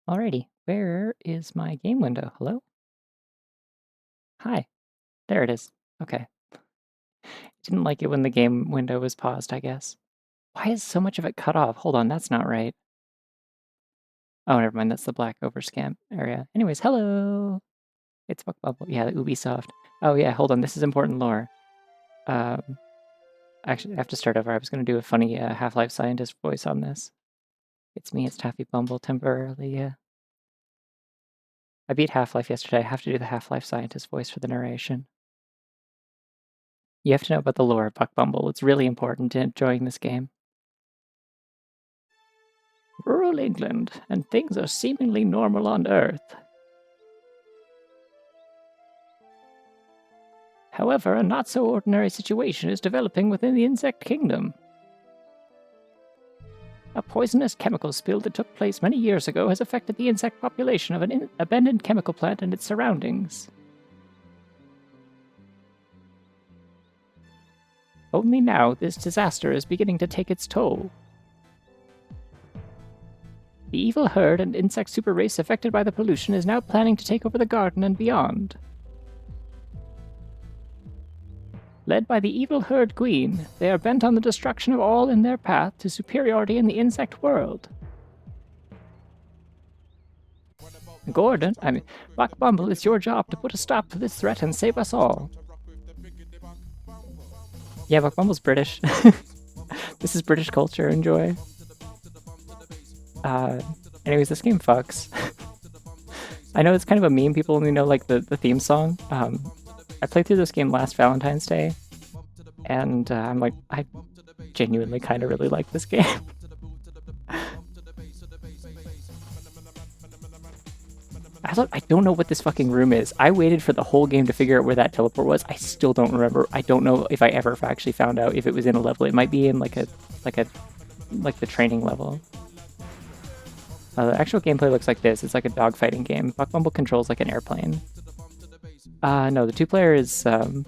Alrighty, where is my game window? Hello? Hi. There it is. Okay. Didn't like it when the game window was paused, I guess. Why is so much of it cut off? Hold on, that's not right. Oh, never mind, that's the black overscan area. Anyways, hello! It's Bumble. Yeah, the Ubisoft. Oh yeah, hold on, this is important lore. Um, actually, I have to start over. I was going to do a funny Half-Life scientist voice on this. It's me, it's Taffy Bumble, temporarily, yeah. I beat Half-Life yesterday. I have to do the Half-Life scientist voice for the narration. You have to know about the lore of Buck Bumble. It's really important to enjoying this game. Rural England, and things are seemingly normal on Earth. However, a not-so-ordinary situation is developing within the insect kingdom. A poisonous chemical spill that took place many years ago has affected the insect population of an abandoned chemical plant and its surroundings. Only now, this disaster is beginning to take its toll. The evil herd and insect super race affected by the pollution is now planning to take over the garden and beyond. Led by the evil herd queen, they are bent on the destruction of all in their path to superiority in the insect world. Buck Bumble, it's your job to put a stop to this threat and save us all. Yeah, Buck Bumble's British. This is British culture, enjoy. Anyways, this game fucks. I know it's kind of a meme, people only know like the theme song. I played through this game last Valentine's Day, and I'm like, I genuinely kind of really like this game. I don't know what this fucking room is. I waited for the whole game to figure out where that teleport was. I still don't remember. I don't know if I ever actually found out if it was in a level. It might be in like the training level. The actual gameplay looks like this. It's like a dogfighting game. Buck Bumble controls like an airplane. No, the two-player is, it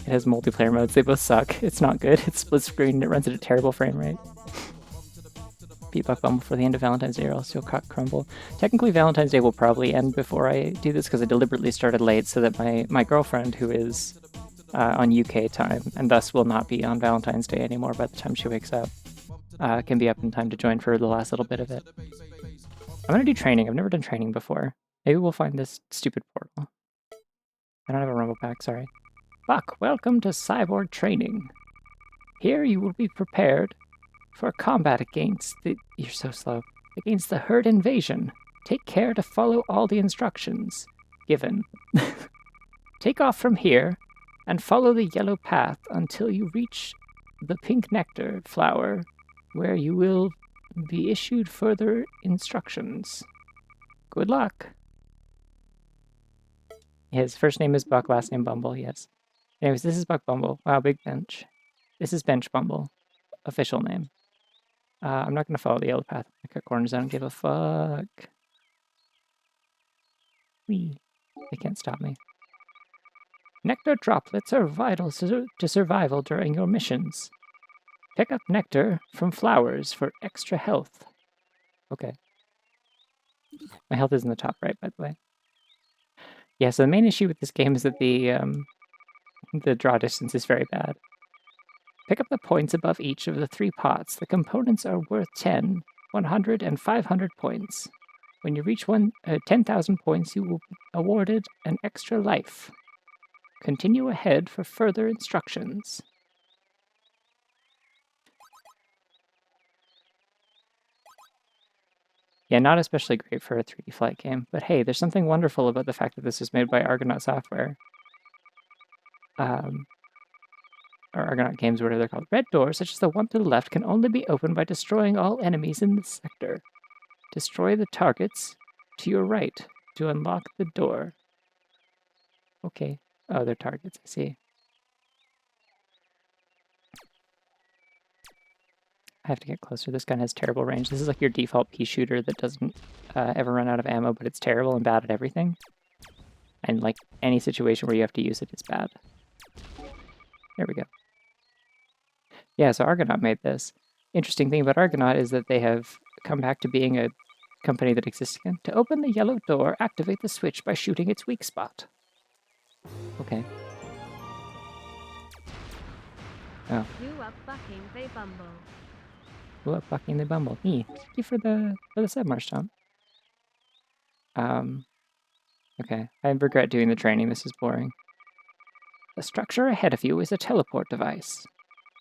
has multiplayer modes. They both suck. It's not good. It's split screen. It runs at a terrible frame rate. Beat Buck Bumble for the end of Valentine's Day or else you'll crumble. Technically, Valentine's Day will probably end before I do this because I deliberately started late so that my girlfriend, who is on UK time and thus will not be on Valentine's Day anymore by the time she wakes up, can be up in time to join for the last little bit of it. I'm going to do training. I've never done training before. Maybe we'll find this stupid portal. I don't have a rumble pack, sorry. Buck, welcome to Cyborg Training. Here you will be prepared for combat against the... You're so slow. Against the herd invasion. Take care to follow all the instructions given. Take off from here and follow the yellow path until you reach the pink nectar flower, where you will be issued further instructions. Good luck. His first name is Buck, last name Bumble, yes. Anyways, this is Buck Bumble. Wow, big bench. This is Bench Bumble. Official name. I'm not going to follow the yellow path. I cut corners. I don't give a fuck. Whee. They can't stop me. Nectar droplets are vital to survival during your missions. Pick up nectar from flowers for extra health. Okay. My health is in the top right, by the way. Yeah, so the main issue with this game is that the draw distance is very bad. Pick up the points above each of the 3 pots. The components are worth 10, 100, and 500 points. When you reach 10,000 points, you will be awarded an extra life. Continue ahead for further instructions. Yeah, not especially great for a 3D flight game, but hey, there's something wonderful about the fact that this is made by Argonaut Software. Or Argonaut Games, whatever they're called. Red doors, such as the one to the left, can only be opened by destroying all enemies in the sector. Destroy the targets to your right to unlock the door. Okay. Oh, they're targets, I see. I have to get closer. This gun has terrible range. This is like your default pea shooter that doesn't ever run out of ammo, but it's terrible and bad at everything. And like any situation where you have to use it is bad. There we go. Yeah, so Argonaut made this. Interesting thing about Argonaut is that they have come back to being a company that exists again. To open the yellow door, activate the switch by shooting its weak spot. Okay. Oh. You are bucking they bumble. You are bucking the bumble. Thank you for the submarsh stomp. Okay. I regret doing the training. This is boring. The structure ahead of you is a teleport device.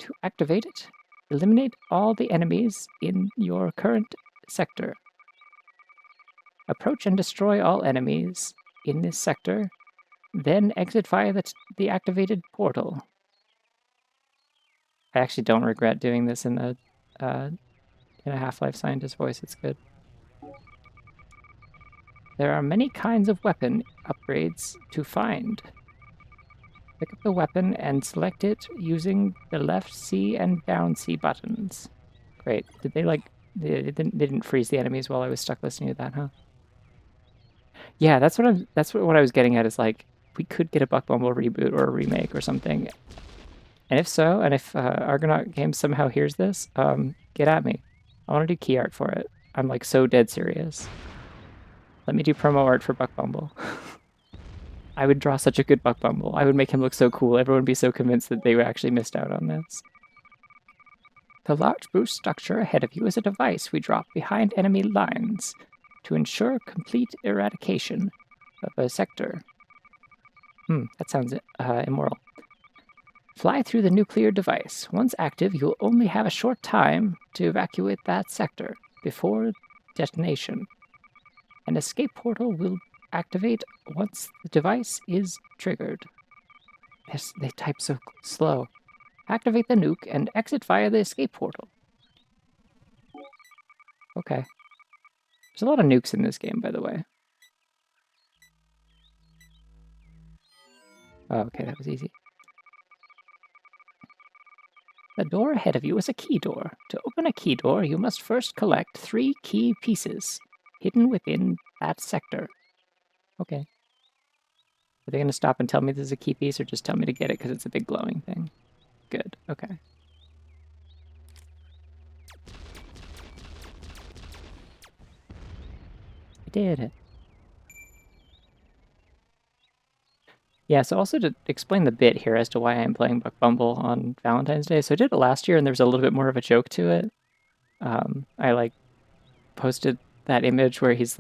To activate it, eliminate all the enemies in your current sector. Approach and destroy all enemies in this sector, then exit via the activated portal. I actually don't regret doing this in a Half-Life scientist voice. It's good. There are many kinds of weapon upgrades to find. Pick up the weapon and select it using the left C and down C buttons. Great. Did they they didn't freeze the enemies while I was stuck listening to that, huh? Yeah, that's what I was getting at is like we could get a Buck Bumble reboot or a remake or something. And if so, and if Argonaut Games somehow hears this, get at me. I want to do key art for it. I'm like so dead serious. Let me do promo art for Buck Bumble. I would draw such a good Buck Bumble. I would make him look so cool. Everyone would be so convinced that they actually missed out on this. The large boost structure ahead of you is a device we drop behind enemy lines to ensure complete eradication of a sector. That sounds immoral. Fly through the nuclear device. Once active, you'll only have a short time to evacuate that sector before detonation. An escape portal will activate once the device is triggered. They type so slow. Activate the nuke and exit via the escape portal. Okay. There's a lot of nukes in this game, by the way. Oh, okay, that was easy. The door ahead of you is a key door. To open a key door, you must first collect 3 key pieces hidden within that sector. Okay. Are they going to stop and tell me this is a key piece or just tell me to get it because it's a big glowing thing? Good, okay. I did it. Yeah, so also to explain the bit here as to why I'm playing Buck Bumble on Valentine's Day. So I did it last year and there was a little bit more of a joke to it. I posted that image where he's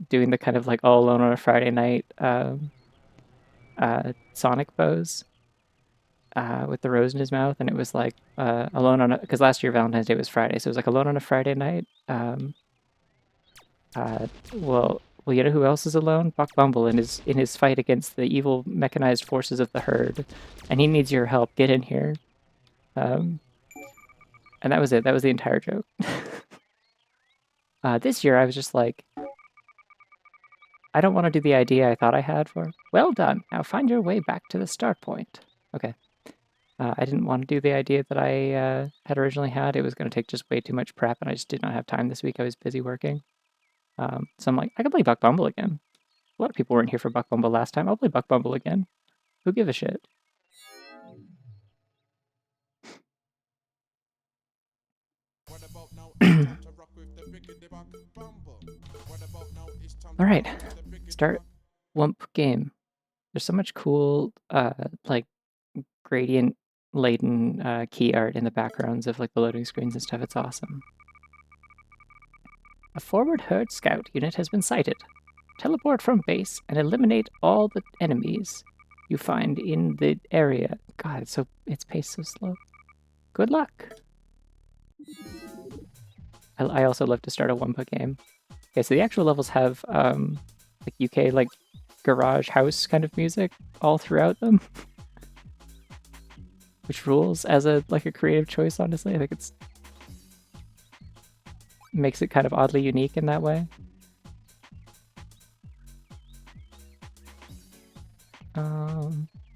doing the kind of all alone on a Friday night Sonic pose with the rose in his mouth, and it was alone on because last year Valentine's Day was Friday, so it was alone on a Friday night. Well, you know who else is alone? Buck Bumble in his fight against the evil mechanized forces of the herd, and he needs your help. Get in here. And that was it. That was the entire joke. This year I was just like, I don't want to do the idea I thought I had for. Well done. Now find your way back to the start point. Okay. I didn't want to do the idea that I had originally had. It was going to take just way too much prep, and I just did not have time this week. I was busy working. So I'm like, I can play Buck Bumble again. A lot of people weren't here for Buck Bumble last time. I'll play Buck Bumble again. Who give a shit? All right, start Wump game. There's so much cool, gradient laden key art in the backgrounds of the loading screens and stuff. It's awesome. A forward herd scout unit has been sighted. Teleport from base and eliminate all the enemies you find in the area. God, it's paced so slow. Good luck. I also love to start a Wumpa game. Okay, so the actual levels have UK garage house kind of music all throughout them, which rules as a creative choice. Honestly, I think it's makes it kind of oddly unique in that way.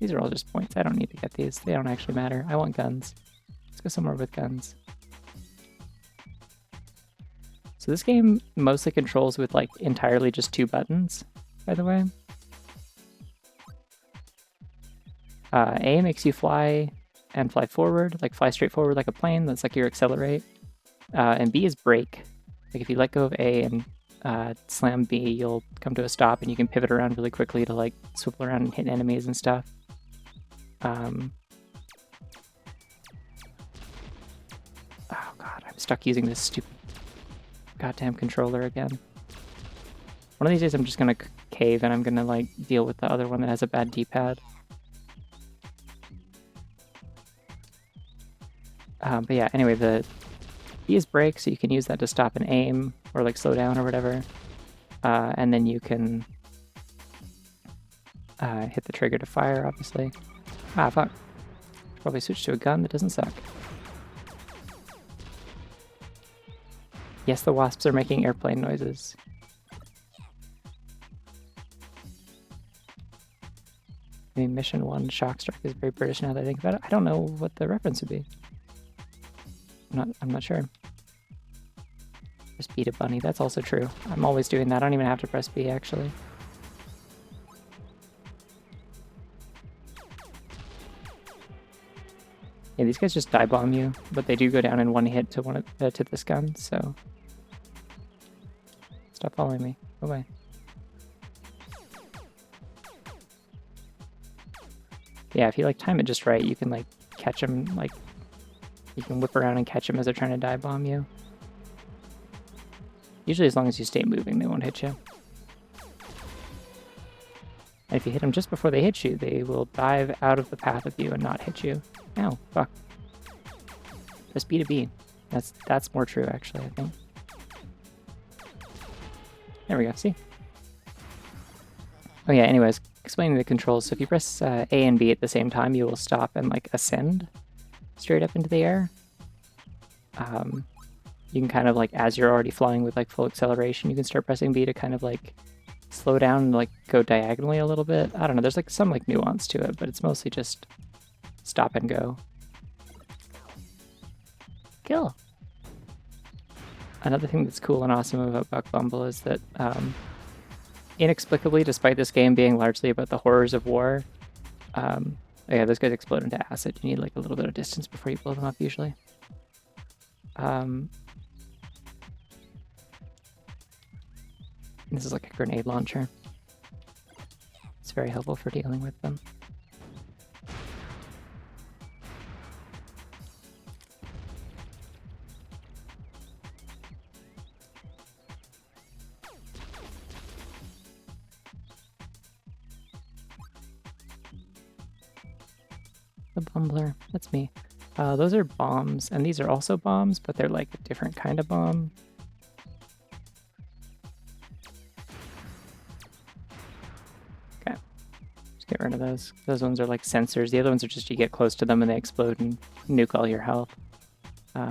These are all just points. I don't need to get these. They don't actually matter. I want guns. Let's go somewhere with guns. So this game mostly controls with entirely just 2 buttons, by the way. A makes you fly and fly forward, fly straight forward like a plane. That's your accelerate. And B is brake. Like if you let go of A and slam B, you'll come to a stop and you can pivot around really quickly to like swivel around and hit enemies and stuff. Oh god, I'm stuck using this stupid goddamn controller again. One of these days I'm just gonna cave and I'm gonna like deal with the other one that has a bad D-pad. But yeah, anyway, the B is brake, so you can use that to stop and aim or like slow down or whatever. And then you can hit the trigger to fire, obviously. Ah, fuck. Probably switch to a gun that doesn't suck. Yes, the wasps are making airplane noises. I mean, Mission 1 Shock Strike is very British now that I think about it. I don't know what the reference would be. I'm not sure. Just beat a bunny, that's also true. I'm always doing that. I don't even have to press B, actually. Yeah, these guys just die bomb you, but they do go down in one hit to to this gun, so... Stop following me. Go away. Yeah, if you like time it just right, you can like catch them, like... You can whip around and catch them as they're trying to dive bomb you. Usually as long as you stay moving, they won't hit you. And if you hit them just before they hit you, they will dive out of the path of you and not hit you. Ow, fuck. Press B to B. That's more true, actually, I think. There we go, see? Oh yeah, anyways, explaining the controls. So if you press A and B at the same time, you will stop and like ascend straight up into the air. You can kind of like, as you're already flying with like full acceleration, you can start pressing B to kind of like slow down and like go diagonally a little bit. I don't know, there's like some like nuance to it, but it's mostly just stop and go. Kill. Another thing that's cool and awesome about Bumble is that inexplicably, despite this game being largely about the horrors of war, yeah, those guys explode into acid. You need like a little bit of distance before you blow them up usually. This is like a grenade launcher. It's very helpful for dealing with them. The Bumbler, that's me. Those are bombs, and these are also bombs, but they're like a different kind of bomb. Okay, just get rid of those. Those ones are like sensors. The other ones are just you get close to them and they explode and nuke all your health,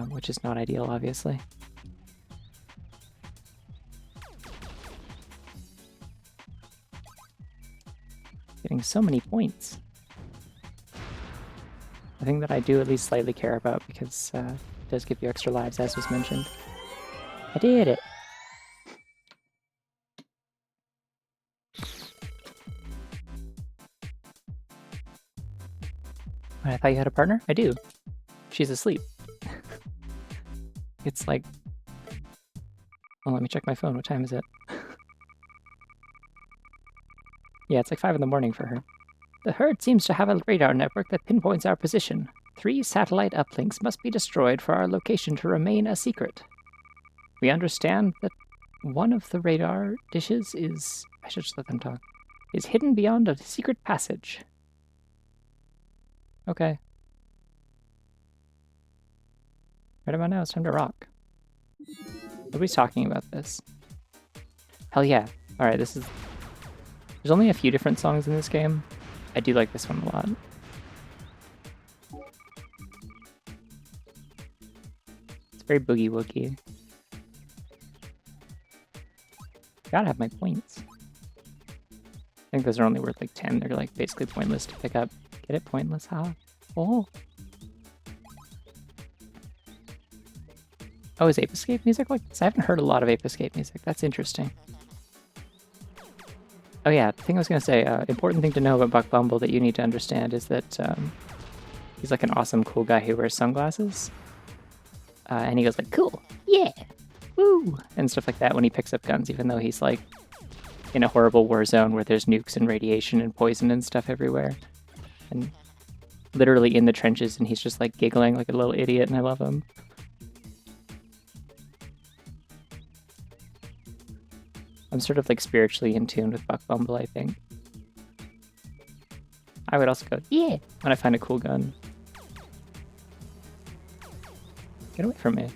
which is not ideal, obviously. Getting so many points. A thing that I do at least slightly care about because it does give you extra lives, as was mentioned. I did it! I thought you had a partner? I do. She's asleep. It's like... Oh, let me check my phone. What time is it? Yeah, it's like 5 in the morning for her. The herd seems to have a radar network that pinpoints our position. 3 satellite uplinks must be destroyed for our location to remain a secret. We understand that one of the radar dishes is... I should just let them talk. Is hidden beyond a secret passage. Okay. Right about now, it's time to rock. Nobody's talking about this. Hell yeah. Alright, this is... There's only a few different songs in this game. I do like this one a lot. It's very boogie-woogie. Gotta have my points. I think those are only worth like 10. They're like basically pointless to pick up. Get it? Pointless? Ha! Oh! Oh, is Ape Escape music like this? I haven't heard a lot of Ape Escape music. That's interesting. Oh yeah, the thing I was going to say, important thing to know about Buck Bumble that you need to understand is that he's like an awesome, cool guy who wears sunglasses. And he goes like, cool, yeah! woo, and stuff like that when he picks up guns, even though he's like in a horrible war zone where there's nukes and radiation and poison and stuff everywhere. And literally in the trenches, and he's just like giggling like a little idiot, and I love him. I'm sort of like spiritually in tune with Bumble, I think. I would also go, yeah, when I find a cool gun. Get away from me.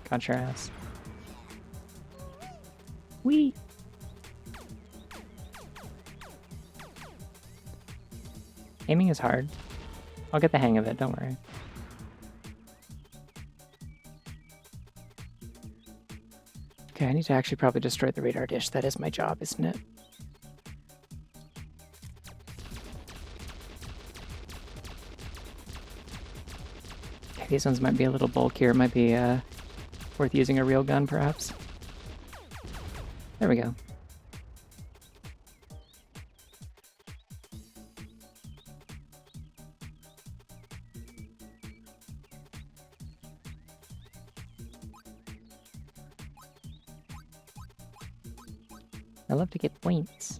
Got your ass. Wee! Aiming is hard. I'll get the hang of it, don't worry. Okay, I need to actually probably destroy the radar dish. That is my job, isn't it? Okay, these ones might be a little bulkier. Might be worth using a real gun, perhaps. There we go. I love to get points.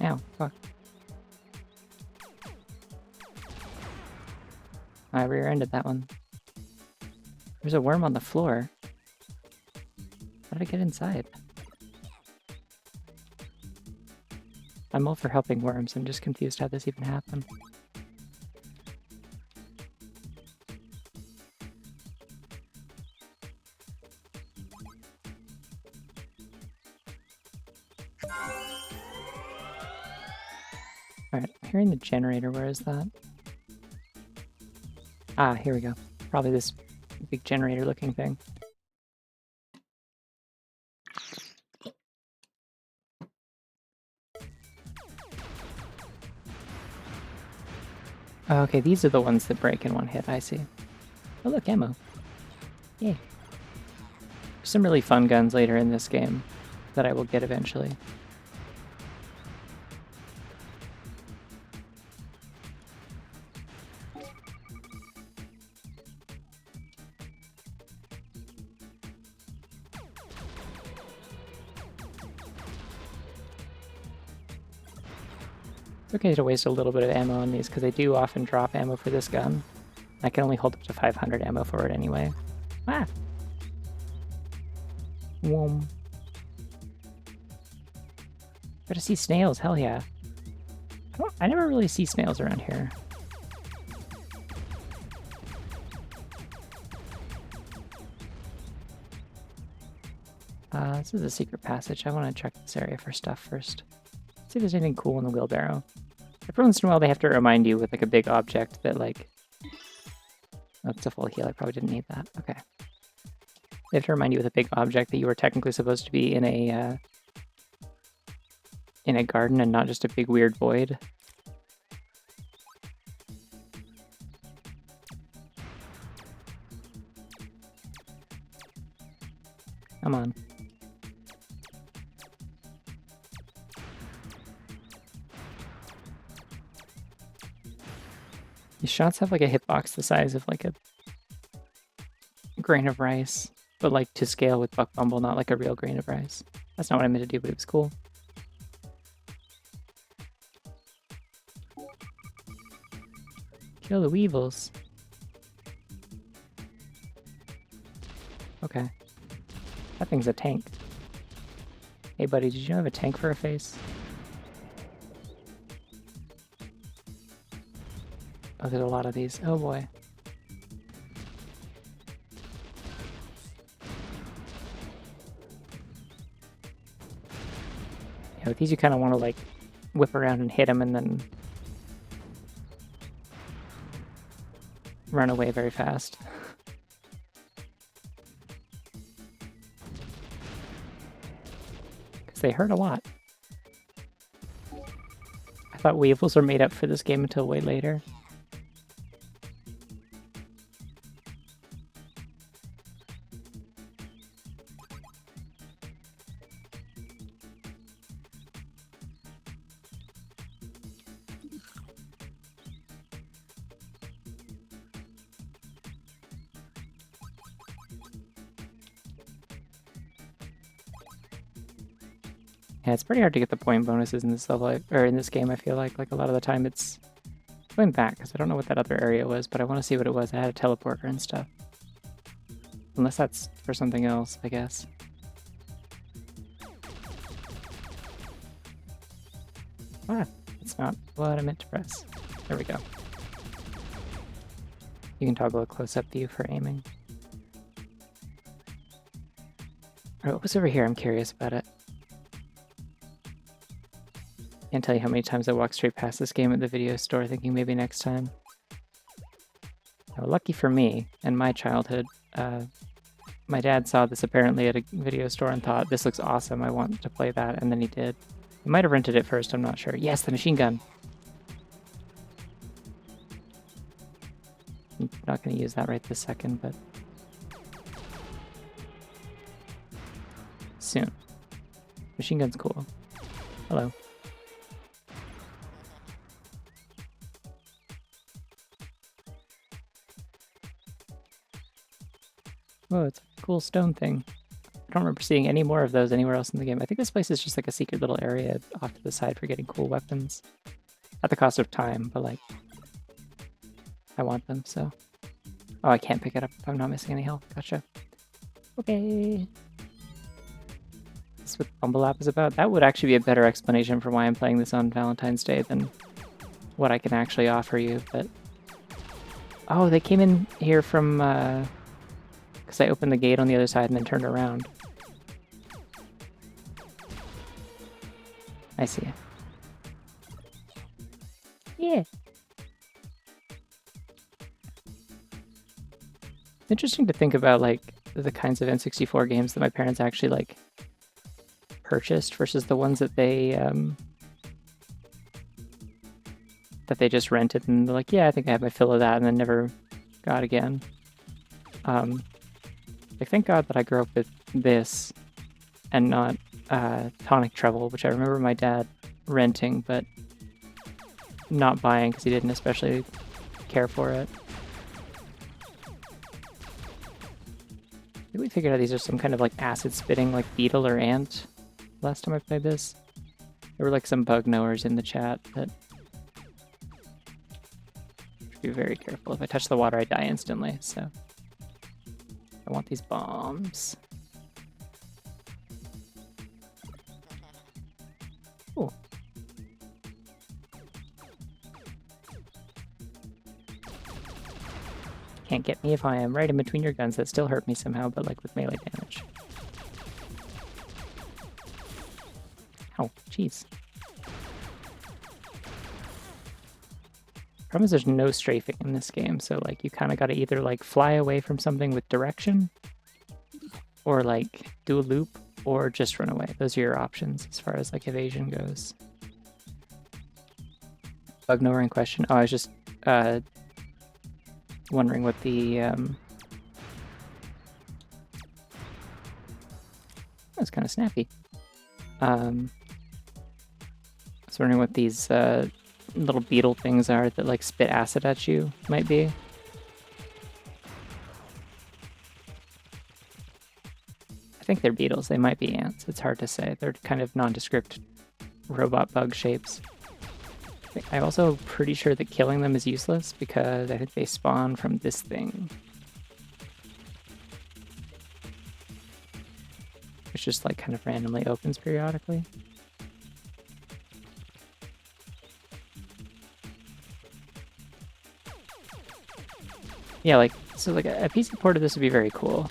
Ow, fuck. I rear-ended that one. There's a worm on the floor. How did I get inside? I'm all for helping worms. I'm just confused how this even happened. Alright, I'm hearing the generator. Where is that? Ah, here we go. Probably this big generator looking thing. Oh, okay, these are the ones that break in one hit, I see. Oh look, ammo. Yay. Some really fun guns later in this game that I will get eventually. It's okay to waste a little bit of ammo on these, because they do often drop ammo for this gun. I can only hold up to 500 ammo for it anyway. Ah! Whoom. Gotta see snails, hell yeah. I never really see snails around here. This is a secret passage. I want to check this area for stuff first. See if there's anything cool in the wheelbarrow. Every once in a while they have to remind you with like a big object that like... Oh, it's a full heal. I probably didn't need that. Okay. They have to remind you with a big object that you were technically supposed to be in a garden and not just a big weird void. Come on. These shots have like a hitbox the size of like a grain of rice, but like to scale with Bumble, not like a real grain of rice. That's not what I meant to do, but it was cool. Kill the weevils. Okay. That thing's a tank. Hey buddy, did you have a tank for a face? Oh, there's a lot of these. Oh boy. Yeah, with these you kind of want to like whip around and hit them and then run away very fast. Because they hurt a lot. I thought weevils were made up for this game until way later. Yeah, it's pretty hard to get the point bonuses in this level, or in this game, I feel like. Like, a lot of the time it's going back, because I don't know what that other area was, but I want to see what it was. I had a teleporter and stuff. Unless that's for something else, I guess. Ah, that's not what I meant to press. There we go. You can toggle a close-up view for aiming. Alright, what was over here? I'm curious about it. Can't tell you how many times I walked straight past this game at the video store thinking maybe next time. Now, lucky for me, and my childhood, my dad saw this apparently at a video store and thought, this looks awesome, I want to play that, and then he did. He might have rented it first, I'm not sure. Yes, the machine gun! I'm not going to use that right this second, but soon. Machine gun's cool. Hello. Oh, it's a cool stone thing. I don't remember seeing any more of those anywhere else in the game. I think this place is just like a secret little area off to the side for getting cool weapons. At the cost of time, but like, I want them, so. Oh, I can't pick it up if I'm not missing any health. Gotcha. Okay. That's what Bumble app is about. That would actually be a better explanation for why I'm playing this on Valentine's Day than what I can actually offer you, but... Oh, they came in here from, because I opened the gate on the other side and then turned around. I see. Yeah. It's interesting to think about, like, the kinds of N64 games that my parents actually, like, purchased versus the ones that they just rented and they're like, yeah, I think I have my fill of that, and then never got again. Like, thank God that I grew up with this and not Tonic Trouble, which I remember my dad renting, but not buying because he didn't especially care for it. I think we figured out these are some kind of like acid-spitting like beetle or ant last time I played this. There were like some bug knowers in the chat, but be very careful. If I touch the water, I die instantly, so I want these bombs. Cool. Can't get me if I am right in between your guns. That still hurt me somehow, but like with melee damage. Ow, jeez. Problem is there's no strafing in this game, so like you kind of got to either like fly away from something with direction, or like do a loop, or just run away. Those are your options as far as like evasion goes. Bug nowhere in question. Oh, I was just wondering what the that's kind of snappy. I was wondering what these little beetle things are that like spit acid at you might be. I think they're beetles. They might be ants. It's hard to say. They're kind of nondescript robot bug shapes. I'm also pretty sure that killing them is useless because I think they spawn from this thing. Which just like kind of randomly opens periodically. Yeah, like, so like a PC port of this would be very cool.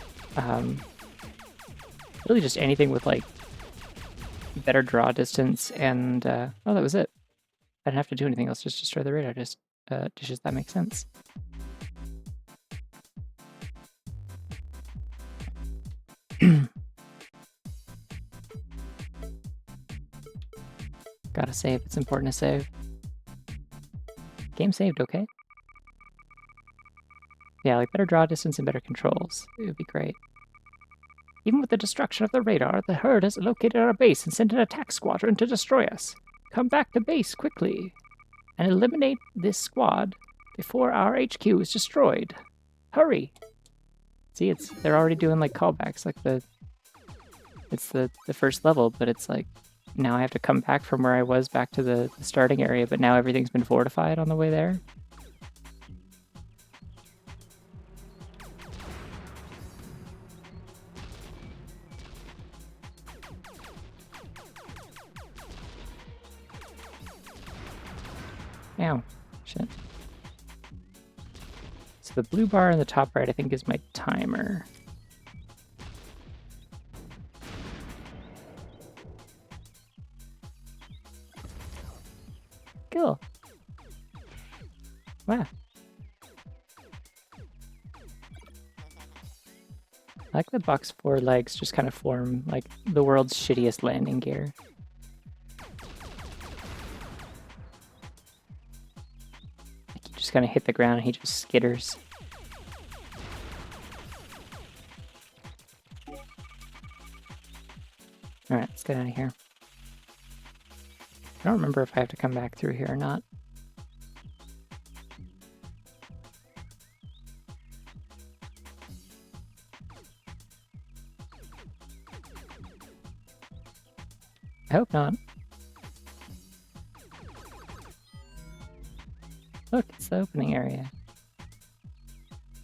Really just anything with like better draw distance and, oh, that was it. I didn't have to do anything else, just destroy the radar dishes. That makes sense. Gotta save, it's important to save. Game saved, okay? Yeah, like better draw distance and better controls. It would be great. Even with the destruction of the radar, the herd has located our base and sent an attack squadron to destroy us. Come back to base quickly and eliminate this squad before our HQ is destroyed. Hurry! See, they're already doing like callbacks, like it's the first level, but it's like Now I have to come back from where I was back to the starting area, but now everything's been fortified on the way there. Ow. Shit. So the blue bar in the top right, I think, is my timer. Cool. Wow. I like the box 4 legs just kind of form like the world's shittiest landing gear. Like you just kind of hit the ground and he just skitters. Alright, let's get out of here. I don't remember if I have to come back through here or not. I hope not. Look, it's the opening area.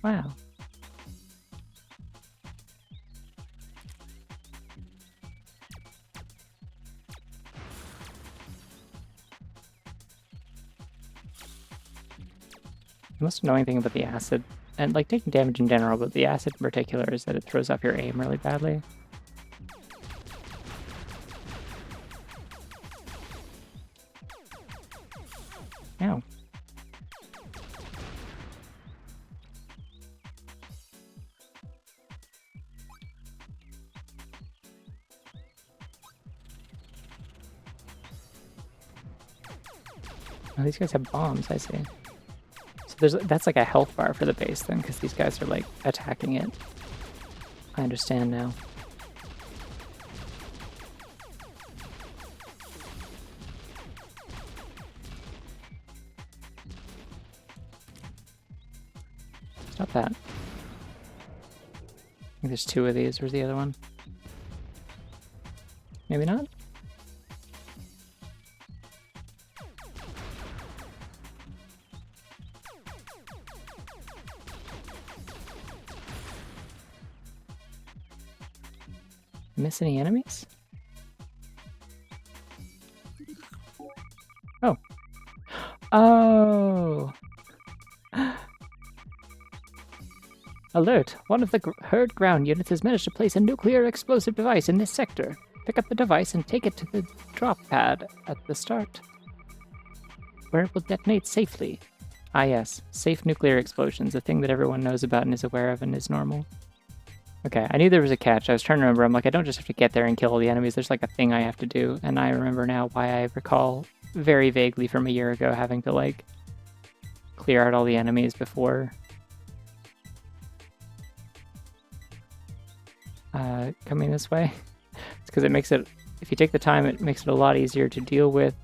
Wow. The most annoying thing about the acid, and like taking damage in general, but the acid in particular, is that it throws off your aim really badly. Ow. Oh, these guys have bombs, I see. So that's like a health bar for the base then, because these guys are like attacking it. I understand now. Stop that. I think there's 2 of these. Where's the other one? Maybe not? Miss any enemies? Oh. Oh! Alert! One of the herd ground units has managed to place a nuclear explosive device in this sector. Pick up the device and take it to the drop pad at the start, where it will detonate safely. Ah yes, safe nuclear explosions, a thing that everyone knows about and is aware of and is normal. Okay, I knew there was a catch. I was trying to remember. I'm like, I don't just have to get there and kill all the enemies. There's like a thing I have to do. And I remember now why I recall very vaguely from a year ago having to like clear out all the enemies before coming this way. It's because it makes it, if you take the time, it makes it a lot easier to deal with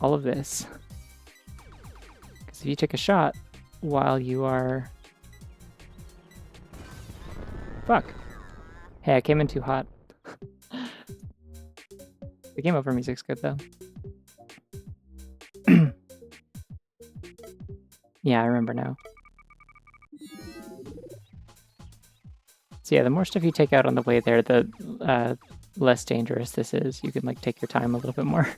all of this. Because if you take a shot while you are... Fuck. Hey, I came in too hot. The game over music's good, though. Yeah, I remember now. So yeah, the more stuff you take out on the way there, the less dangerous this is. You can like take your time a little bit more.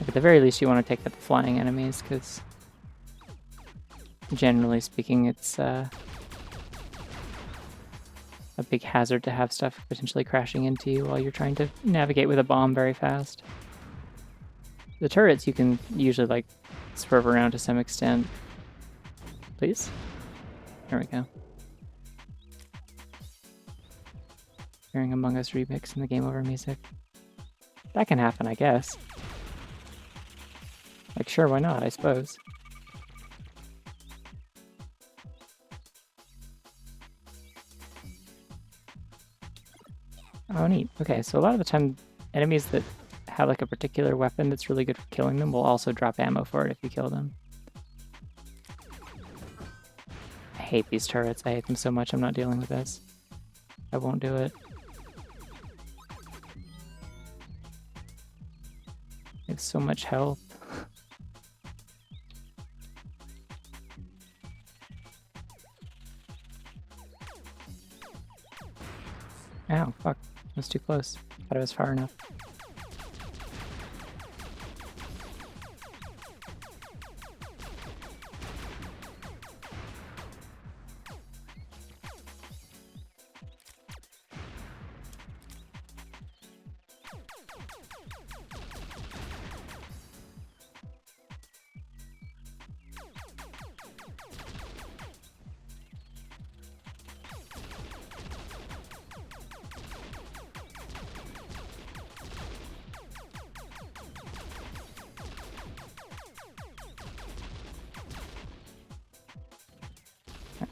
At the very least, you want to take out the flying enemies, because generally speaking, it's a big hazard to have stuff potentially crashing into you while you're trying to navigate with a bomb very fast. The turrets you can usually like swerve around to some extent. Please? There we go. Hearing Among Us remix in the game over music. That can happen, I guess. Like, sure, why not, I suppose. Oh, neat. Okay, so a lot of the time, enemies that have like a particular weapon that's really good for killing them will also drop ammo for it if you kill them. I hate these turrets. I hate them so much. I'm not dealing with this. I won't do it. They have so much health. Ow, fuck. I was too close. Thought I was far enough.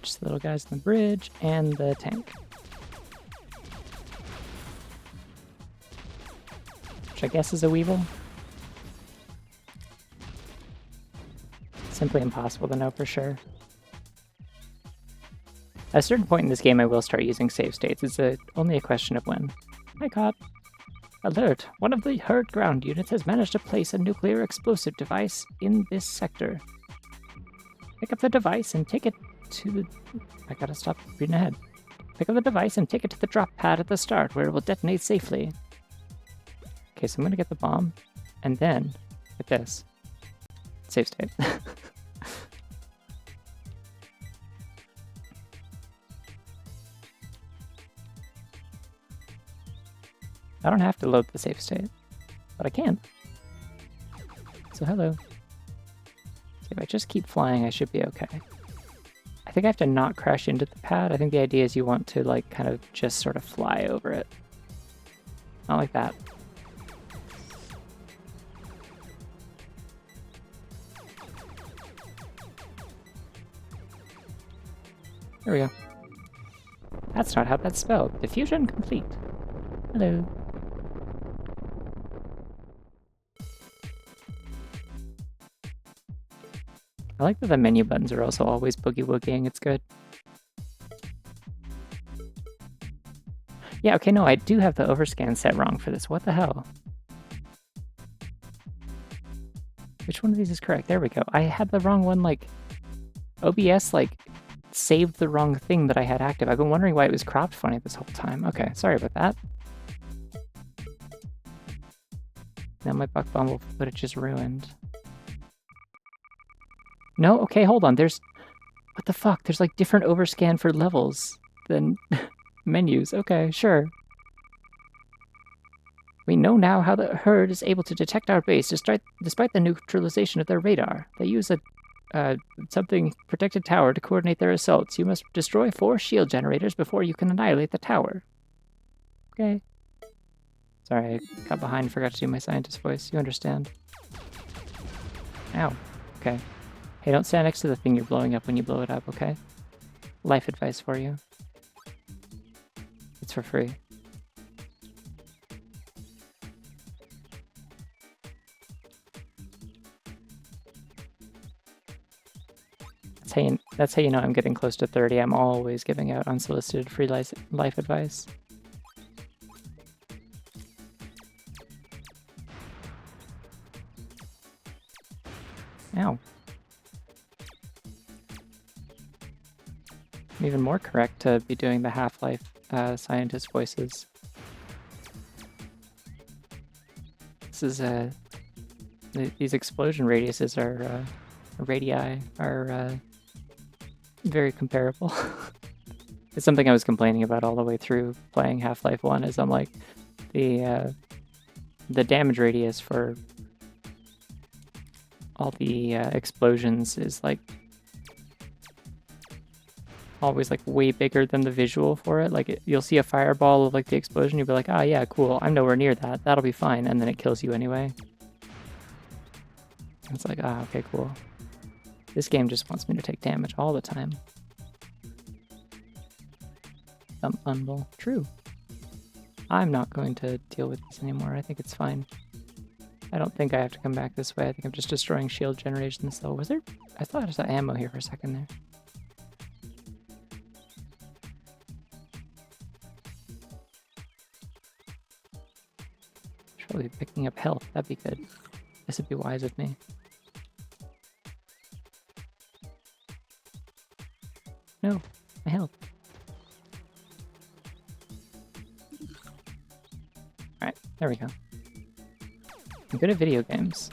Just the little guys on the bridge and the tank. Which I guess is a Weevil. Simply impossible to know for sure. At a certain point in this game, I will start using save states. It's only a question of when. Hi, Cop. Alert! One of the herd ground units has managed to place a nuclear explosive device in this sector. Pick up the device and take it to the... I gotta stop reading ahead. Pick up the device and take it to the drop pad at the start, where it will detonate safely. Okay, so I'm gonna get the bomb, and then get this. Save state. I don't have to load the save state, but I can. So hello. So if I just keep flying, I should be okay. I think I have to not crash into the pad. I think the idea is you want to like kind of just sort of fly over it. Not like that. There we go. That's not how that's spelled. Diffusion complete. Hello. I like that the menu buttons are also always boogie-woogieing. It's good. Yeah, okay, no, I do have the overscan set wrong for this. What the hell? Which one of these is correct? There we go. I had the wrong one, like... OBS, like, saved the wrong thing that I had active. I've been wondering why it was cropped funny this whole time. Okay, sorry about that. Now my buck bumble footage is ruined. No? Okay, hold on. There's... What the fuck? There's like different overscan for levels than menus. Okay, sure. We know now how the herd is able to detect our base despite the neutralization of their radar. They use a something protected tower to coordinate their assaults. You must destroy 4 shield generators before you can annihilate the tower. Okay. Sorry, I got behind and forgot to do my scientist voice. You understand. Ow. Okay. Hey, don't stand next to the thing you're blowing up when you blow it up, okay? Life advice for you. It's for free. That's how you know I'm getting close to 30. I'm always giving out unsolicited free life advice. Ow. I'm even more correct to be doing the Half-Life scientist voices. This is these explosion radiuses are radii are very comparable. It's something I was complaining about all the way through playing Half-Life 1. Is I'm like the damage radius for all the explosions is like always like way bigger than the visual for it. Like you'll see a fireball of like the explosion, you'll be like, ah, yeah, cool. I'm nowhere near that. That'll be fine. And then it kills you anyway. It's like, ah, okay, cool. This game just wants me to take damage all the time. Bumble. True. I'm not going to deal with this anymore. I think it's fine. I don't think I have to come back this way. I think I'm just destroying shield generations, though. Was there... I thought I saw ammo here for a second there. Should probably be picking up health. That'd be good. This would be wise of me. No, my health. Alright, there we go. I'm good at video games.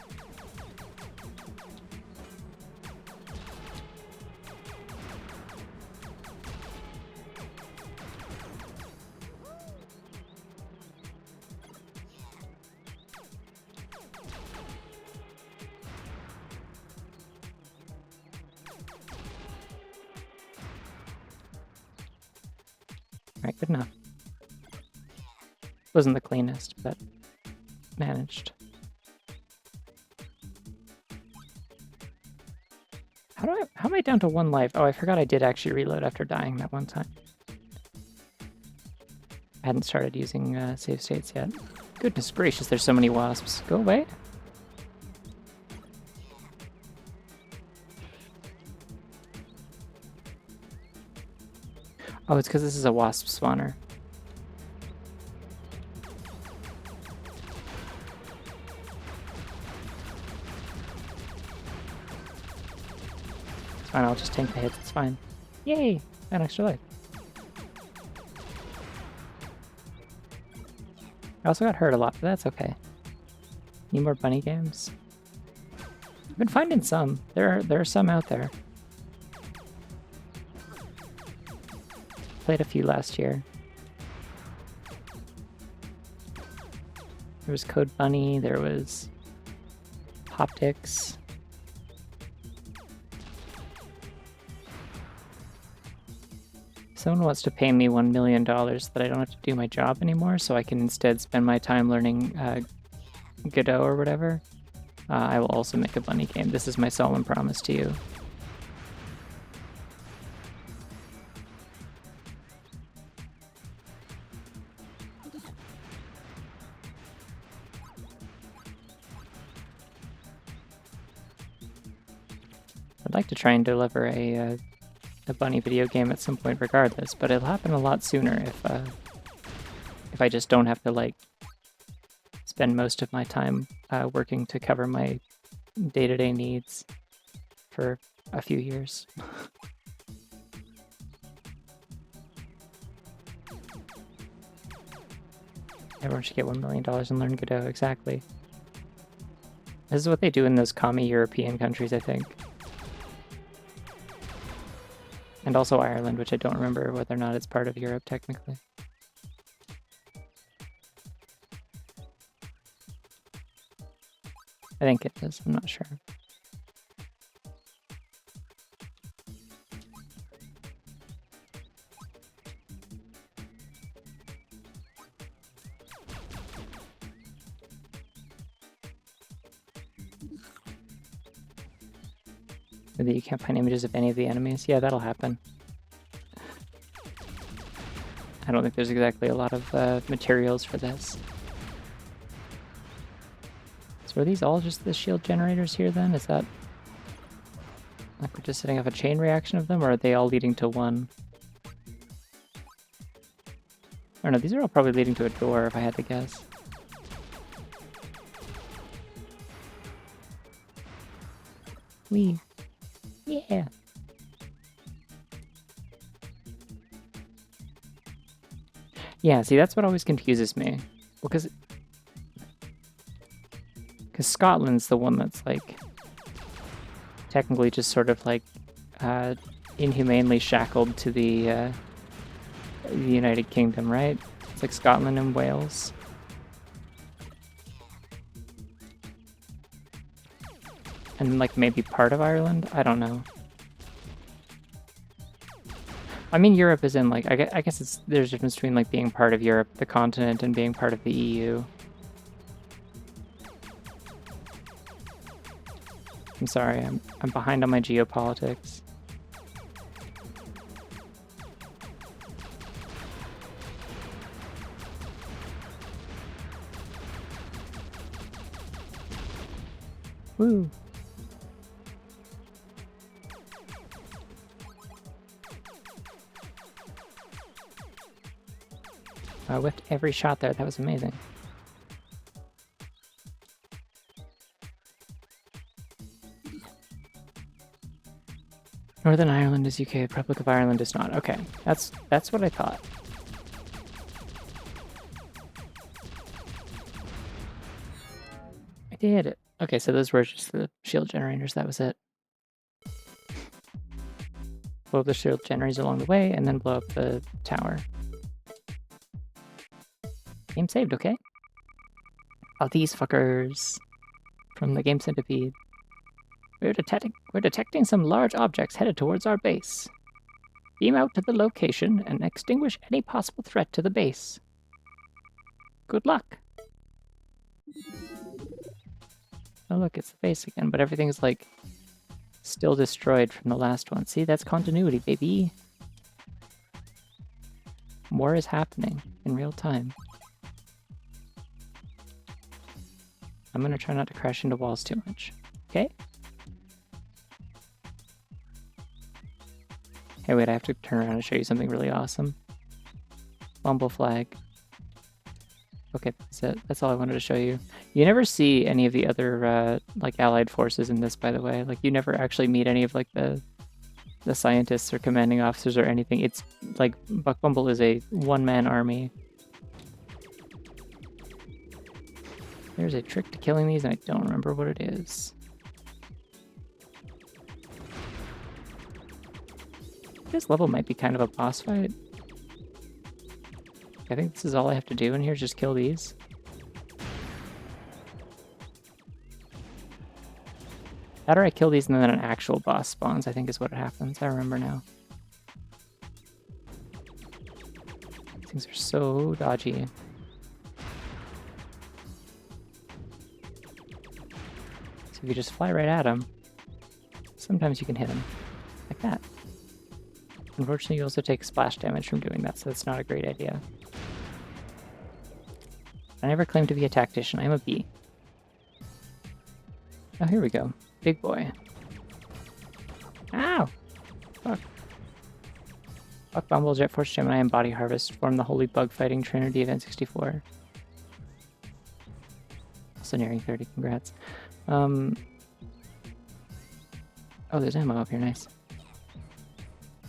Alright, good enough. Wasn't the cleanest, but managed. How am I down to 1 life? Oh, I forgot I did actually reload after dying that one time. I hadn't started using save states yet. Goodness gracious, there's so many wasps. Go away. Oh, it's because this is a wasp spawner. It's fine, I'll just tank the hits, it's fine. Yay! An extra life. I also got hurt a lot, but that's okay. Need more bunny games? I've been finding some. There are some out there. Played a few last year. There was Code Bunny, there was Optics. Someone wants to pay me $1 million that I don't have to do my job anymore, so I can instead spend my time learning Godot or whatever. I will also make a bunny game. This is my solemn promise to you. I'd like to try and deliver a bunny video game at some point regardless, but it'll happen a lot sooner if I just don't have to, like, spend most of my time working to cover my day-to-day needs for a few years. Everyone should get $1 million and learn Godot, exactly. This is what they do in those commie European countries, I think. And also Ireland, which I don't remember whether or not it's part of Europe technically. I think it is, I'm not sure. Maybe you can't find images of any of the enemies. Yeah, that'll happen. I don't think there's exactly a lot of materials for this. So are these all just the shield generators here then? Is that... like we're just setting up a chain reaction of them, or are they all leading to one? I don't know, these are all probably leading to a door if I had to guess. Leave. Yeah. Yeah, see, that's what always confuses me. Well, because Scotland's the one that's, like, technically just sort of, like, inhumanely shackled to the United Kingdom, right? It's like Scotland and Wales. And, like, maybe part of Ireland? I don't know. I mean, Europe is in, like, I guess there's a difference between, like, being part of Europe, the continent, and being part of the EU. I'm sorry, I'm behind on my geopolitics. Woo! I whiffed every shot there. That was amazing. Northern Ireland is UK. Republic of Ireland is not. Okay, that's what I thought. I did it. Okay, so those were just the shield generators. That was it. Blow up the shield generators along the way, and then blow up the tower. Game saved, okay? Oh, these fuckers from the game centipede. We're detecting some large objects headed towards our base. Beam out to the location and extinguish any possible threat to the base. Good luck. Oh look, it's the base again, but everything's like still destroyed from the last one. See, that's continuity, baby. More is happening in real time. I'm gonna try not to crash into walls too much. Okay? Hey, wait, I have to turn around and show you something really awesome. Bumble flag. Okay, that's it. That's all I wanted to show you. You never see any of the other, like, allied forces in this, by the way. Like, you never actually meet any of, like, the scientists or commanding officers or anything. It's, like, Buck Bumble is a one-man army. There's a trick to killing these, and I don't remember what it is. This level might be kind of a boss fight. I think this is all I have to do in here, just kill these. That or I kill these and then an actual boss spawns, I think is what happens. I remember now. Things are so dodgy. So if you just fly right at them, sometimes you can hit them. Like that. Unfortunately, you also take splash damage from doing that, so that's not a great idea. I never claimed to be a tactician. I'm a bee. Oh, here we go. Big boy. Ow! Fuck. Fuck Bumble, Jet Force Gemini, and Body Harvest form the holy bug-fighting trinity of N64. Also nearing 30, congrats. Oh, there's ammo up here, nice.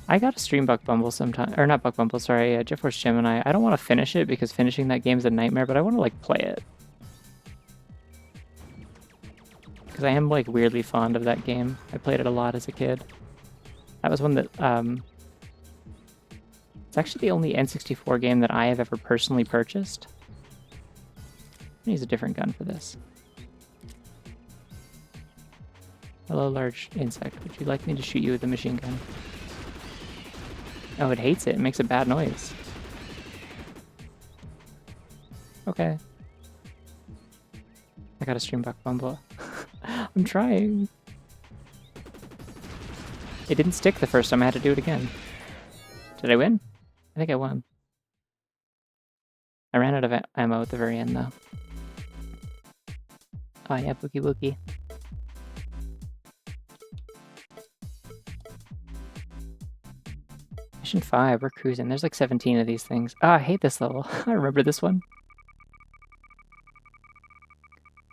I gotta stream Buck Bumble sometime, or not Buck Bumble, sorry, Jet Force Gemini. I don't want to finish it because finishing that game is a nightmare, but I want to, like, play it. Because I am, like, weirdly fond of that game. I played it a lot as a kid. That was one that, it's actually the only N64 game that I have ever personally purchased. I'm gonna use a different gun for this. Hello, large insect. Would you like me to shoot you with a machine gun? Oh, it hates it. It makes a bad noise. Okay. I gotta stream Buck Bumble. I'm trying. It didn't stick the first time. I had to do it again. Did I win? I think I won. I ran out of ammo at the very end, though. Oh yeah, Boogie Woogie. Mission 5, we're cruising. There's like 17 of these things. Ah, I hate this level. I remember this one.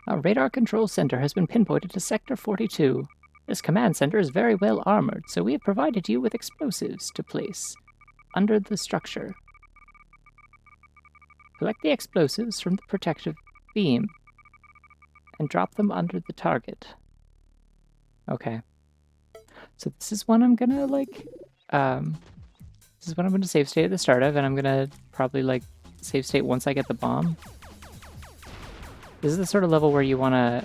Our radar control center has been pinpointed to Sector 42. This command center is very well armored, so we have provided you with explosives to place under the structure. Collect the explosives from the protective beam and drop them under the target. Okay. So this is one I'm gonna, like, this is what I'm gonna save state at the start of, and I'm gonna probably, like, save state once I get the bomb. This is the sort of level where you wanna,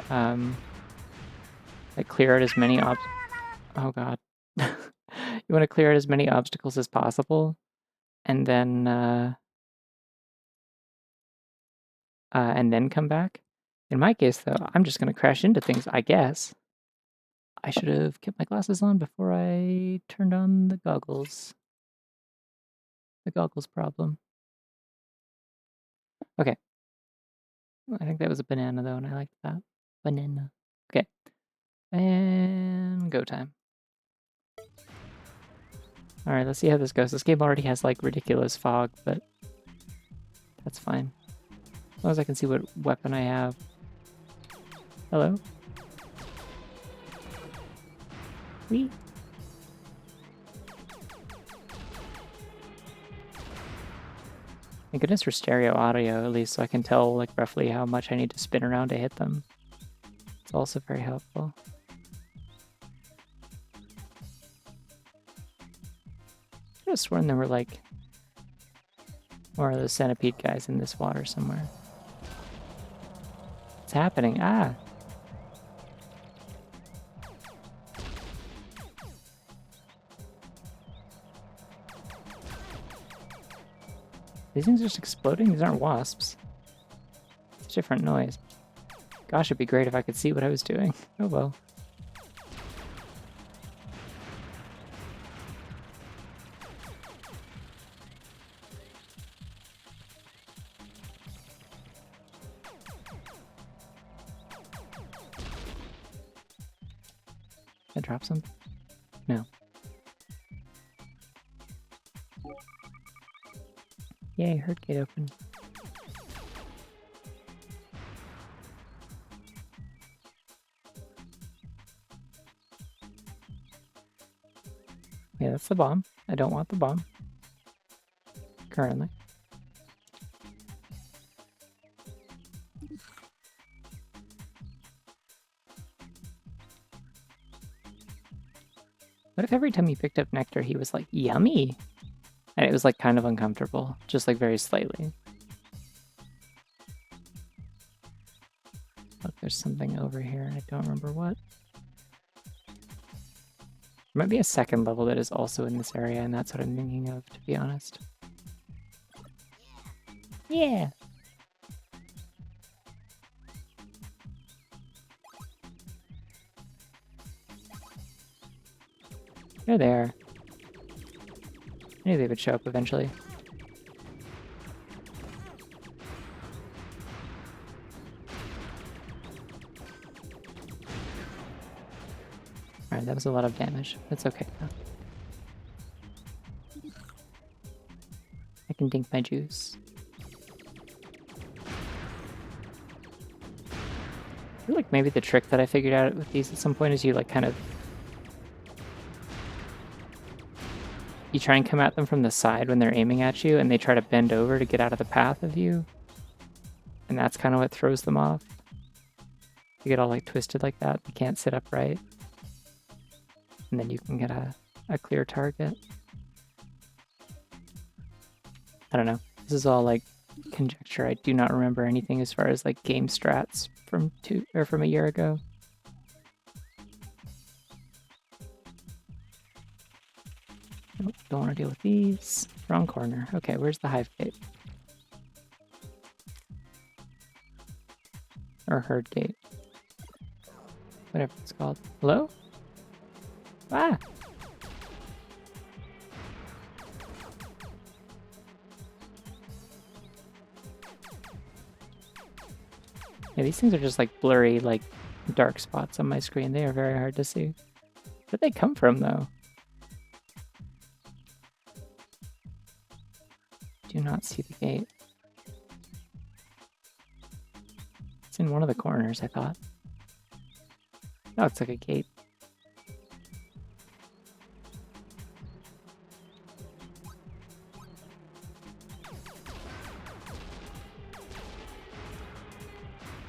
like, clear out as many oh god. You wanna clear out as many obstacles as possible, and then come back. In my case, though, I'm just gonna crash into things, I guess. I should have kept my glasses on before I turned on the goggles. The goggles problem. Okay. I think that was a banana, though, and I liked that. Banana. Okay. And go time. Alright, let's see how this goes. This game already has like ridiculous fog, but that's fine. As long as I can see what weapon I have. Hello? Whee! Thank goodness for stereo audio, at least, so I can tell like roughly how much I need to spin around to hit them. It's also very helpful. I could have sworn there were like more of those centipede guys in this water somewhere. What's happening? Ah! These things are just exploding? These aren't wasps. It's a different noise. Gosh, it'd be great if I could see what I was doing. Oh well. Did I drop something? No. Yay, herd gate open. Yeah, that's the bomb. I don't want the bomb. Currently. What if every time he picked up nectar he was like, yummy? And it was like kind of uncomfortable, just like very slightly. Look, there's something over here. I don't remember what. There might be a second level that is also in this area, and that's what I'm thinking of, to be honest. Yeah! They're there. I knew they would show up eventually. Alright, that was a lot of damage. That's okay now. I can drink my juice. I feel like maybe the trick that I figured out with these at some point is you like kind of... You try and come at them from the side when they're aiming at you, and they try to bend over to get out of the path of you. And that's kind of what throws them off. You get all like twisted like that, you can't sit upright. And then you can get a clear target. I don't know. This is all like conjecture. I do not remember anything as far as like game strats from a year ago. Nope, don't want to deal with these. Wrong corner. Okay, where's the hive gate? Or herd gate. Whatever it's called. Hello? Ah! Yeah, these things are just like blurry, like dark spots on my screen. They are very hard to see. Where'd they come from, though? Do not see the gate. It's in one of the corners, I thought. Oh, it's like a gate.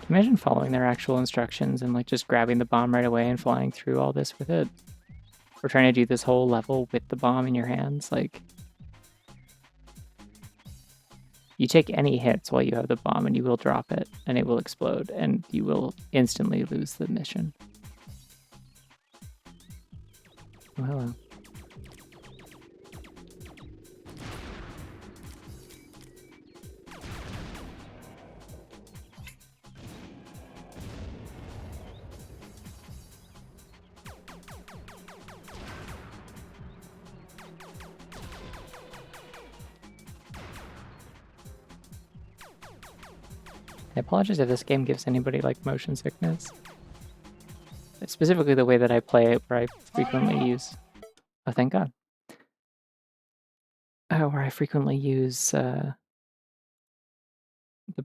Imagine following their actual instructions and like just grabbing the bomb right away and flying through all this with it. We're trying to do this whole level with the bomb in your hands. Like, you take any hits while you have the bomb and you will drop it and it will explode and you will instantly lose the mission. Oh, hello. I apologize if this game gives anybody like motion sickness. specifically the way that I play it, where I frequently use... Oh, thank God. Where I frequently use the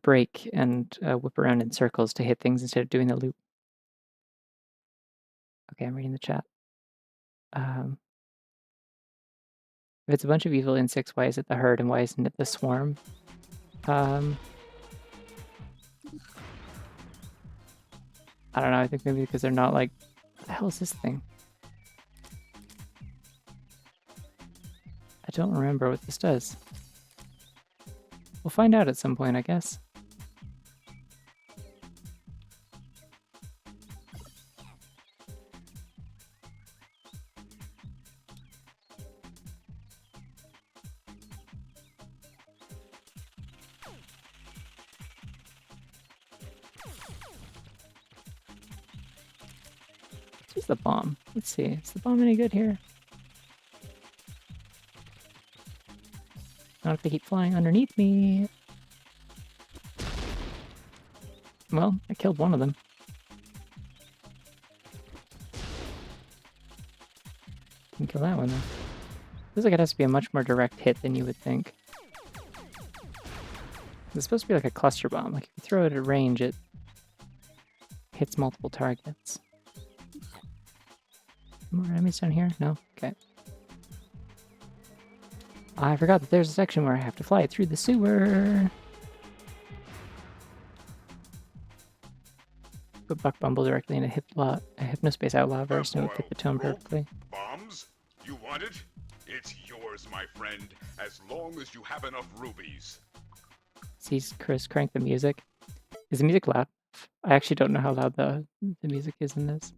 brake and whip around in circles to hit things instead of doing the loop. Okay, I'm reading the chat. If it's a bunch of evil insects, why is it the herd and why isn't it the swarm? I don't know, I think maybe because they're not like... What the hell is this thing? I don't remember what this does. We'll find out at some point, I guess. Where's the bomb? Let's see. Is the bomb any good here? Not if they keep flying underneath me. Well, I killed one of them. Didn't kill that one though. Feels like it has to be a much more direct hit than you would think. It's supposed to be like a cluster bomb. Like if you throw it at range, it hits multiple targets. More enemies down here? No? Okay. I forgot that there's a section where I have to fly through the sewer. Put Buck Bumble directly in a Hypnospace Outlaw verse and it would fit the tone perfectly. Bombs? You want it? It's yours, my friend, as long as you have enough rubies. Sees Chris crank the music. Is the music loud? I actually don't know how loud the music is in this.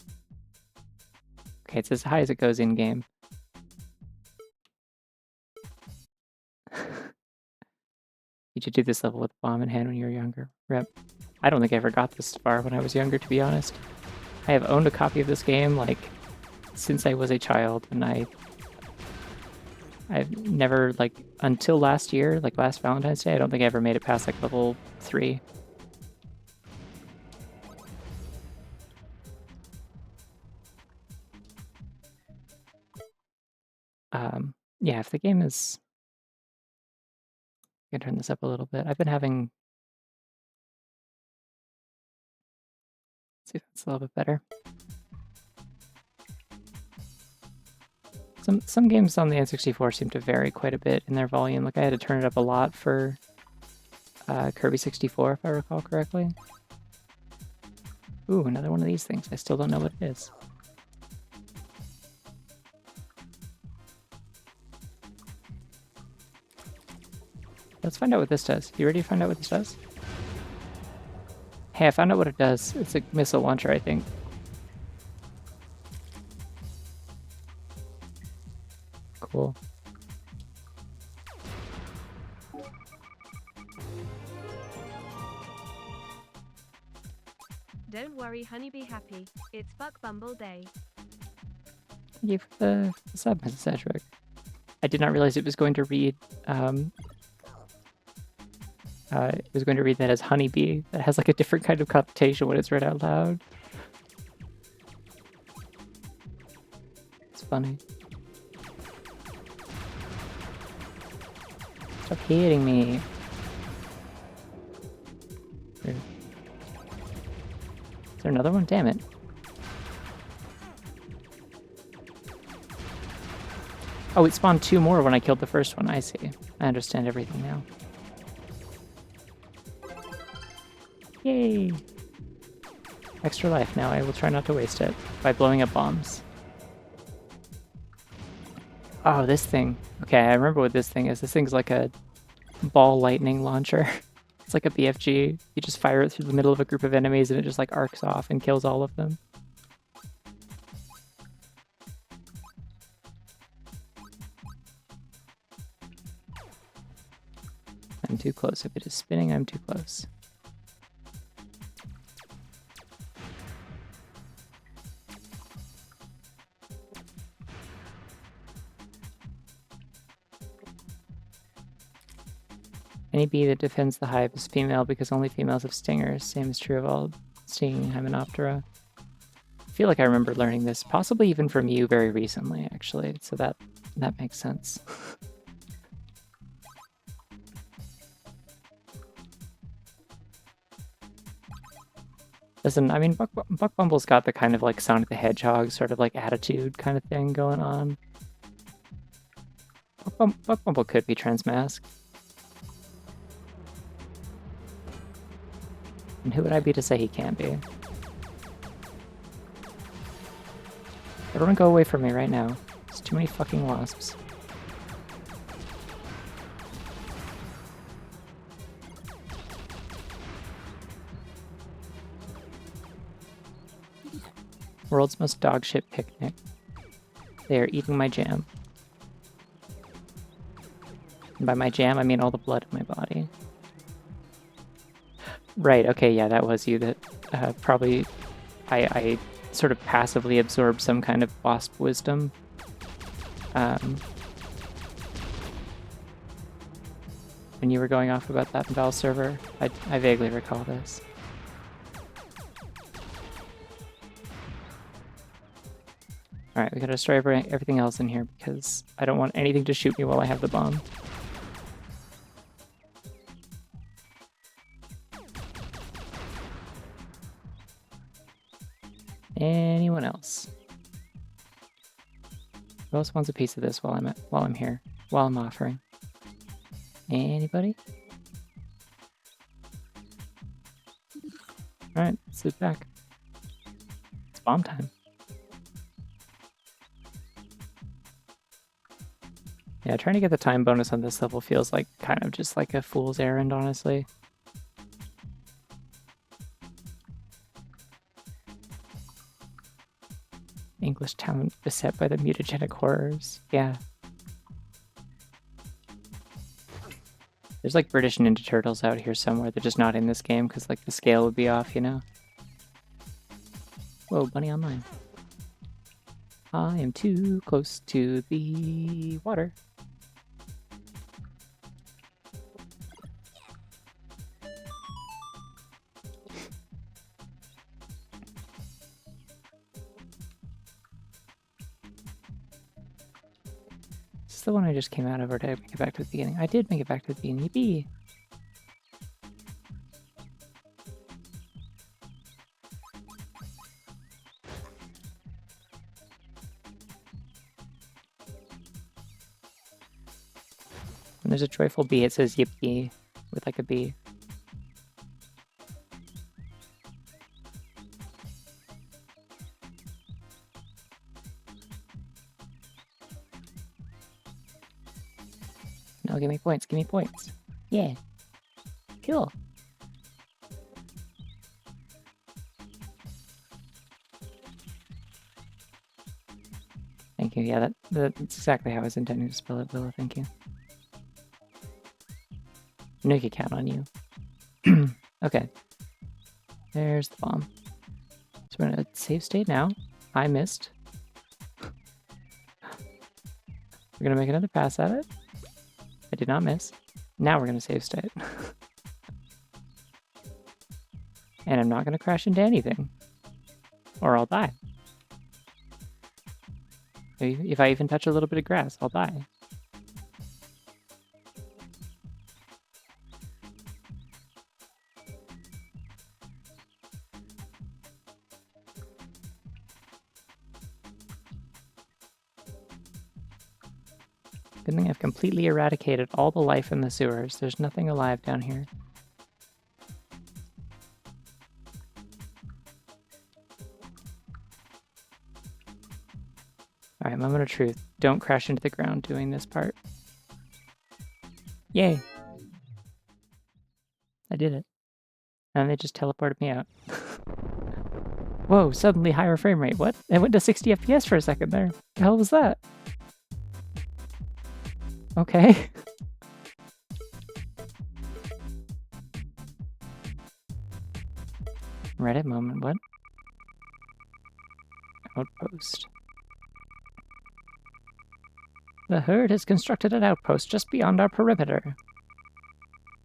Okay, it's as high as it goes in game. You should do this level with a bomb in hand when you were younger. Rep. I don't think I ever got this far when I was younger, to be honest. I have owned a copy of this game, like, since I was a child, and I've never, like, until last year, like last Valentine's Day, I don't think I ever made it past, like, level 3. Yeah, if the game is... I can turn this up a little bit. I've been having... Let's see if that's a little bit better. Some games on the N64 seem to vary quite a bit in their volume. Like I had to turn it up a lot for Kirby 64, if I recall correctly. Ooh, another one of these things. I still don't know what it is. Let's find out what this does. You ready to find out what this does? Hey, I found out what it does. It's a missile launcher, I think. Cool. Don't worry, honey, be happy. It's Buck Bumble Day. Thank you for the sub, Mrs. Sedgwick. I did not realize it was going to read it was going to read that as honeybee. That has like a different kind of connotation when it's read out loud. It's funny. Stop hitting me. Is there another one? Damn it. Oh, it spawned 2 more when I killed the first one. I see. I understand everything now. Yay! Extra life now. I will try not to waste it by blowing up bombs. Oh, this thing. Okay, I remember what this thing is. This thing's like a ball lightning launcher. It's like a BFG. You just fire it through the middle of a group of enemies and it just like arcs off and kills all of them. I'm too close. If it is spinning, I'm too close. Any bee that defends the hive is female because only females have stingers. Same is true of all stinging Hymenoptera. feel like I remember learning this, possibly even from you very recently, actually, so that makes sense. Listen, I mean, Buck Bumble's got the kind of like Sonic the Hedgehog sort of like attitude kind of thing going on. Buck Bumble could be transmasked. And who would I be to say he can't be? Everyone go away from me right now. There's too many fucking wasps. World's most dogshit picnic. They are eating my jam. And by my jam, I mean all the blood in my body. Right, okay, yeah, that was you that probably I sort of passively absorbed some kind of wasp wisdom. When you were going off about that in Val server, I vaguely recall this. Alright, we gotta destroy everything else in here because I don't want anything to shoot me while I have the bomb. Anyone else? Who else wants a piece of this while I'm here? While I'm offering? Anybody? Alright, sit back. It's bomb time. Yeah, trying to get the time bonus on this level feels like kind of just like a fool's errand, honestly. English town beset by the mutagenic horrors. Yeah. There's like British Ninja Turtles out here somewhere. They're just not in this game because like the scale would be off, you know? Whoa, bunny online. I am too close to the water. Is this the one I just came out of, or did I make it back to the beginning? I did make it back to the beginning. Yippee! When there's a joyful bee, it says yippee with like a bee. No, give me points, give me points. Yeah. Cool. Thank you, yeah, that's exactly how I was intending to spell it, Villa, thank you. I knew I could count on you. Okay. There's the bomb. So we're gonna save state now. I missed. We're gonna make another pass at it. I did not miss. Now we're gonna save state. And I'm not gonna crash into anything. Or I'll die. If I even touch a little bit of grass, I'll die. Good thing I've completely eradicated all the life in the sewers. There's nothing alive down here. Alright, moment of truth. Don't crash into the ground doing this part. Yay! I did it. And they just teleported me out. Whoa, suddenly higher frame rate. What? It went to 60 FPS for a second there. The hell was that? Okay. Reddit moment, what? Outpost. The herd has constructed an outpost just beyond our perimeter.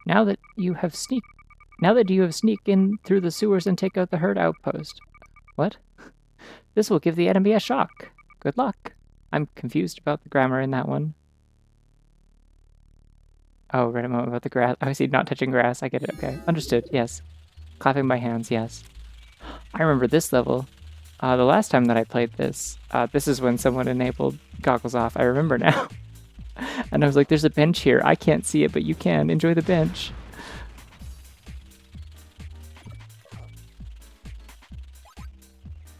Now that you have sneaked in through the sewers and take out the herd outpost. What? This will give the enemy a shock. Good luck. I'm confused about the grammar in that one. Oh, right a moment about the grass. I see not touching grass. I get it. Okay. Understood. Yes. Clapping my hands. Yes. I remember this level. The last time that I played this, this is when someone enabled goggles off. I remember now. And I was like, there's a bench here. I can't see it, but you can. Enjoy the bench.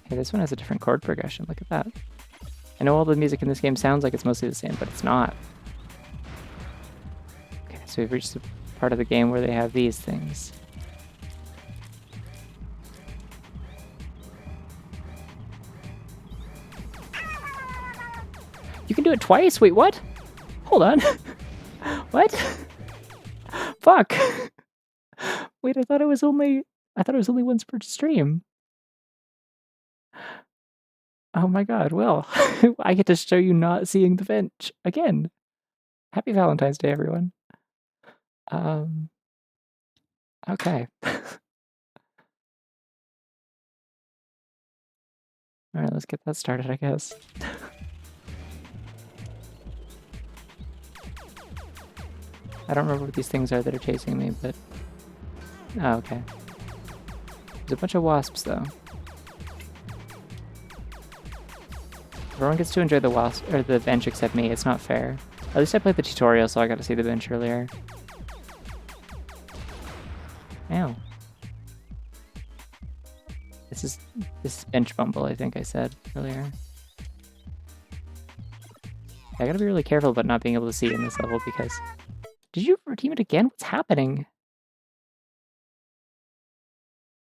Hey, this one has a different chord progression. Look at that. I know all the music in this game sounds like it's mostly the same, but it's not. Okay, so we've reached the part of the game where they have these things. You can do it twice? Wait, what? Hold on. What? Fuck. Wait, I thought it was only once per stream. Oh my god, well, I get to show you not seeing the bench again. Happy Valentine's Day, everyone. Okay. Alright, let's get that started, I guess. I don't remember what these things are that are chasing me, but... Oh, okay. There's a bunch of wasps, though. Everyone gets to enjoy the wasp or the bench except me. It's not fair. At least I played the tutorial, so I got to see the bench earlier. Ow. This is bench Bumble, I think I said earlier. I gotta be really careful about not being able to see in this level because... Did you redeem it again? What's happening?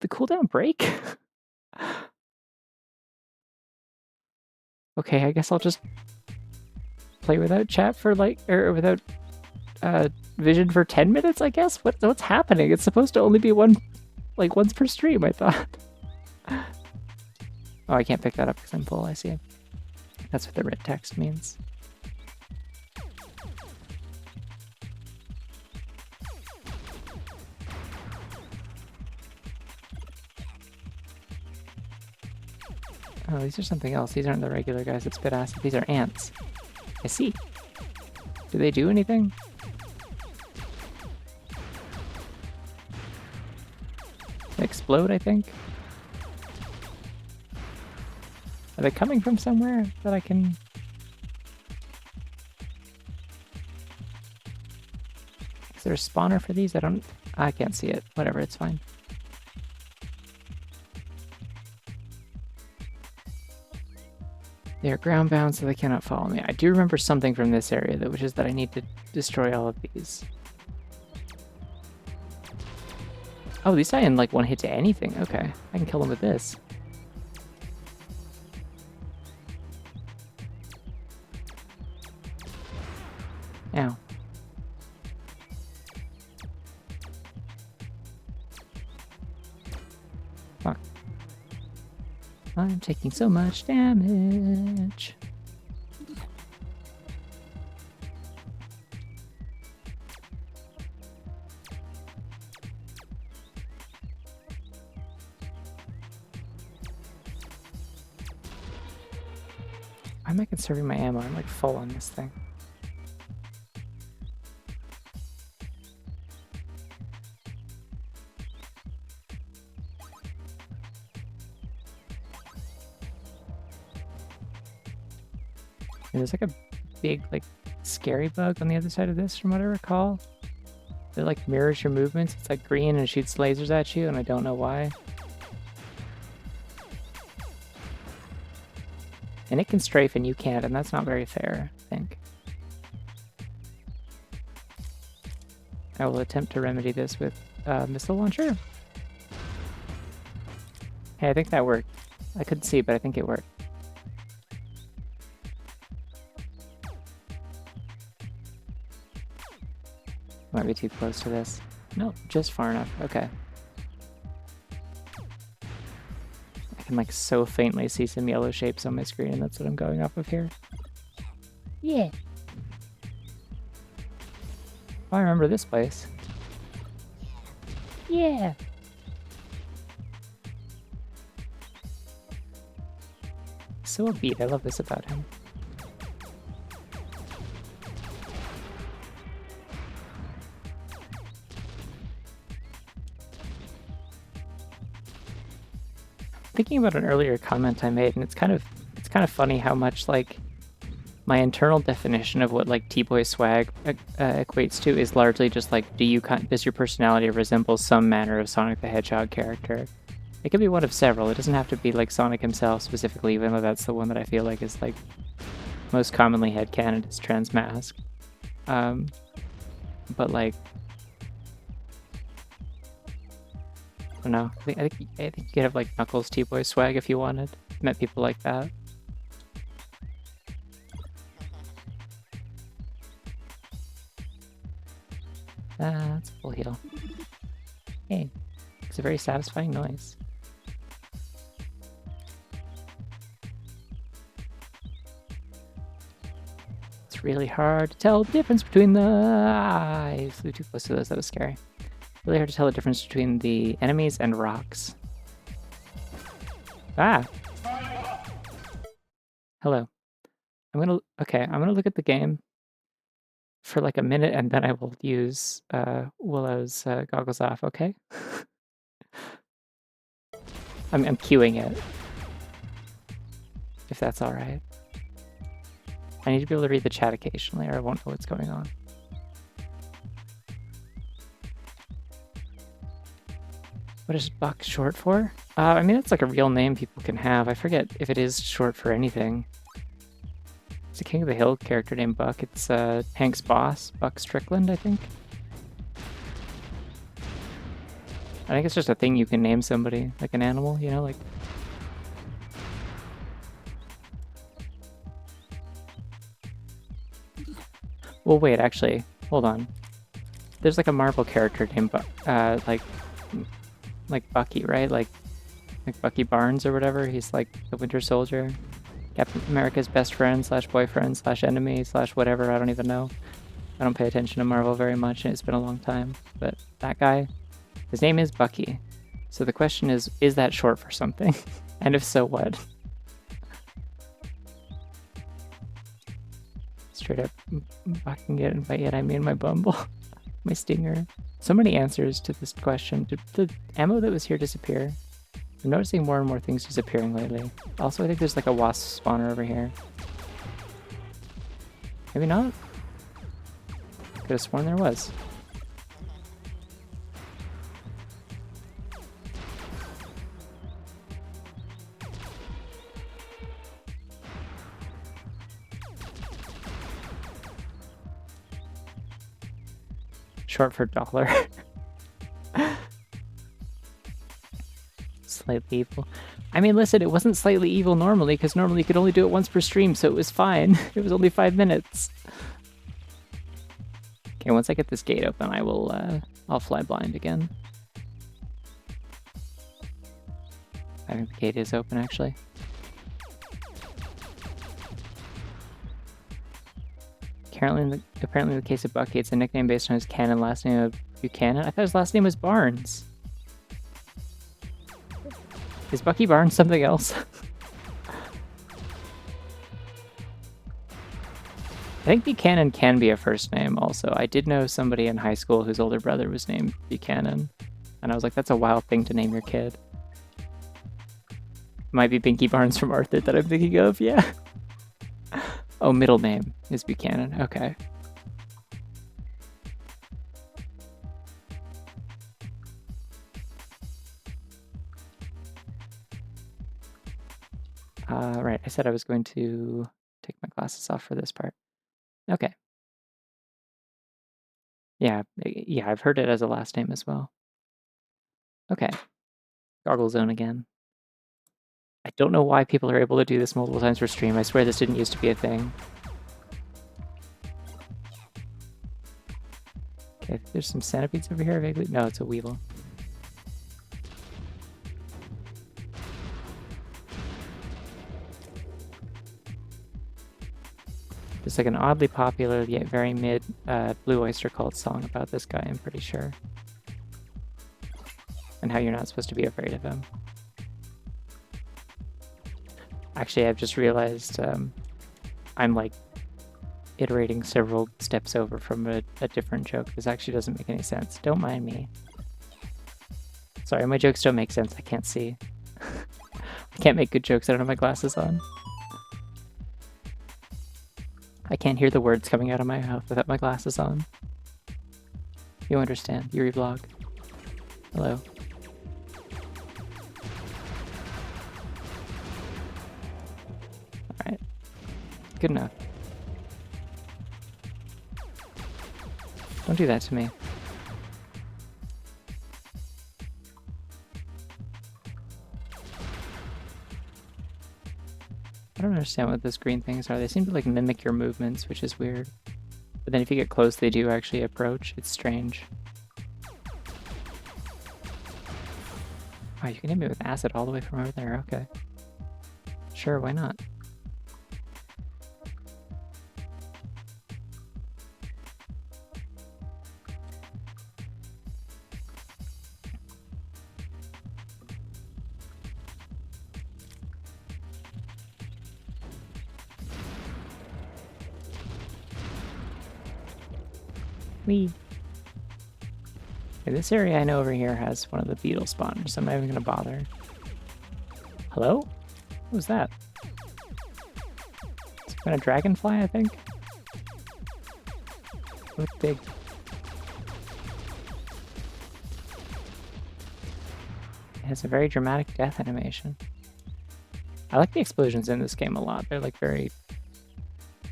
The cooldown break? Okay, I guess I'll just play without chat for like, or without vision for 10 minutes, I guess? What's happening? It's supposed to only be once per stream, I thought. Oh, I can't pick that up because I'm full, I see. That's what the red text means. Oh, these are something else. These aren't the regular guys that spit acid. These are ants. I see. Do they do anything? They explode, I think. Are they coming from somewhere that I can... Is there a spawner for these? I can't see it. Whatever, it's fine. They are ground bound, so they cannot follow me. I do remember something from this area, though, which is that I need to destroy all of these. Oh, these die in like one hit to anything. Okay, I can kill them with this. Ow. Fuck. I'm taking so much damage. Why am I conserving my ammo? I'm like full on this thing. There's like a big, like, scary bug on the other side of this, from what I recall. It, like, mirrors your movements. It's, like, green and shoots lasers at you, and I don't know why. And it can strafe and you can't, and that's not very fair, I think. I will attempt to remedy this with a missile launcher. Hey, I think that worked. I couldn't see, but I think it worked. Might be too close to this. No, just far enough. Okay. I can like so faintly see some yellow shapes on my screen, and that's what I'm going off of here. Yeah. Oh, I remember this place. Yeah. so upbeat. I love this about him. Thinking about an earlier comment I made, and it's kind of funny how much like my internal definition of what like T-boy swag equates to is largely just like, does your personality resemble some manner of Sonic the Hedgehog character? It could be one of several. It doesn't have to be like Sonic himself specifically, even though that's the one that I feel like is like most commonly headcanon is Transmask. But like, I don't know. I think you could have like Knuckles T-boy swag if you wanted. Met people like that. That's a full heal. Hey, it's a very satisfying noise. It's really hard to tell the difference between the... I flew too close to those, that was scary. Really hard to tell the difference between the enemies and rocks. Ah! Hello. I'm gonna look at the game for like a minute, and then I will use Willow's goggles off, okay? I'm queuing it. If that's alright. I need to be able to read the chat occasionally, or I won't know what's going on. What is Buck short for? I mean, it's like a real name people can have. I forget if it is short for anything. It's a King of the Hill character named Buck. It's Hank's boss, Buck Strickland, I think. I think it's just a thing you can name somebody, like an animal, you know, like... Well, wait, actually, hold on. There's like a Marvel character named like Bucky, right? Like Bucky Barnes or whatever. He's like the Winter Soldier. Captain America's best friend / boyfriend / enemy / whatever, I don't even know. I don't pay attention to Marvel very much, and it's been a long time. But that guy, his name is Bucky. So the question is that short for something? And if so, what? Straight up fucking it, and by it I mean my Bumble. My stinger. So many answers to this question. Did the ammo that was here disappear? I'm noticing more and more things disappearing lately. Also, I think there's like a wasp spawner over here. Maybe not? Could have sworn there was. Short for dollar. Slightly evil. I mean, listen, it wasn't slightly evil normally, because normally you could only do it once per stream, so it was fine. It was only 5 minutes. Okay, once I get this gate open, I'll fly blind again. I think the gate is open, actually. Apparently in the case of Bucky, it's a nickname based on his canon last name of Buchanan. I thought his last name was Barnes. Is Bucky Barnes something else? I think Buchanan can be a first name also. I did know somebody in high school whose older brother was named Buchanan. And I was like, that's a wild thing to name your kid. Might be Binky Barnes from Arthur that I'm thinking of, yeah. Oh, middle name is Buchanan, okay. Right, I said I was going to take my glasses off for this part. Okay. Yeah, I've heard it as a last name as well. Okay. Goggle zone again. I don't know why people are able to do this multiple times per stream. I swear this didn't used to be a thing. Okay, there's some centipedes over here vaguely. No, it's a weevil. There's like an oddly popular yet very mid Blue Oyster Cult song about this guy, I'm pretty sure. And how you're not supposed to be afraid of him. Actually, I've just realized I'm like iterating several steps over from a different joke. This actually doesn't make any sense. Don't mind me. Sorry, my jokes don't make sense. I can't see. I can't make good jokes. I don't have my glasses on. I can't hear the words coming out of my mouth without my glasses on. You understand. Yuri vlog. Hello. Alright. Good enough. Don't do that to me. I don't understand what those green things are. They seem to like mimic your movements, which is weird. But then if you get close, they do actually approach. It's strange. Oh, you can hit me with acid all the way from over there. Okay. Sure, why not? Whee! Okay, this area I know over here has one of the beetle spawners, so I'm not even gonna bother. Hello? What was that? Some kind of dragonfly, I think? Look big. It has a very dramatic death animation. I like the explosions in this game a lot. They're like very...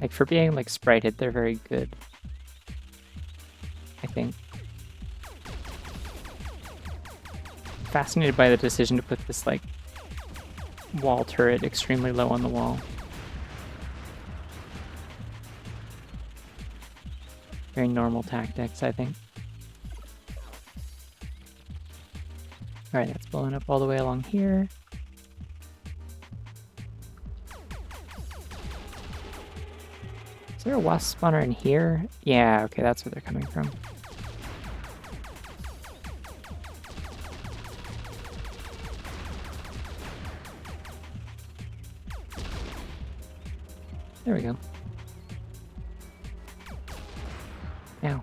Like for being like sprited, they're very good. I think. Fascinated by the decision to put this like wall turret extremely low on the wall. Very normal tactics, I think. Alright, that's blowing up all the way along here. Is there a wasp spawner in here? Yeah, okay, that's where they're coming from. There we go. Ow.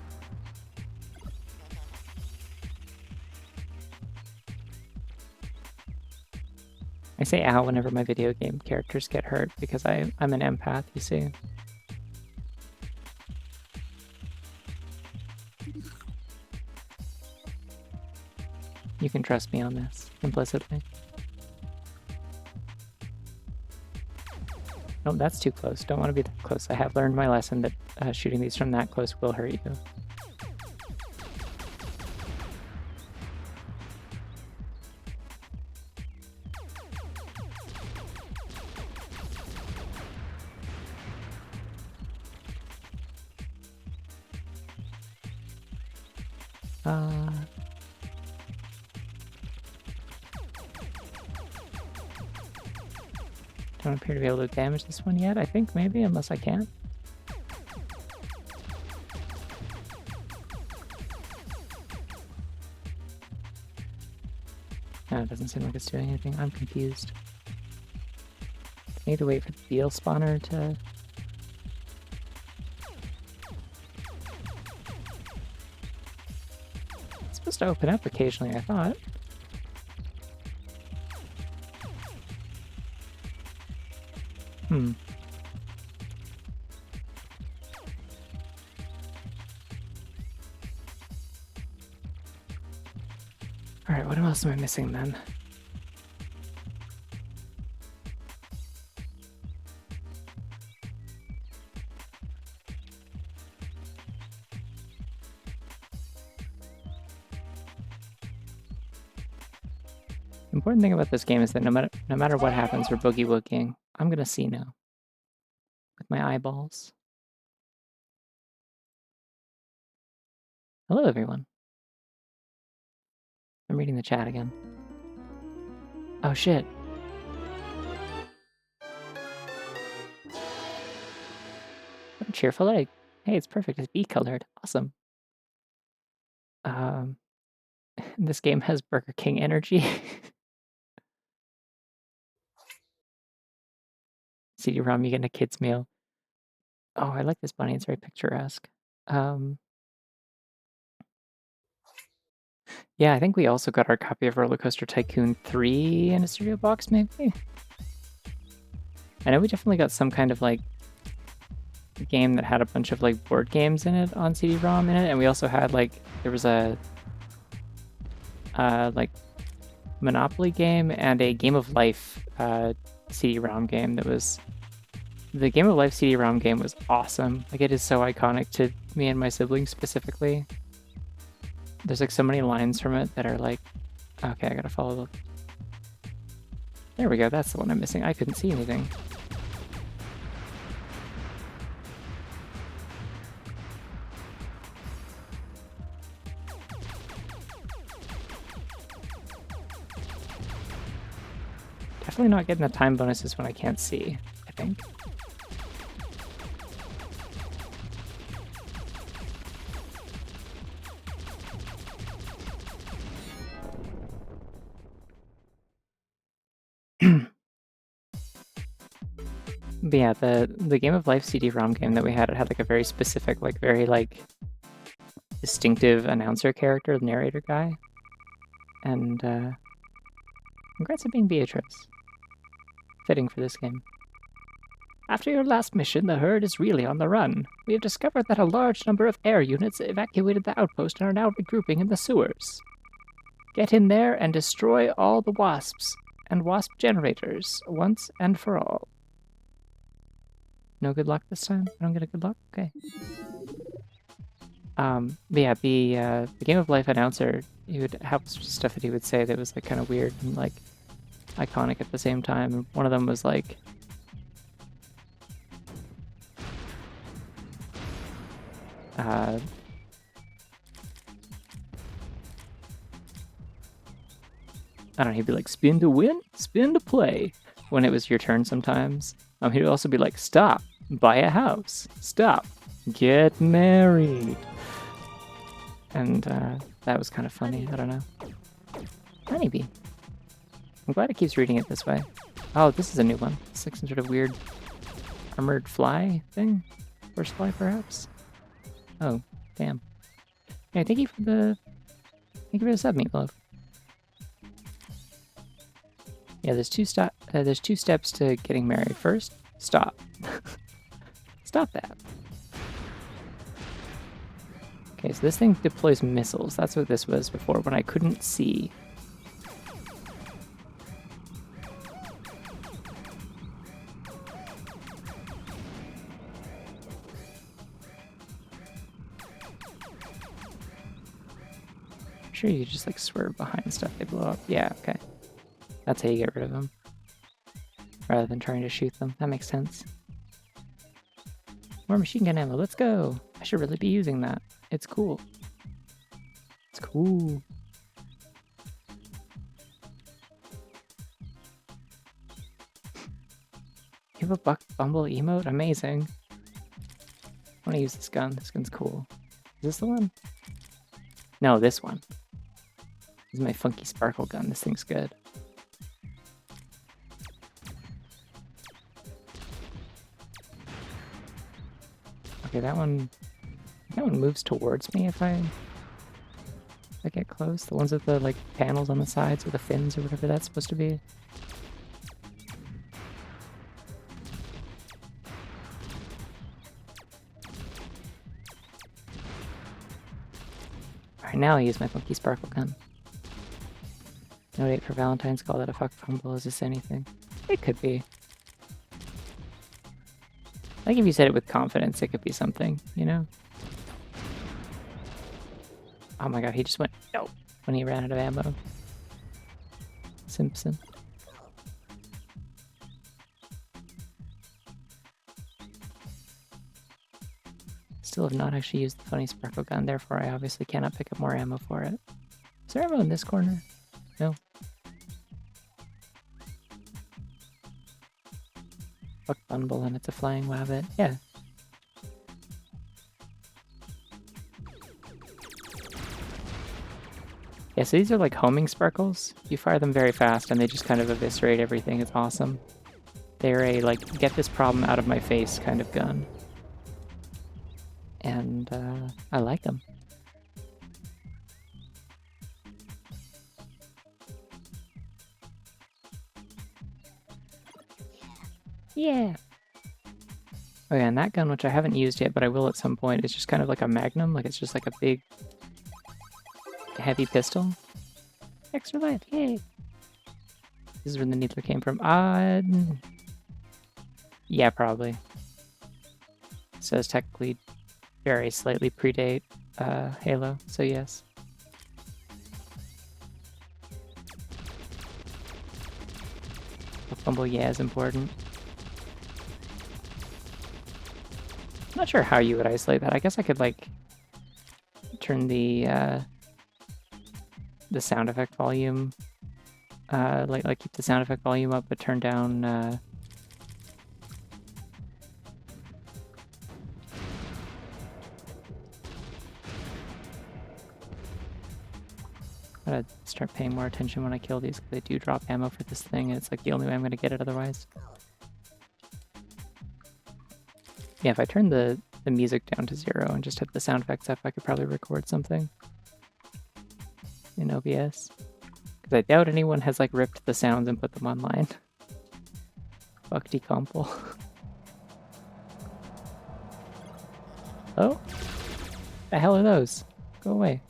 I say ow whenever my video game characters get hurt because I'm an empath, you see. You can trust me on this, implicitly. Nope, that's too close. Don't want to be that close. I have learned my lesson that shooting these from that close will hurt you. Don't appear to be able to damage this one yet, I think, maybe, unless I can. No, it doesn't seem like it's doing anything. I'm confused. I need to wait for the beetle spawner to... It's supposed to open up occasionally, I thought. Alright, what else am I missing then? The important thing about this game is that no matter what happens, we're boogie woogieing. I'm gonna see now. With my eyeballs. Hello, everyone. I'm reading the chat again. Oh, shit. What a cheerful egg. Hey, it's perfect. It's bee-colored. Awesome. This game has Burger King energy. CD-ROM, you get a kid's meal. Oh, I like this bunny. It's very picturesque. Yeah, I think we also got our copy of Roller Coaster Tycoon 3 in a cereal box, maybe? I know we definitely got some kind of, like, game that had a bunch of, like, board games in it on CD-ROM in it, and we also had, like, there was a, like, Monopoly game and a Game of Life CD-ROM game that was... The Game of Life CD-ROM game was awesome. Like, it is so iconic to me and my siblings specifically. There's, like, so many lines from it that are, like... Okay, I gotta follow the... There we go, that's the one I'm missing. I couldn't see anything. Definitely not getting the time bonuses when I can't see, I think. But yeah, the Game of Life CD-ROM game that we had, it had like a very specific, like very like distinctive announcer character, the narrator guy. And congrats on being Beatrice. Fitting for this game. After your last mission, the herd is really on the run. We have discovered that a large number of air units evacuated the outpost and are now regrouping in the sewers. Get in there and destroy all the wasps and wasp generators once and for all. No good luck this time? I don't get a good luck? Okay. But yeah, the Game of Life announcer, he would have stuff that he would say that was like kind of weird and like iconic at the same time. One of them was like, I don't know, he'd be like, spin to win, spin to play, when it was your turn sometimes. He'd also be like, stop, buy a house, stop, get married. And that was kind of funny, I don't know. Honeybee. I'm glad it keeps reading it this way. Oh, this is a new one. It's like some sort of weird armored fly thing? Horsefly, perhaps? Oh, damn. Okay, thank you for the sub, Meatloaf. Yeah, there's two steps to getting married. First, stop. Stop that. Okay, so this thing deploys missiles. That's what this was before, when I couldn't see. I'm sure you just like swerve behind stuff, they blow up. Yeah, okay. That's how you get rid of them. Rather than trying to shoot them. That makes sense. More machine gun ammo, let's go! I should really be using that. It's cool. It's cool. You have a Bumble emote? Amazing. I want to use this gun. This gun's cool. Is this the one? No, this one. This is my funky sparkle gun. This thing's good. Okay, that one moves towards me if I get close. The ones with the like panels on the sides with the fins or whatever that's supposed to be. Alright, now I use my funky sparkle gun. No date for Valentine's, call that a fuck fumble. Is this anything? It could be. I think if you said it with confidence, it could be something, you know? Oh my god, he just went no when he ran out of ammo. Simpson. Still have not actually used the funny sparkle gun, therefore I obviously cannot pick up more ammo for it. Is there ammo in this corner? No. Fuck Bumble and it's a flying wabbit. Yeah. Yeah, so these are like homing sparkles. You fire them very fast and they just kind of eviscerate everything. It's awesome. They're a, like, get this problem out of my face kind of gun. And I like them. Yeah. Oh yeah, and that gun, which I haven't used yet, but I will at some point, is just kind of like a magnum. Like, it's just like a big, heavy pistol. Extra life, yay! This is where the needler came from. Yeah, probably. Says technically very slightly predate Halo, so yes. Bumble, yeah, is important. I'm not sure how you would isolate that. I guess I could, like, turn the sound effect volume, like keep the sound effect volume up, but turn down, gotta start paying more attention when I kill these, because they do drop ammo for this thing, and it's like the only way I'm gonna get it otherwise. Yeah, if I turn the music down to 0 and just hit the sound effects up, I could probably record something in OBS. Because I doubt anyone has, like, ripped the sounds and put them online. Fuck decomple. Oh? The hell are those? Go away.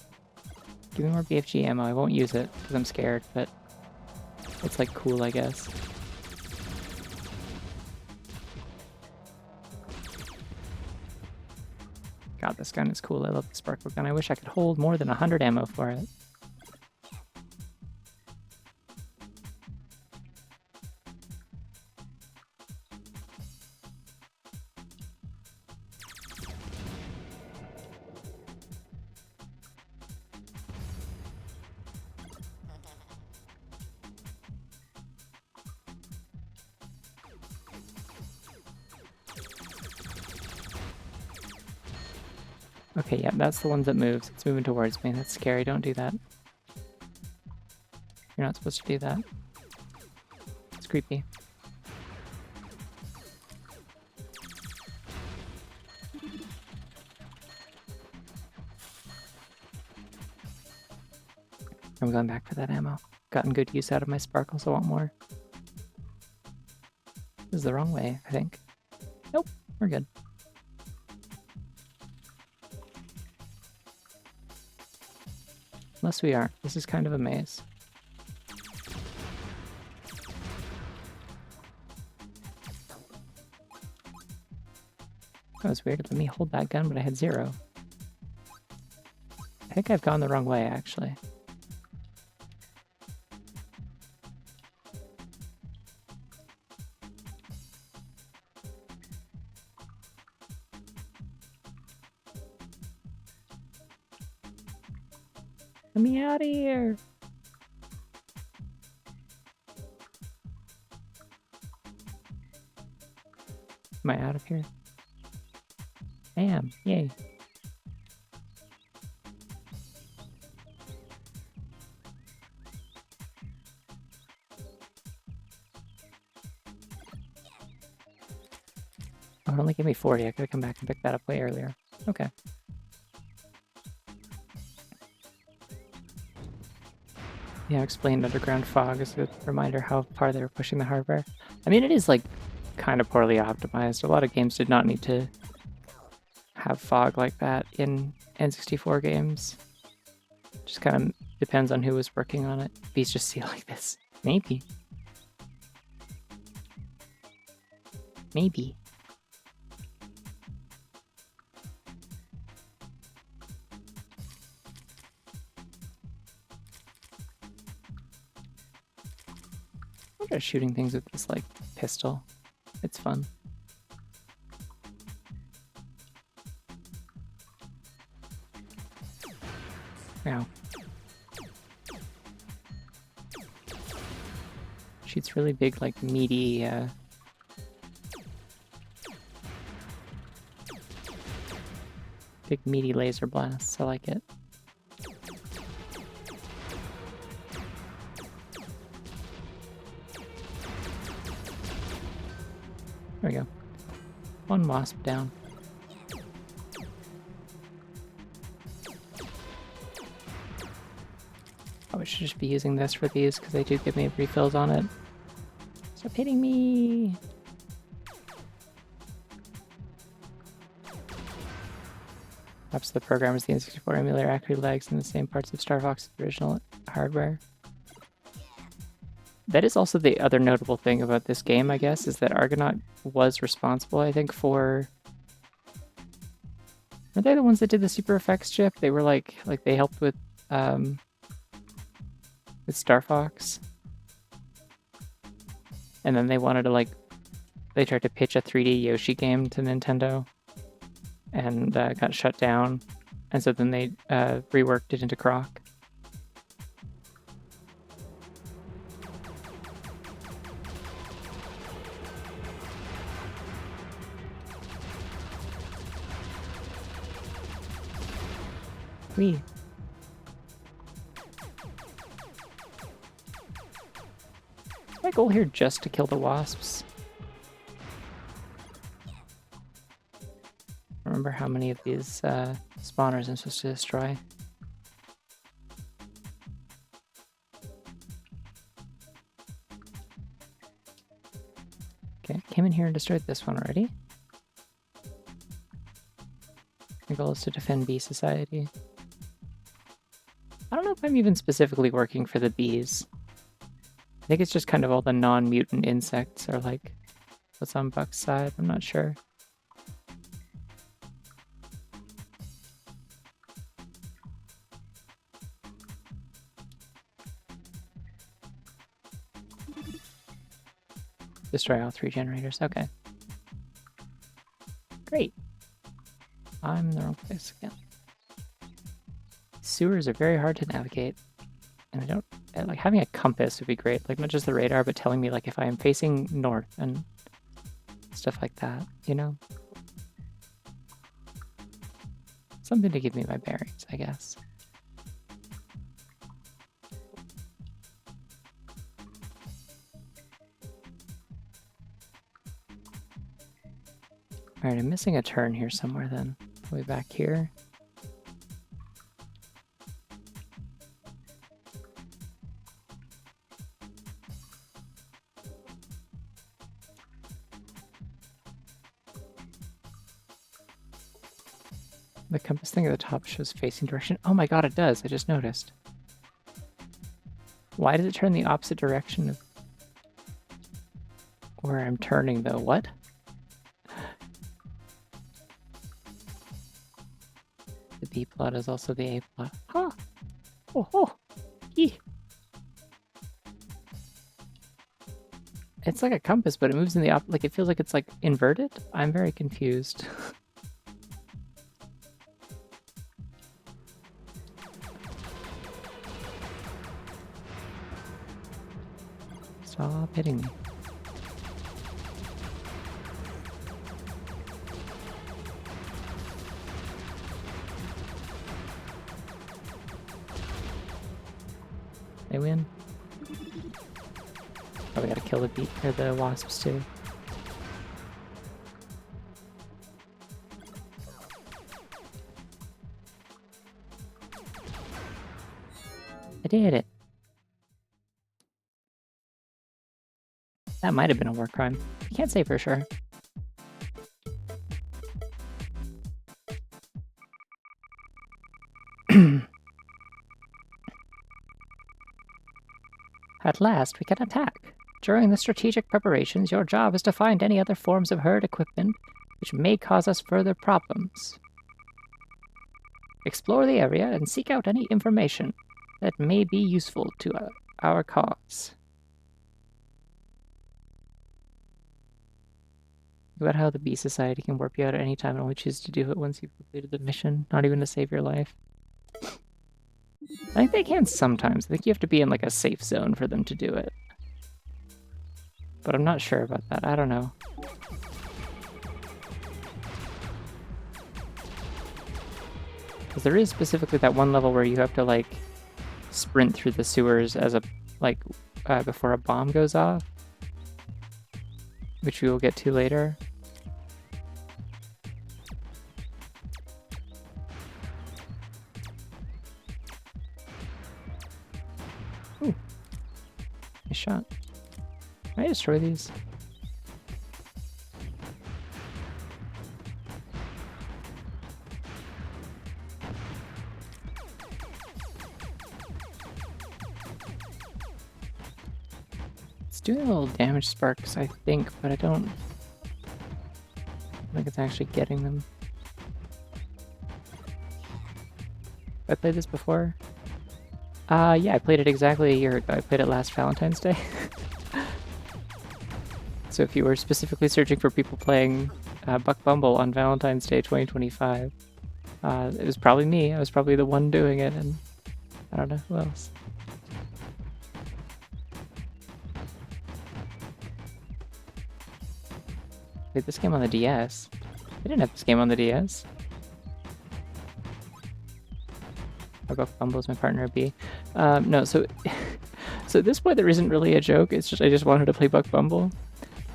Give me more BFG ammo. I won't use it because I'm scared, but it's, like, cool, I guess. God, this gun is cool. I love the sparkle gun. I wish I could hold more than 100 ammo for it. Okay, yeah, that's the ones that moves. It's moving towards me. That's scary. Don't do that. You're not supposed to do that. It's creepy. I'm going back for that ammo. Gotten good use out of my sparkles. I want more. This is the wrong way, I think. Nope, we're good. Unless we aren't. This is kind of a maze. That was weird. Let me hold that gun, but I had 0. I think I've gone the wrong way, actually. Let me out of here! Am I out of here? I am. Yay. Oh, it only gave me 40. I could have come back and picked that up way earlier. Okay. Yeah, explained underground fog as a reminder how far they were pushing the hardware. I mean, it is, like, kind of poorly optimized. A lot of games did not need to have fog like that in N64 games. Just kind of depends on who was working on it. Bees just see like this. Maybe. Maybe. I'm just shooting things with this, like, pistol. It's fun. Ow. Shoots really big, like, meaty, big meaty laser blasts. I like it. There we go. One wasp down. Oh, I should just be using this for these because they do give me refills on it. Stop hitting me! Perhaps the programmers the N64 emulator actually lags in the same parts of Star Fox's original hardware. That is also the other notable thing about this game, I guess, is that Argonaut was responsible, I think, for... Were they the ones that did the Super Effects chip? They were like they helped with Star Fox. And then they wanted to they tried to pitch a 3D Yoshi game to Nintendo and got shut down. And so then they reworked it into Croc. Whee. Is my goal here just to kill the wasps? I remember how many of these spawners I'm supposed to destroy. Okay, came in here and destroyed this one already. My goal is to defend Bee Society. I don't know if I'm even specifically working for the bees. I think it's just kind of all the non-mutant insects are like what's on Buck's side. I'm not sure. Destroy all 3 generators. Okay. Great. I'm in the wrong place again. Sewers are very hard to navigate, and I don't like having a compass would be great. Like not just the radar, but telling me like if I am facing north and stuff like that. You know, something to give me my bearings, I guess. All right, I'm missing a turn here somewhere. Then way back here. The compass thing at the top shows facing direction. Oh my god, it does. I just noticed. Why does it turn the opposite direction of where I'm turning, though? What? The B plot is also the A plot. Huh! Oh, oh! Eeh! It's like a compass, but it moves in the like it feels like it's like inverted. I'm very confused. Stop hitting me. They win. Oh, we gotta kill the bee or the wasps too. I did it. That might have been a war crime. I can't say for sure. At last, we can attack. During the strategic preparations, your job is to find any other forms of herd equipment which may cause us further problems. Explore the area and seek out any information that may be useful to our cause. About how the Bee Society can warp you out at any time and only choose to do it once you've completed the mission, not even to save your life. I think they can sometimes. I think you have to be in like a safe zone for them to do it. But I'm not sure about that. I don't know. Because there is specifically that one level where you have to like sprint through the sewers as a before a bomb goes off. which we will get to later. Ooh. Nice shot. Can I destroy these? It's doing a little damage sparks, I think, but I don't think it's actually getting them. Have I played this before? Yeah, I played it exactly a year ago. I played it last Valentine's Day. So if you were specifically searching for people playing Buck Bumble on Valentine's Day 2025, it was probably me. I was probably the one doing it, and I don't know who else. Played this game on the DS. I didn't have this game on the DS. Buck Bumble is my partner at B. No, so so at this point there isn't really a joke. It's just I just wanted to play Buck Bumble.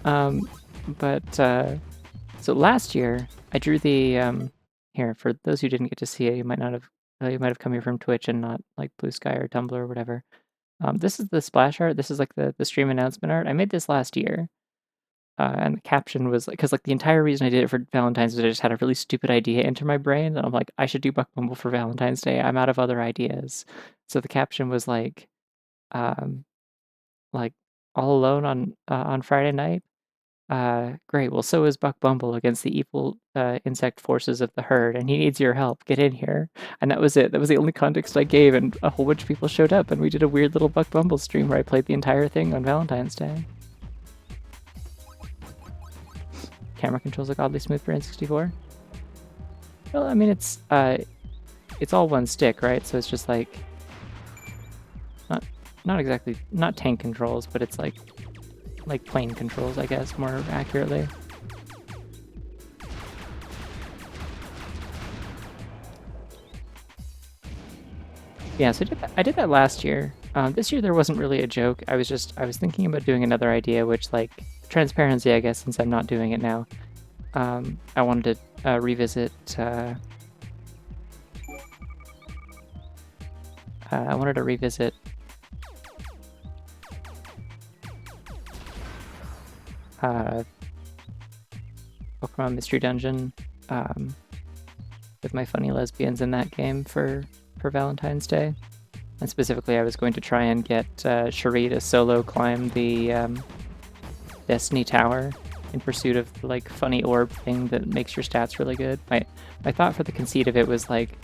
So last year I drew the here for those who didn't get to see it. You might have come here from Twitch and not like Blue Sky or Tumblr or whatever. This is the splash art. This is like the stream announcement art. I made this last year. And the caption was like, because like the entire reason I did it for Valentine's was I just had a really stupid idea enter my brain, and I'm like, I should do Buck Bumble for Valentine's Day. I'm out of other ideas. So the caption was like all alone on Friday night. Great. Well, so is Buck Bumble against the evil insect forces of the herd, and he needs your help. Get in here. And that was it. That was the only context I gave, and a whole bunch of people showed up, and we did a weird little Buck Bumble stream where I played the entire thing on Valentine's Day. Camera controls look oddly smooth for N64. Well, I mean it's all one stick, right? So it's just like not exactly not tank controls, but it's like plane controls, I guess, more accurately. Yeah, so I did that last year. This year there wasn't really a joke. I was thinking about doing another idea, which like transparency, I guess, since I'm not doing it now. I wanted to revisit. I wanted to revisit. Pokemon Mystery Dungeon with my funny lesbians in that game for Valentine's Day. And specifically, I was going to try and get Cherie to solo climb the Destiny Tower in pursuit of the like funny orb thing that makes your stats really good. My thought for the conceit of it was like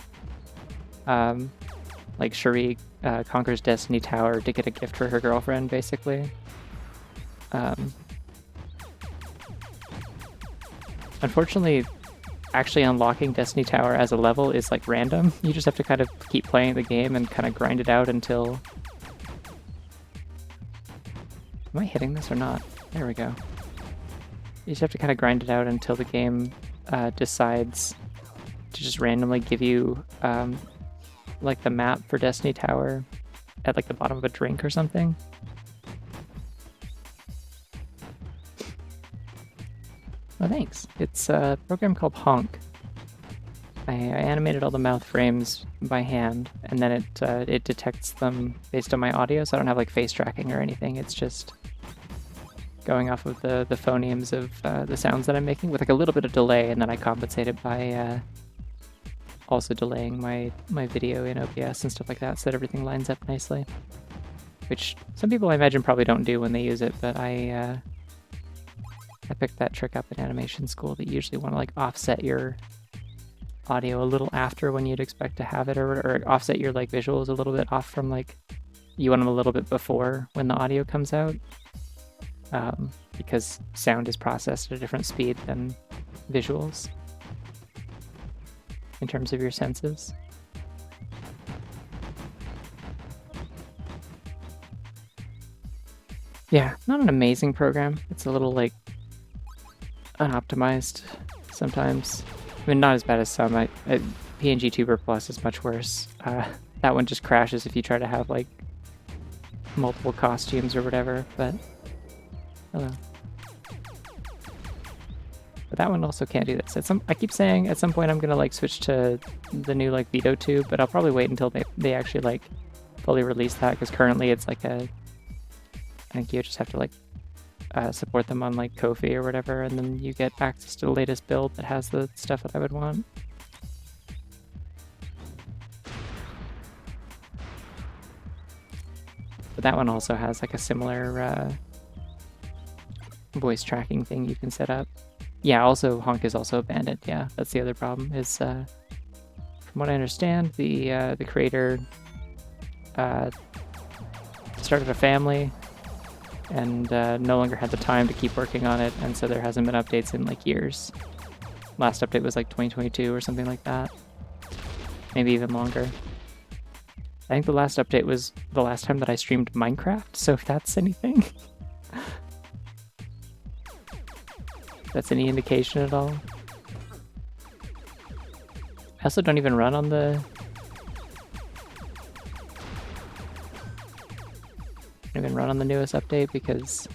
Cherie conquers Destiny Tower to get a gift for her girlfriend, basically. Unfortunately, actually unlocking Destiny Tower as a level is like random. You just have to kind of keep playing the game and kind of grind it out until... Am I hitting this or not? There we go. You just have to kind of grind it out until the game decides to just randomly give you like the map for Destiny Tower at like the bottom of a drink or something. Oh, thanks. It's a program called Honk. I animated all the mouth frames by hand, and then it detects them based on my audio, so I don't have like face tracking or anything. It's just going off of the phonemes of the sounds that I'm making with like a little bit of delay, and then I compensate it by also delaying my video in OBS and stuff like that, so that everything lines up nicely. Which some people I imagine probably don't do when they use it, but I picked that trick up in animation school that you usually want to like offset your audio a little after when you'd expect to have it, or offset your like visuals a little bit off from like you want them a little bit before when the audio comes out, because sound is processed at a different speed than visuals in terms of your senses. Yeah, not an amazing program. It's a little like unoptimized sometimes. I mean, not as bad as some. PNG Tuber Plus is much worse. That one just crashes if you try to have like multiple costumes or whatever, but hello. That one also can't do this. I keep saying at some point I'm gonna like switch to the new like Veto tube, but I'll probably wait until they actually like fully release that, because currently it's like I think you just have to like support them on like Ko-fi or whatever, and then you get access to the latest build that has the stuff that I would want. But that one also has like a similar voice tracking thing you can set up. Yeah, also Honk is also abandoned. Yeah, that's the other problem. Is from what I understand, the creator started a family and no longer had the time to keep working on it, and so there hasn't been updates in like years. Last update was like 2022 or something like that. Maybe even longer. I think the last update was the last time that I streamed Minecraft, so if that's anything. If that's any indication at all. I also don't even run on the... don't even run on the newest update because...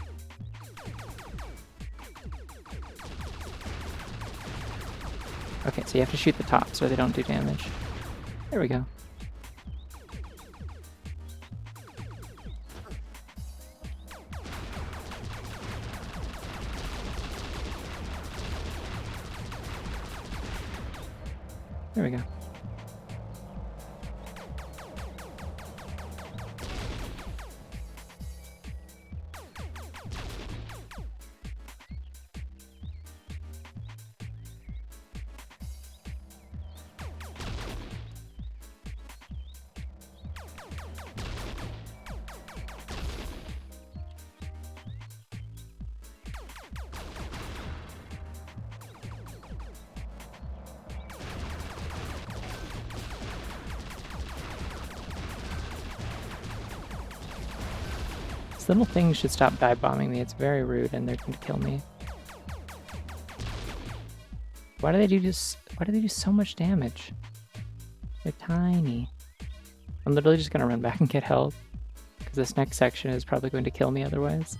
Okay, so you have to shoot the top so they don't do damage. There we go. There we go. This little thing should stop dive bombing me. It's very rude and they're going to kill me. Why do they do this? Why do they do so much damage? They're tiny. I'm literally just going to run back and get health, because this next section is probably going to kill me otherwise.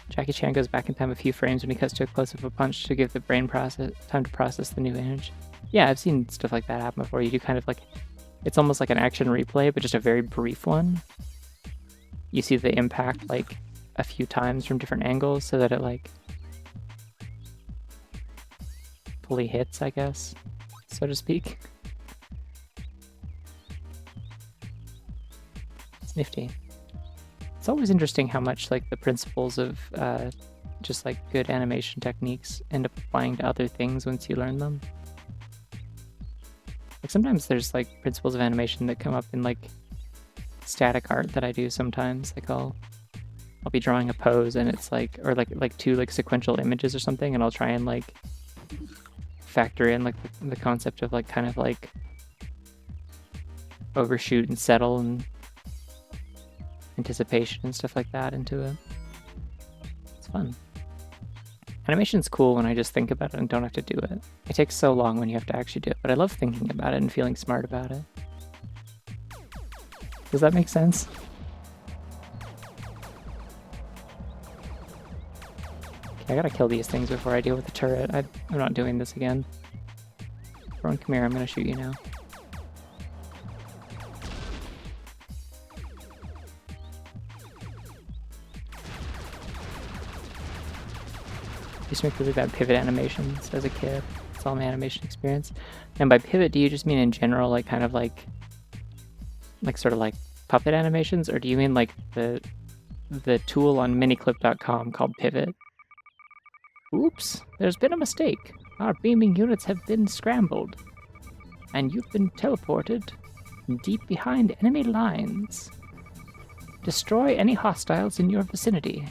Jackie Chan goes back in time a few frames when he cuts too close of a punch to give the brain time to process the new image. Yeah, I've seen stuff like that happen before. You do kind of like, it's almost like an action replay, but just a very brief one. You see the impact like a few times from different angles so that it like fully hits, I guess, so to speak. It's nifty. It's always interesting how much like the principles of just like good animation techniques end up applying to other things once you learn them. Like sometimes there's like principles of animation that come up in like static art that I do sometimes. Like I'll be drawing a pose and it's like, or like two like sequential images or something, and I'll try and like factor in like the concept of like kind of like overshoot and settle and anticipation and stuff like that into it. It's fun. Animation's cool when I just think about it and don't have to do it. It takes so long when you have to actually do it, but I love thinking about it and feeling smart about it. Does that make sense? Okay, I gotta kill these things before I deal with the turret. I'm not doing this again. Rowan, come here, I'm gonna shoot you now. I used to make really bad pivot animations as a kid. That's all my animation experience. And by pivot, do you just mean in general, like kind of like sort of like puppet animations, or do you mean like the tool on miniclip.com called Pivot? Oops, there's been a mistake. Our beaming units have been scrambled, and you've been teleported deep behind enemy lines. Destroy any hostiles in your vicinity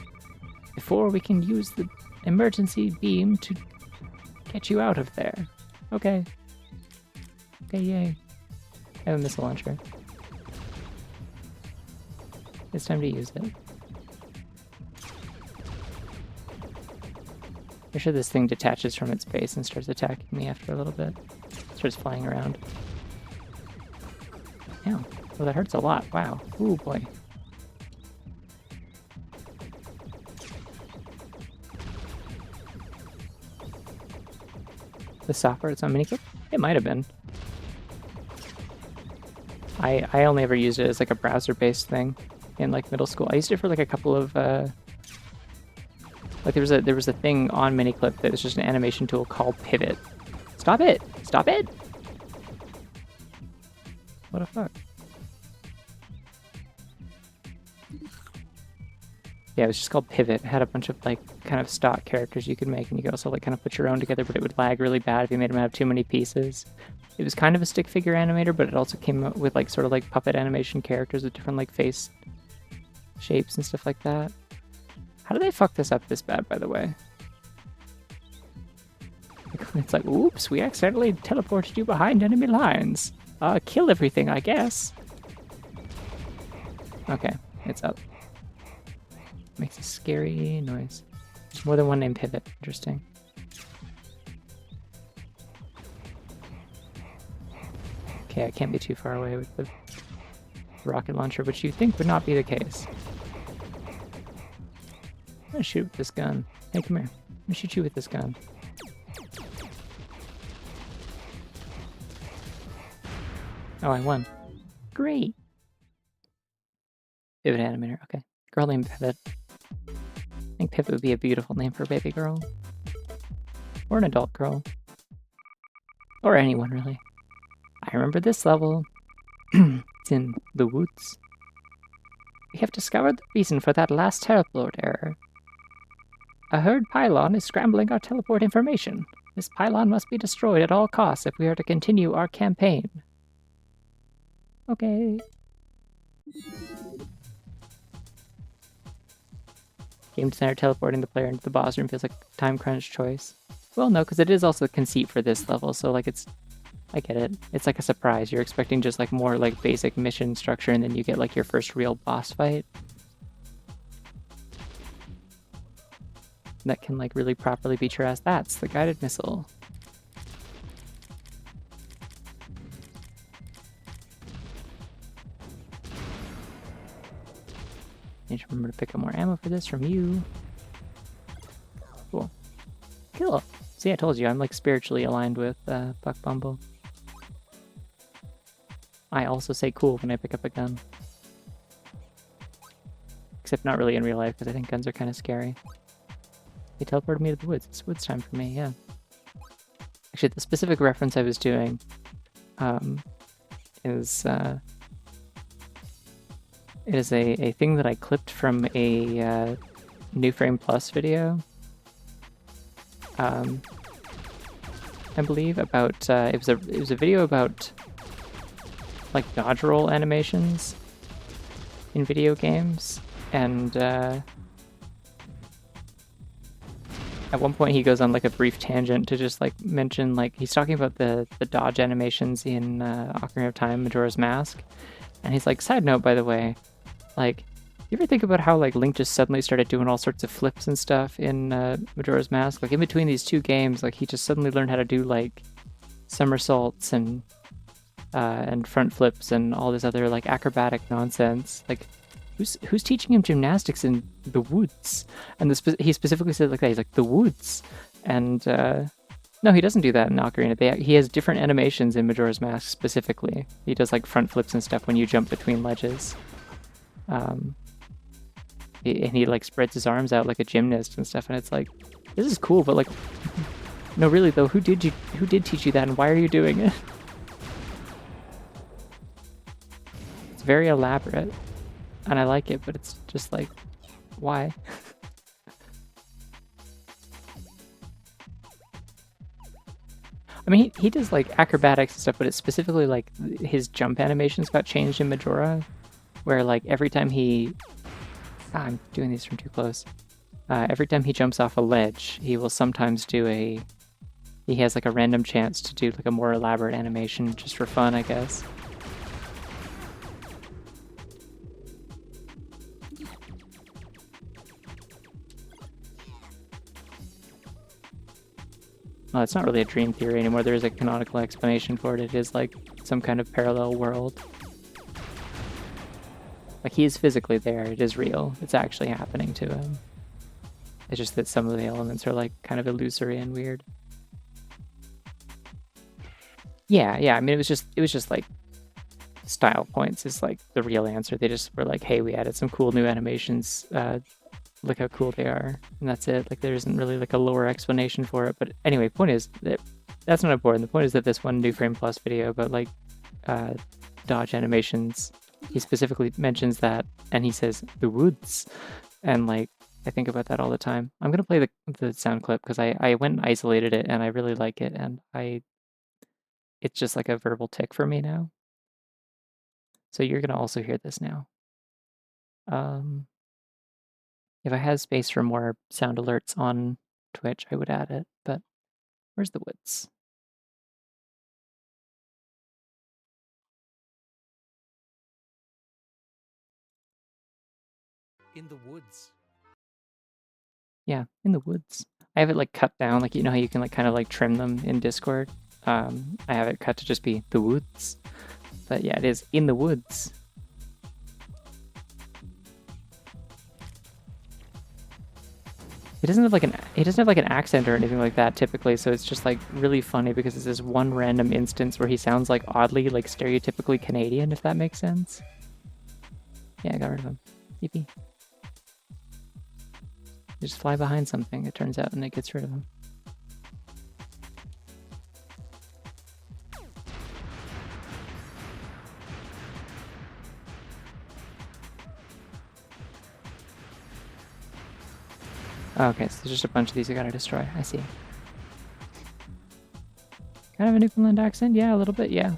before we can use the emergency beam to get you out of there. Okay. Okay, yay. I have a missile launcher. It's time to use it. I'm sure this thing detaches from its base and starts attacking me after a little bit. Starts flying around. Yeah. Well, that hurts a lot. Wow. Ooh, boy. The software it's on miniclip? It might have been. I only ever used it as like a browser-based thing in like middle school. I used it for like a couple of like there was a thing on miniclip that was just an animation tool called Pivot. Stop it! Stop it! What the fuck? Yeah, it was just called Pivot. It had a bunch of like kind of stock characters you could make, and you could also like kind of put your own together, but it would lag really bad if you made them have too many pieces. It was kind of a stick figure animator, but it also came up with like sort of like puppet animation characters with different like face shapes and stuff like that. How did they fuck this up this bad, by the way? It's like, oops, we accidentally teleported you behind enemy lines. Kill everything, I guess. Okay, it's up. Makes a scary noise. There's more than one named Pivot. Interesting. Okay, I can't be too far away with the rocket launcher, which you think would not be the case. I'm gonna shoot with this gun. Hey, come here. I'm gonna shoot you with this gun. Oh, I won. Great. Pivot animator. Okay. Girl named Pivot. I think Pivot would be a beautiful name for a baby girl. Or an adult girl. Or anyone, really. I remember this level. It's in the woods. We have discovered the reason for that last teleport error. A herd pylon is scrambling our teleport information. This pylon must be destroyed at all costs if we are to continue our campaign. Okay. Game designer teleporting the player into the boss room feels like a time crunch choice. Well, no, because it is also the conceit for this level, so like it's... I get it. It's like a surprise. You're expecting just like more like basic mission structure, and then you get like your first real boss fight. That can like really properly beat your ass. That's the guided missile. Need to remember to pick up more ammo for this from you. Cool. Cool. See, I told you, I'm like spiritually aligned with Buck Bumble. I also say cool when I pick up a gun. Except not really in real life, because I think guns are kind of scary. They teleported me to the woods. It's woods time for me, yeah. Actually, the specific reference I was doing is it is a thing that I clipped from a New Frame Plus video. I believe about it was a video about like dodge roll animations in video games, and at one point he goes on like a brief tangent to just like mention, like he's talking about the dodge animations in Ocarina of Time, Majora's Mask, and he's like, side note, by the way, like, you ever think about how like Link just suddenly started doing all sorts of flips and stuff in Majora's Mask? Like in between these two games, like he just suddenly learned how to do like somersaults and front flips and all this other like acrobatic nonsense. Like, who's teaching him gymnastics in the woods? And he specifically said like that. He's like, the woods, and no, he doesn't do that in Ocarina. He has different animations in Majora's Mask specifically. He does like front flips and stuff when you jump between ledges. And he like spreads his arms out like a gymnast and stuff, and it's like, this is cool, but like, no, really though, who did teach you that, and why are you doing it? It's very elaborate, and I like it, but it's just like, why? I mean, he does like acrobatics and stuff, but it's specifically like his jump animations got changed in Majora, where like every time he... I'm doing these from too close. Every time he jumps off a ledge, he will sometimes do a... He has like a random chance to do like a more elaborate animation just for fun, I guess. Well, it's not really a dream theory anymore. There is a canonical explanation for it. It is like some kind of parallel world. Like, he is physically there. It is real. It's actually happening to him. It's just that some of the elements are like kind of illusory and weird. Yeah, yeah. I mean, it was just like style points is like the real answer. They just were like, hey, we added some cool new animations. Look how cool they are, and that's it. Like there isn't really like a lower explanation for it. But anyway, point is that that's not important. The point is that this one New Frame Plus video about like dodge animations, he specifically mentions that, and he says the woods, and like I think about that all the time. I'm gonna play the sound clip because I went and isolated it, and I really like it, and it's just like a verbal tick for me now. So you're gonna also hear this now. If I had space for more sound alerts on Twitch, I would add it, but where's the woods? In the woods. Yeah, in the woods. I have it like cut down, like you know how you can like kind of like trim them in Discord. I have it cut to just be the woods, but yeah, it is in the woods. It doesn't have like an accent or anything like that typically, so it's just like really funny because it's this one random instance where he sounds like oddly like stereotypically Canadian, if that makes sense. Yeah, I got rid of him. Yippee. You just fly behind something, it turns out, and it gets rid of him. Okay, so there's just a bunch of these I gotta destroy. I see. Kind of a Newfoundland accent? Yeah, a little bit, yeah.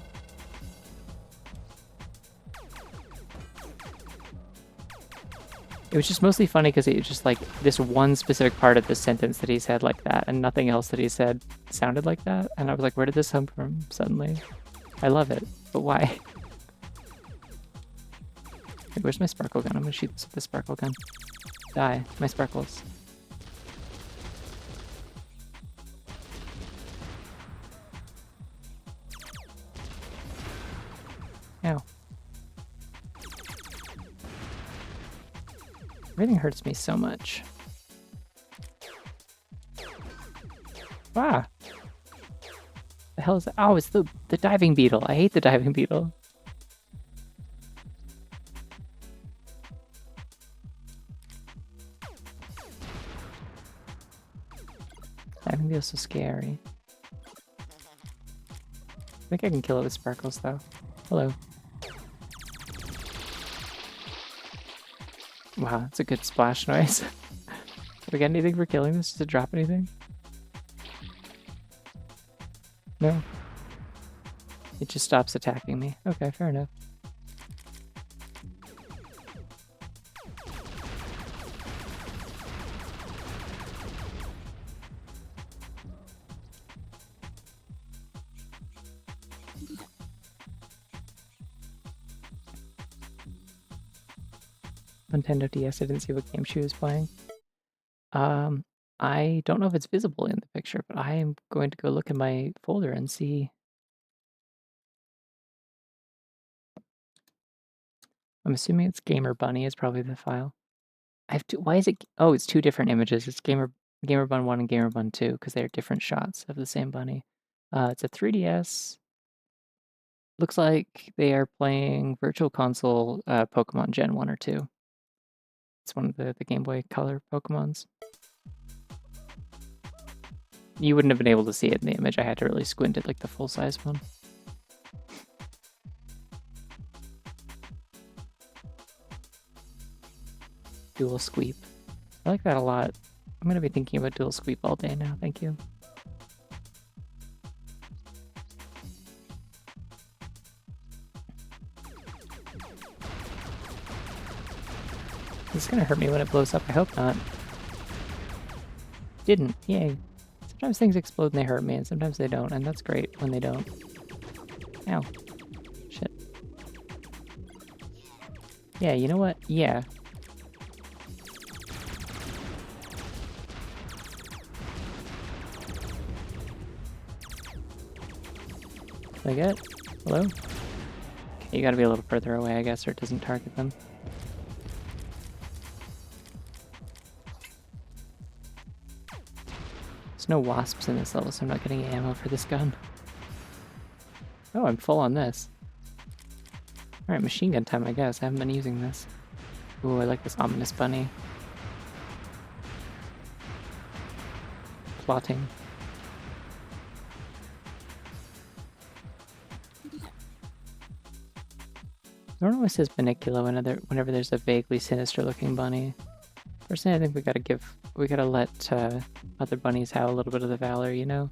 It was just mostly funny because it was just like this one specific part of the sentence that he said like that, and nothing else that he said sounded like that. And I was like, where did this come from suddenly? I love it, but why? Wait, where's my sparkle gun? I'm gonna shoot this with the sparkle gun. Die, my sparkles. Ow. Everything hurts me so much. Ah! The hell is that? Oh, it's the diving beetle. I hate the diving beetle. Diving beetle's so scary. I think I can kill it with sparkles though. Hello. Wow, that's a good splash noise. Did I get anything for killing this? Does it drop anything? No. It just stops attacking me. Okay, fair enough. Nintendo DS, I didn't see what game she was playing. I don't know if it's visible in the picture, but I am going to go look in my folder and see. I'm assuming it's Gamer Bunny is probably the file. I have to. Why is it? Oh, it's two different images. It's Gamer Bun 1 and Gamer Bun 2 because they're different shots of the same bunny. It's a 3DS. Looks like they are playing Virtual Console Pokemon Gen 1 or 2. It's one of the Game Boy Color Pokemons. You wouldn't have been able to see it in the image. I had to really squint at like the full-size one. Dual sweep. I like that a lot. I'm gonna be thinking about dual sweep all day now. Thank you. This is gonna hurt me when it blows up. I hope not. Didn't. Yay. Sometimes things explode and they hurt me, and sometimes they don't, and that's great when they don't. Ow. Shit. Yeah, you know what? Yeah. Did I get? Hello? Okay, you gotta be a little further away, I guess, or it doesn't target them. There's no wasps in this level, so I'm not getting ammo for this gun. Oh, I'm full on this. Alright, machine gun time, I guess. I haven't been using this. Ooh, I like this ominous bunny. Plotting. No one always says Banicula whenever there's a vaguely sinister looking bunny. Personally, I think we gotta let other bunnies have a little bit of the valor, you know?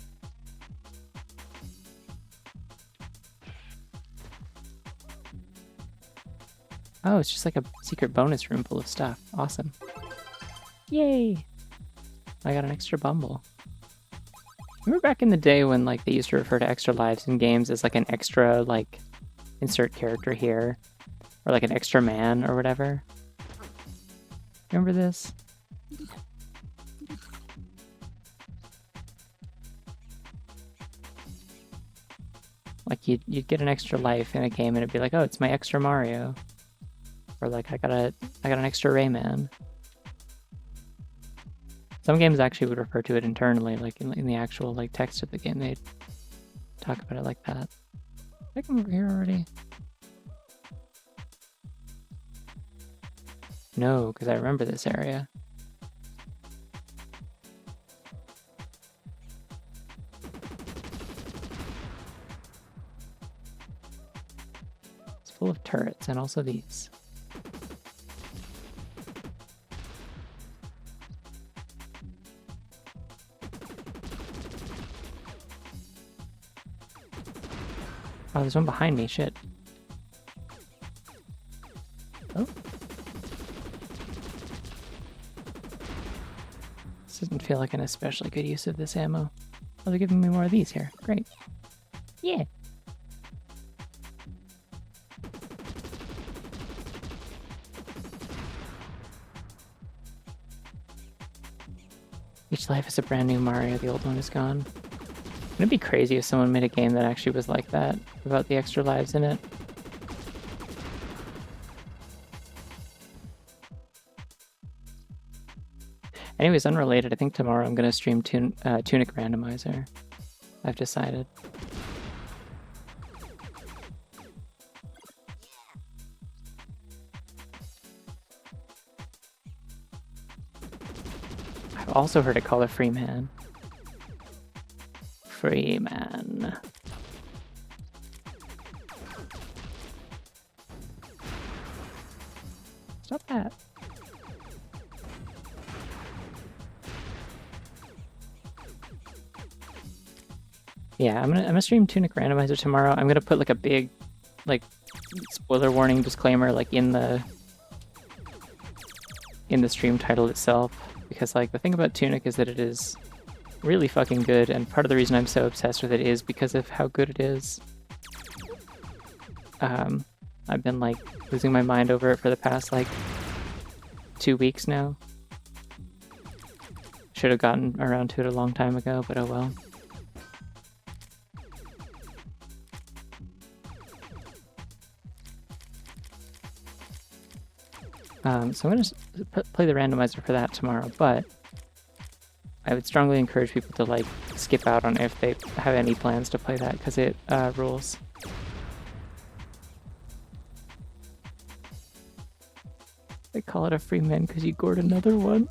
Oh, it's just like a secret bonus room full of stuff. Awesome. Yay! I got an extra Bumble. Remember back in the day when like they used to refer to extra lives in games as like an extra like insert character here, or like an extra man or whatever? Remember this? Like you'd get an extra life in a game and it'd be like, oh, it's my extra Mario. Or like I got an extra Rayman. Some games actually would refer to it internally, like in the actual like text of the game, they'd talk about it like that. I come over here already. No, because I remember this area. It's full of turrets and also these. Oh, there's one behind me, shit. Oh. This doesn't feel like an especially good use of this ammo. Oh, they're giving me more of these here. Great. Yeah. Each life is a brand new Mario, the old one is gone. Wouldn't it be crazy if someone made a game that actually was like that, about the extra lives in it? Anyways, unrelated, I think tomorrow I'm going to stream Tunic Randomizer. I've decided. I've also heard it called a Freeman. Freeman. Stop that. Yeah, I'm gonna stream Tunic Randomizer tomorrow. I'm gonna put like a big, like, spoiler warning disclaimer like in the stream title itself, because like the thing about Tunic is that it is really fucking good, and part of the reason I'm so obsessed with it is because of how good it is. I've been like losing my mind over it for the past like 2 weeks now. Should have gotten around to it a long time ago, but oh well. So I'm going to play the randomizer for that tomorrow, but I would strongly encourage people to like skip out on it if they have any plans to play that, because it rules. They call it a Freeman because you gored another one.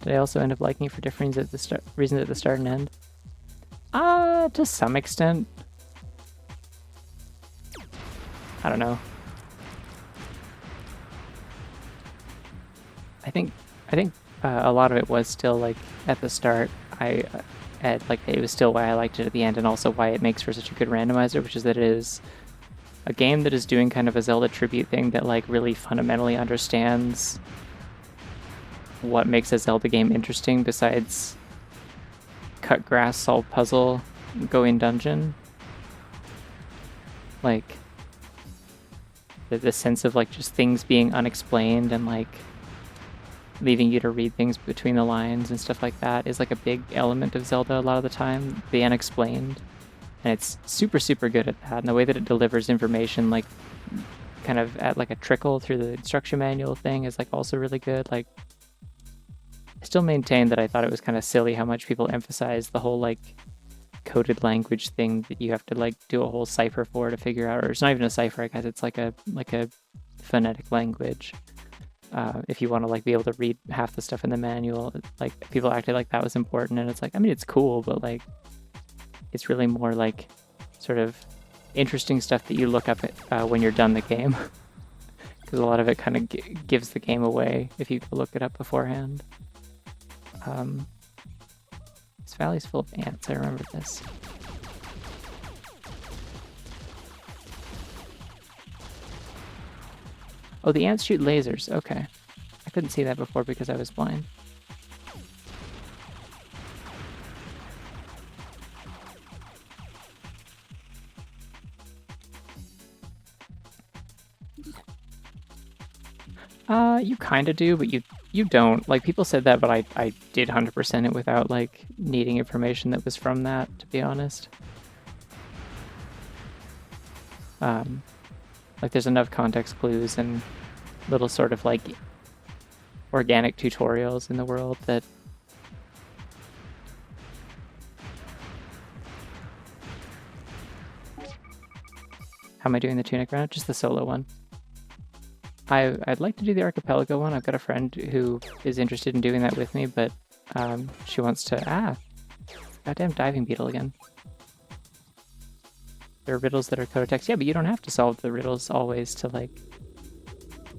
Did I also end up liking it for different reasons at the start and end? To some extent. I don't know. I think a lot of it was still like at the start. It was still why I liked it at the end, and also why it makes for such a good randomizer, which is that it is a game that is doing kind of a Zelda tribute thing that like really fundamentally understands what makes a Zelda game interesting besides cut grass, solve puzzle, go in dungeon. Like the sense of like just things being unexplained and like leaving you to read things between the lines and stuff like that is like a big element of Zelda a lot of the time, the unexplained. And it's super, super good at that. And the way that it delivers information, like kind of at like a trickle through the instruction manual thing, is like also really good. Like, I still maintain that I thought it was kind of silly how much people emphasize the whole like coded language thing that you have to like do a whole cipher for to figure out, or it's not even a cipher, I guess it's like a phonetic language. If you want to like be able to read half the stuff in the manual, like people acted like that was important, and it's like, I mean, it's cool, but like it's really more like sort of interesting stuff that you look up when you're done the game, because a lot of it kind of gives the game away if you look it up beforehand. This valley's full of ants, I remember this. Oh, the ants shoot lasers. Okay. I couldn't see that before because I was blind. You kind of do, but you don't. Like, people said that, but I did 100% it without, like, needing information that was from that, to be honest. Like, there's enough context clues and little sort of, like, organic tutorials in the world that... How am I doing the tunic round? Just the solo one. I'd like to do the archipelago one. I've got a friend who is interested in doing that with me, but she wants to... Goddamn diving beetle again. There are riddles that are code text. Yeah, but you don't have to solve the riddles always to, like,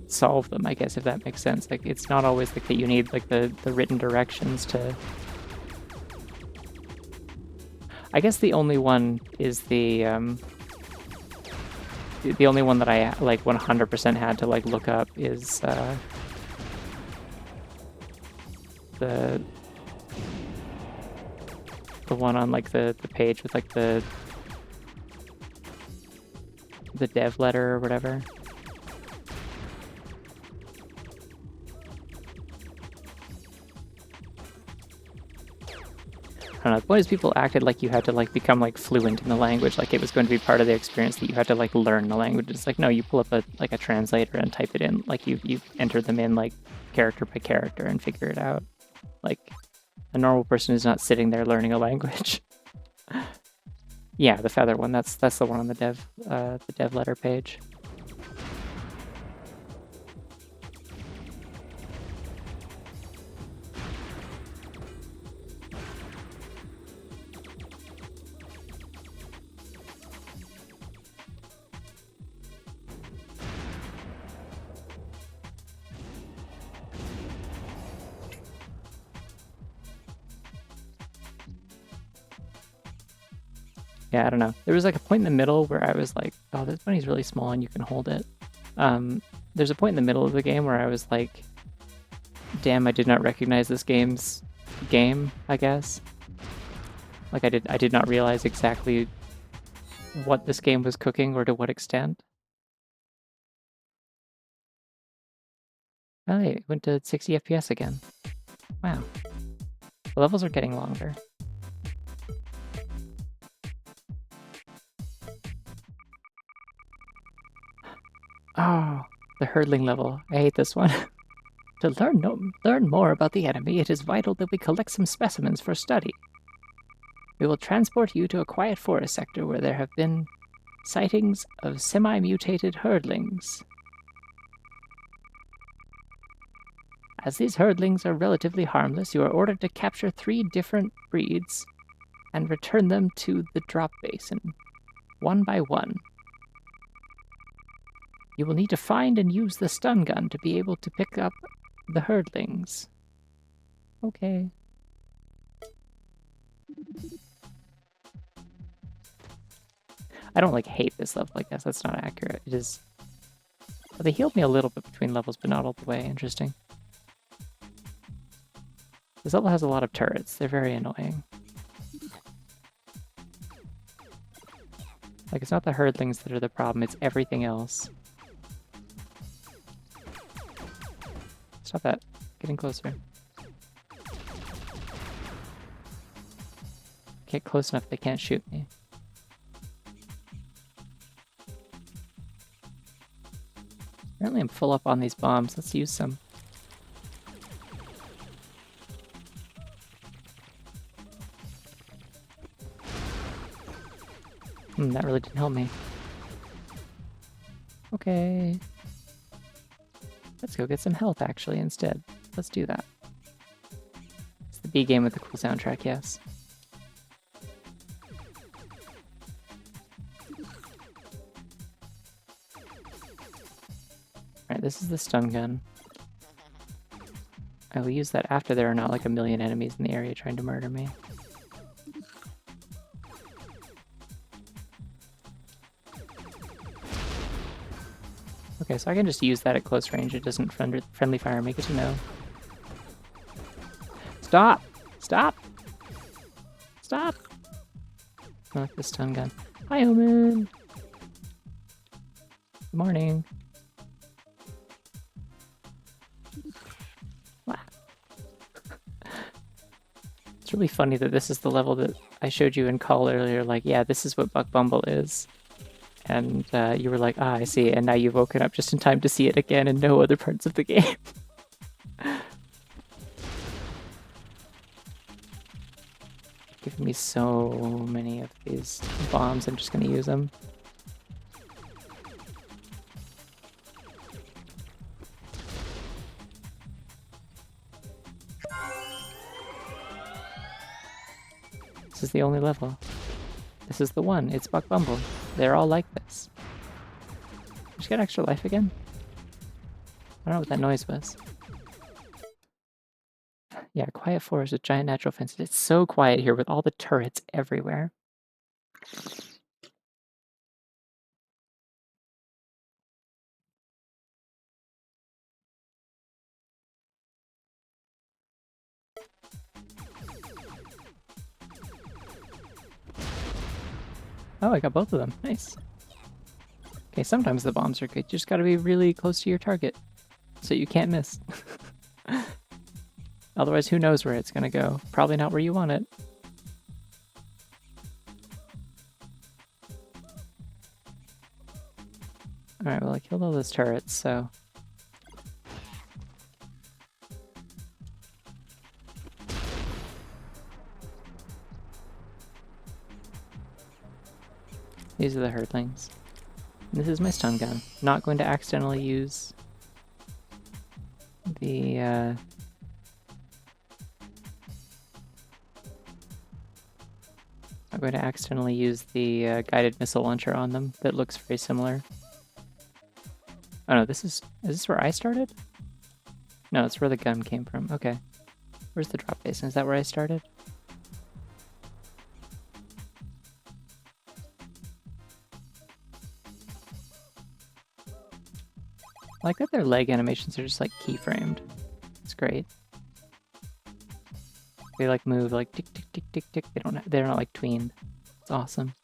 solve them, I guess, if that makes sense. Like, it's not always like that you need, like, the written directions to... I guess the only one is the only one that I, like, 100% had to, like, look up is, the one on, like, the page with, like, the dev letter or whatever. I don't know, the point is people acted like you had to, like, become, like, fluent in the language, like it was going to be part of the experience that you had to, like, learn the language. It's like, no, you pull up a translator and type it in, like, you enter them in, like, character by character and figure it out. Like, a normal person is not sitting there learning a language. Yeah, the feather one, that's the one on the dev letter page. Yeah, I don't know. There was like a point in the middle where I was like, oh, this bunny's really small and you can hold it. There's a point in the middle of the game where I was like, damn, I did not recognize this game's game, I guess. Like, I did not realize exactly what this game was cooking or to what extent. Oh, it went to 60 FPS again. Wow. The levels are getting longer. Oh, the hurdling level. I hate this one. To learn more about the enemy, it is vital that we collect some specimens for study. We will transport you to a quiet forest sector where there have been sightings of semi-mutated hurdlings. As these hurdlings are relatively harmless, you are ordered to capture 3 different breeds and return them to the drop basin, one by one. You will need to find and use the stun gun to be able to pick up the hurdlings. Okay. I don't, like, hate this level, I guess. That's not accurate. It is... Well, they healed me a little bit between levels, but not all the way. Interesting. This level has a lot of turrets. They're very annoying. Like, it's not the hurdlings that are the problem, it's everything else. Stop that. Getting closer. Get close enough, they can't shoot me. Apparently I'm full up on these bombs. Let's use some. That really didn't help me. Okay. Let's go get some health, actually, instead. Let's do that. It's the B game with the cool soundtrack, yes. Alright, this is the stun gun. I will use that after there are not like a million enemies in the area trying to murder me. Okay, so I can just use that at close range. It doesn't friendly fire make it to no. Stop! Stop! Stop! I like the stun gun. Hi, Omen! Good morning. Wow. It's really funny that this is the level that I showed you in call earlier. Like, yeah, this is what Buck Bumble is. And you were like, ah, I see. And now you've woken up just in time to see it again in no other parts of the game. Giving me so many of these bombs, I'm just going to use them. This is the only level. This is the one. It's Buck Bumble. They're all like this. Did you get extra life again? I don't know what that noise was. Yeah, quiet forest with giant natural fences. It's so quiet here with all the turrets everywhere. Oh, I got both of them. Nice. Okay, sometimes the bombs are good. You just gotta be really close to your target so you can't miss. Otherwise, who knows where it's gonna go? Probably not where you want it. Alright, well, I killed all those turrets, so... These are the herdlings. And this is my stun gun. Not going to accidentally use the I'm going to accidentally use the guided missile launcher on them that looks very similar. Oh no, is this where I started? No, it's where the gun came from. Okay. Where's the drop basin? Is that where I started? I like that their leg animations are just like keyframed. It's great. They like move like tick tick tick tick tick. They're not like tweened. It's awesome.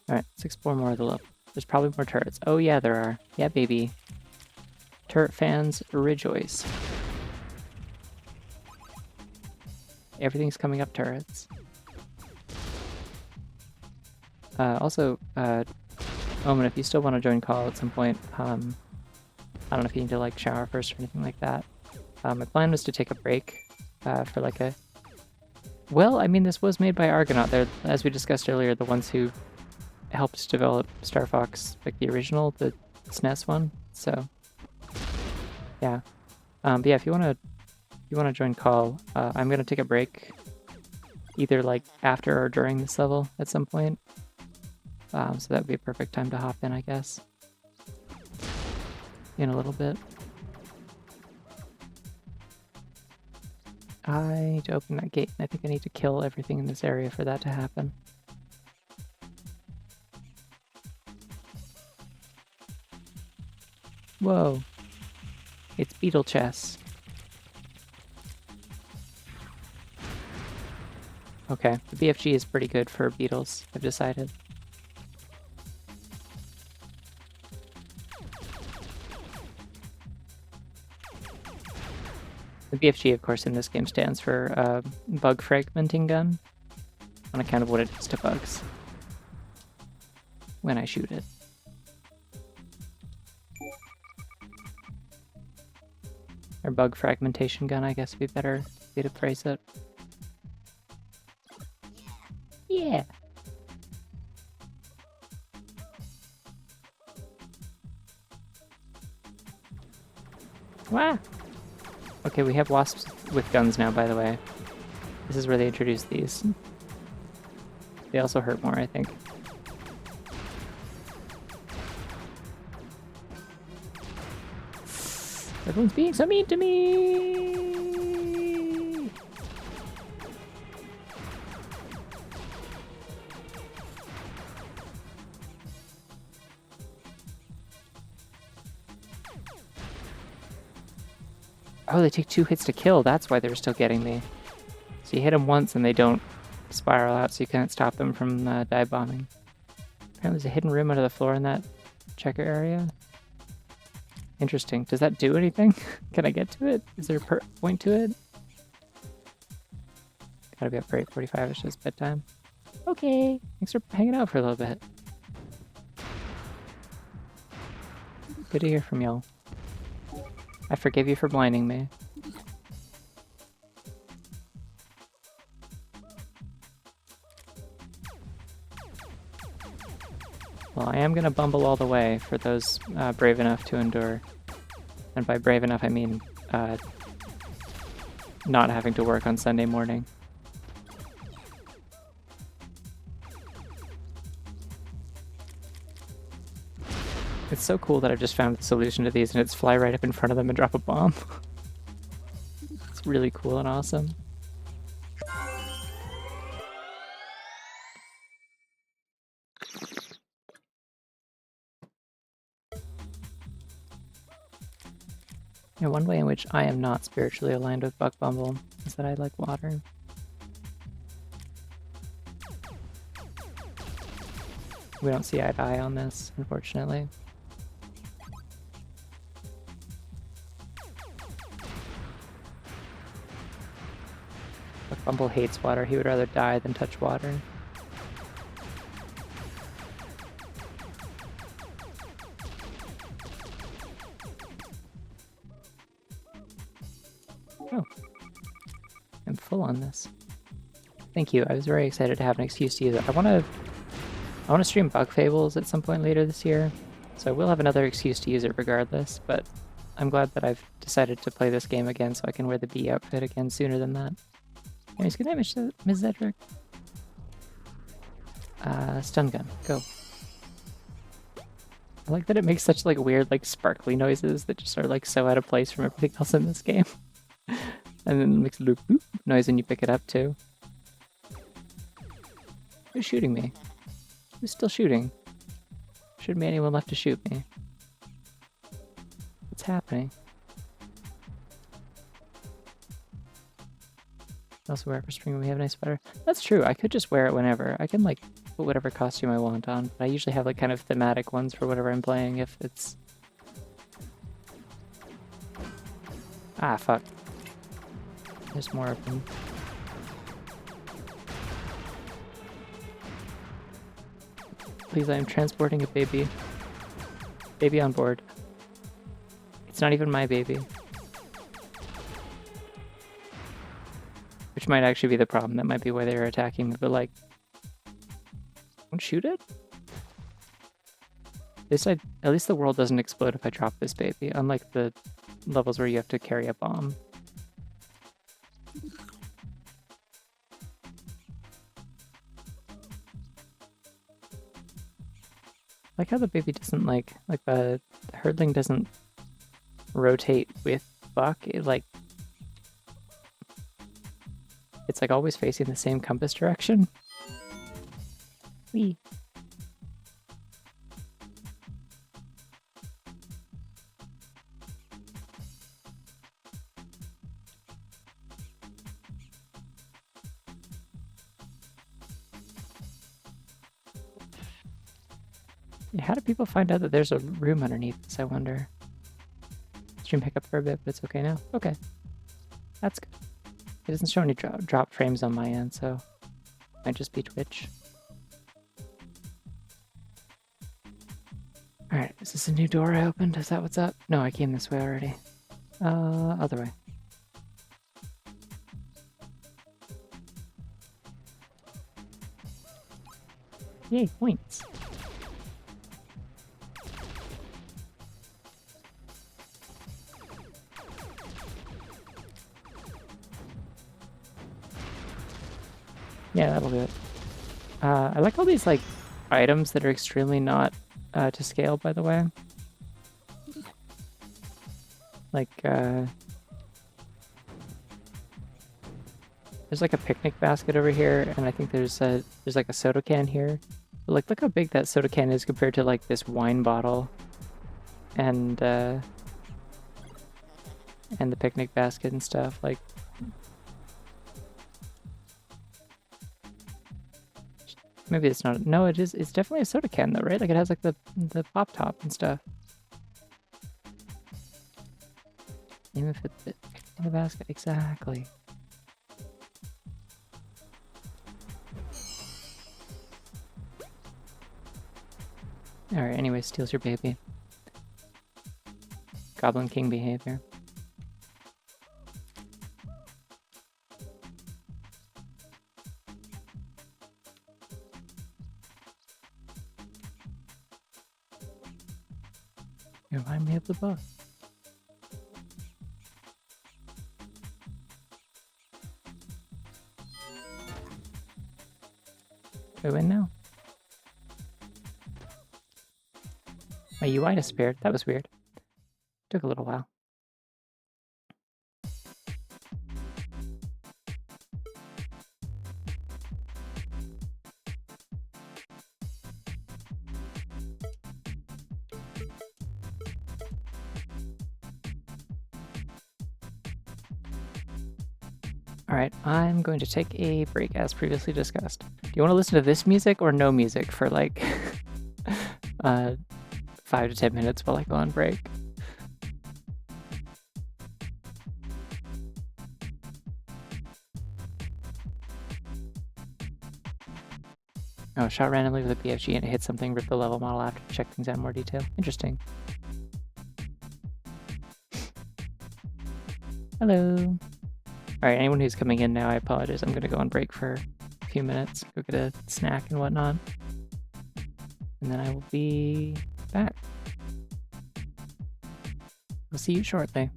Alright, let's explore more of the level. There's probably more turrets. Oh yeah, there are. Yeah, baby. Turret fans rejoice. Everything's coming up turrets. Also, Omen, if you still want to join call at some point, I don't know if you need to like shower first or anything like that. My plan was to take a break for like a... Well, I mean, this was made by Argonaut. They're, as we discussed earlier, the ones who helped develop Star Fox, like the original, the SNES one. So, yeah. But yeah, if you want to join call, I'm gonna take a break, either like after or during this level at some point. So that would be a perfect time to hop in, I guess. In a little bit. I need to open that gate, and I think I need to kill everything in this area for that to happen. Whoa. It's beetle chess. Okay, the BFG is pretty good for beetles, I've decided. The BFG, of course, in this game stands for Bug Fragmenting Gun, on account of what it does to bugs when I shoot it. Or bug fragmentation gun, I guess would be better way to phrase it. Yeah. Wow. Okay, we have wasps with guns now, by the way. This is where they introduced these. They also hurt more, I think. Everyone's being so mean to me! Oh, they take 2 hits to kill. That's why they're still getting me. So you hit them once and they don't spiral out, so you can't stop them from dive bombing. Apparently there's a hidden room under the floor in that checker area. Interesting. Does that do anything? Can I get to it? Is there a point to it? Gotta be up for 8:45. It's just bedtime. Okay. Thanks for hanging out for a little bit. Good to hear from y'all. I forgive you for blinding me. Well, I am gonna bumble all the way for those brave enough to endure. And by brave enough, I mean not having to work on Sunday morning. It's so cool that I've just found the solution to these and it's fly right up in front of them and drop a bomb. It's really cool and awesome. Yeah, one way in which I am not spiritually aligned with Buck Bumble is that I like water. We don't see eye to eye on this, unfortunately. Buck Bumble hates water. He would rather die than touch water. Oh. I'm full on this. Thank you. I was very excited to have an excuse to use it. I want to stream Bug Fables at some point later this year, so I will have another excuse to use it regardless, but I'm glad that I've decided to play this game again so I can wear the bee outfit again sooner than that. Anyways, good night, Ms. Zedric. Stun gun, go. I like that it makes such like weird like sparkly noises that just are like so out of place from everything else in this game. And then it makes a loop boop noise when you pick it up too. Who's shooting me? Who's still shooting? Shouldn't be anyone left to shoot me. What's happening? I also wear it for spring when we have a nice sweater. That's true, I could just wear it whenever. I can like put whatever costume I want on, but I usually have like kind of thematic ones for whatever I'm playing if it's... Ah, fuck. There's more of them. Please, I am transporting a baby. Baby on board. It's not even my baby. Which might actually be the problem. That might be why they're attacking me, but like... Don't shoot it? At least the world doesn't explode if I drop this baby, unlike the levels where you have to carry a bomb. I like how the baby doesn't like the herdling doesn't rotate with Buck. It like it's like always facing the same compass direction. Wee. How do people find out that there's a room underneath this, I wonder? Stream pickup for a bit, but it's okay now. Okay. That's good. It doesn't show any drop frames on my end, so might just be Twitch. Alright, is this a new door I opened? Is that what's up? No, I came this way already. Other way. Yay, points. Yeah, that'll do it. I like all these like items that are extremely not to scale, by the way. Like there's like a picnic basket over here, and I think there's like a soda can here. But like, look how big that soda can is compared to like this wine bottle, and the picnic basket and stuff. Like, maybe it's not. No, it is. It's definitely a soda can though, right? Like it has like the pop top and stuff. Even if it's in the basket, exactly. Alright, anyway, steals your baby. Goblin King behavior. You remind me of the book. We win now. My UI disappeared. That was weird. Took a little while. Alright, I'm going to take a break as previously discussed. Do you want to listen to this music or no music for like 5 to 10 minutes while I go on break? Oh, shot randomly with a BFG and it hit something, rip the level model after to check things out in more detail. Interesting. Hello. Alright, anyone who's coming in now, I apologize. I'm gonna go on break for a few minutes, go get a snack and whatnot. And then I will be back. I'll see you shortly.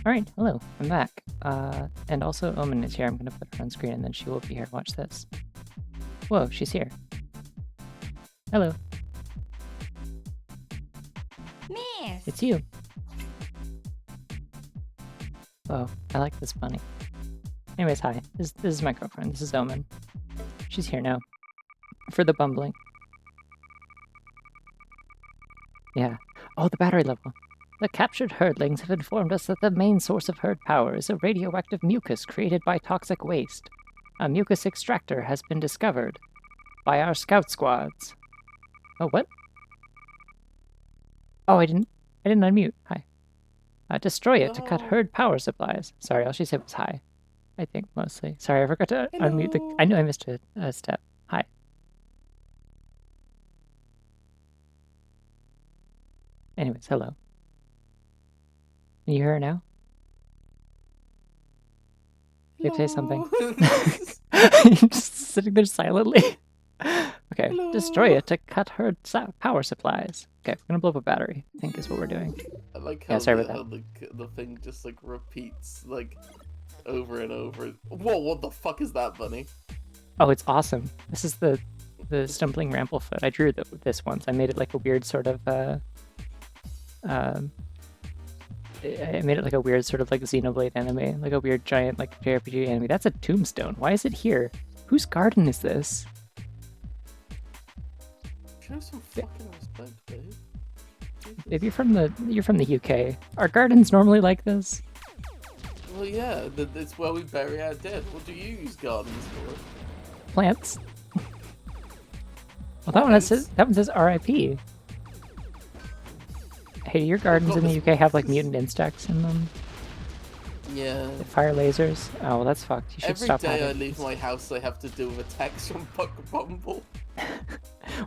Alright, hello, I'm back. And also Omen is here. I'm gonna put her on screen and then she will be here. Watch this. Whoa, she's here. Hello. Miss! It's you. Whoa, I like this bunny. Anyways, hi. This is my girlfriend. This is Omen. She's here now. For the bumbling. Yeah. Oh, the battery level. The captured herdlings have informed us that the main source of herd power is a radioactive mucus created by toxic waste. A mucus extractor has been discovered by our scout squads. Oh, what? Oh, I didn't unmute. Hi. Destroy it to cut No. herd power supplies. Sorry, all she said was hi. I think mostly. Sorry, I forgot to unmute the. Hello. I know I missed a step. Hi. Anyways, hello. Can you hear her now? Babe, say something. Just sitting there silently. Okay, Hello. destroy it to cut her power supplies. Okay, we're gonna blow up a battery, I think is what we're doing. I like Yeah, how, sorry the, about how the thing just like repeats like over and over. Whoa, what the fuck is that, bunny? Oh, it's awesome. This is the stumbling Ramplefoot. I drew this once. I made it like a weird sort of I made it like a weird sort of like Xenoblade anime, like a weird giant like JRPG anime. That's a tombstone. Why is it here? Whose garden is this? Show some fucking respect, babe. Maybe you're from the UK. Are gardens normally like this? Well, yeah, it's where we bury our dead. What do you use gardens for? Plants. Well, that one says R.I.P. Hey, do your gardens in the UK have like mutant insects in them? Yeah. They fire lasers? Oh, well, that's fucked. You should Every stop day I having leave these. my house, I have to deal with attacks from Bumble.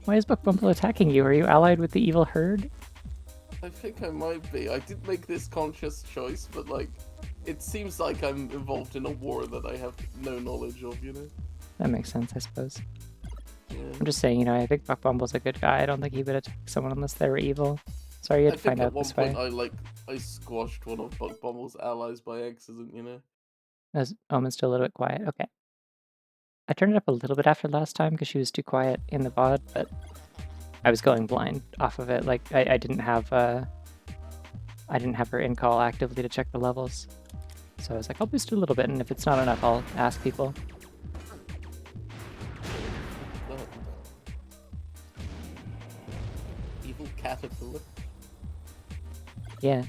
Why is Bumble attacking you? Are you allied with the evil herd? I think I might be. I did make this conscious choice, but like, it seems like I'm involved in a war that I have no knowledge of, you know? That makes sense, I suppose. Yeah. I'm just saying, I think Bumble's a good guy. I don't think he would attack someone unless they were evil. Sorry, you I had to think find at out one this point way. I squashed one of Bumble's allies by accident, you know? As Omen's still a little bit quiet. Okay. I turned it up a little bit after last time because she was too quiet in the VOD, but I was going blind off of it. Like I didn't have her in call actively to check the levels. So I was like, I'll boost it a little bit, and if it's not enough, I'll ask people. Evil caterpillar. Yeah.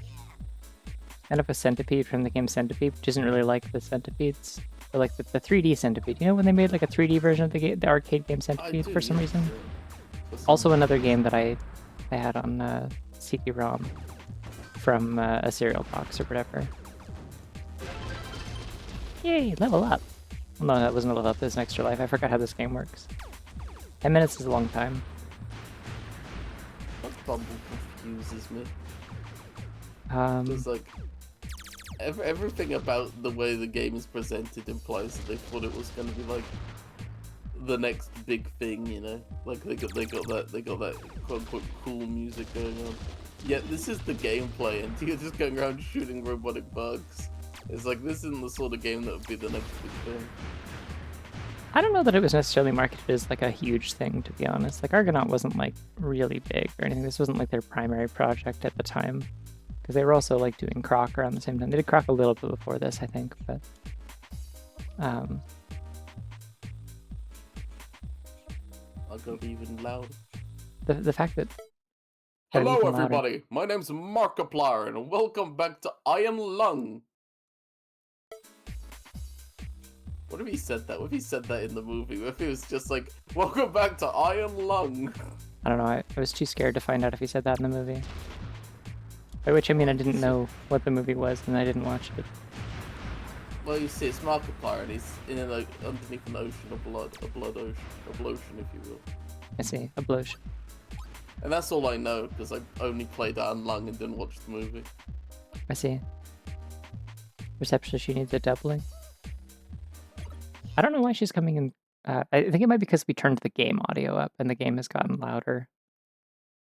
Kind of a centipede from the game Centipede, which isn't really like the centipedes. But like the 3D Centipede. You know when they made like a 3D version of the arcade game Centipede for some reason? Also another game that I had on CD-ROM from a cereal box or whatever. Yay, level up! Well, no, that wasn't a level up, it was an extra life. I forgot how this game works. 10 minutes is a long time. Bumble confuses me. Um, like everything about the way the game is presented implies that they thought it was going to be like the next big thing, you know? Like they got that quote unquote cool music going on. Yet this is the gameplay, and you're just going around shooting robotic bugs. It's like this isn't the sort of game that would be the next big thing. I don't know that it was necessarily marketed as like a huge thing, to be honest. Like Argonaut wasn't like really big or anything. This wasn't like their primary project at the time. Because they were also like doing Croc around the same time. They did Croc a little bit before this, I think, but I'll go even louder. the fact that Hello everybody, my name's Markiplier and welcome back to I Am Lung. What if he said that? What if he said that in the movie? What if he was just like, welcome back to I Am Lung? I don't know, I was too scared to find out if he said that in the movie. By which I mean I didn't know what the movie was and I didn't watch it. Well, you see, it's Markiplier and he's in like underneath an ocean of blood, a blood ocean, if you will. I see, a blush. And that's all I know because I only played I Am Lung and didn't watch the movie. I see. Perception, she needs a doubling. I don't know why she's coming in. I think it might be because we turned the game audio up and the game has gotten louder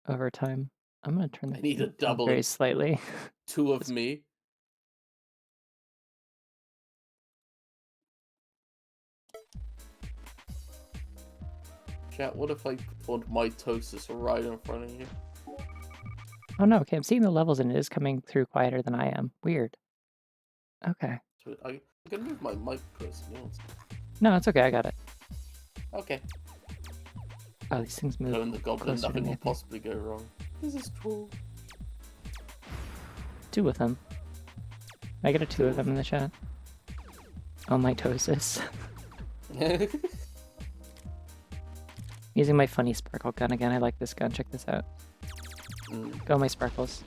over time. I'm gonna turn I need a it double very slightly. 2 of me. Chat, what if I put mitosis right in front of you? Oh no, okay, I'm seeing the levels and it is coming through quieter than I am. Weird. Okay. I'm gonna move my mic closer. No, it's okay, I got it. Okay. Oh, these things move. Going the goblin, closer to nothing me, I will think. possibly go wrong. This is cool. 2 of them. I get a 2 of them in the chat. Oh, mitosis. Using my funny sparkle gun again. I like this gun. Check this out. Go, my sparkles.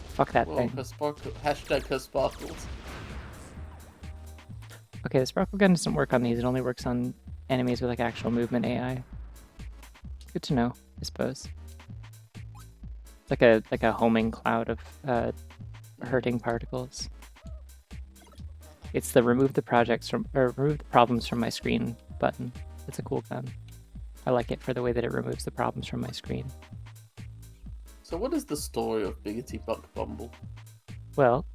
Fuck that thing. Hashtag her sparkles. Okay, the sparkle gun doesn't work on these. It only works on enemies with like actual movement AI. Good to know, I suppose. It's like a homing cloud of hurting particles. It's the remove the problems from my screen button. It's a cool gun. I like it for the way that it removes the problems from my screen. So what is the story of Biggity Buck Bumble? Well,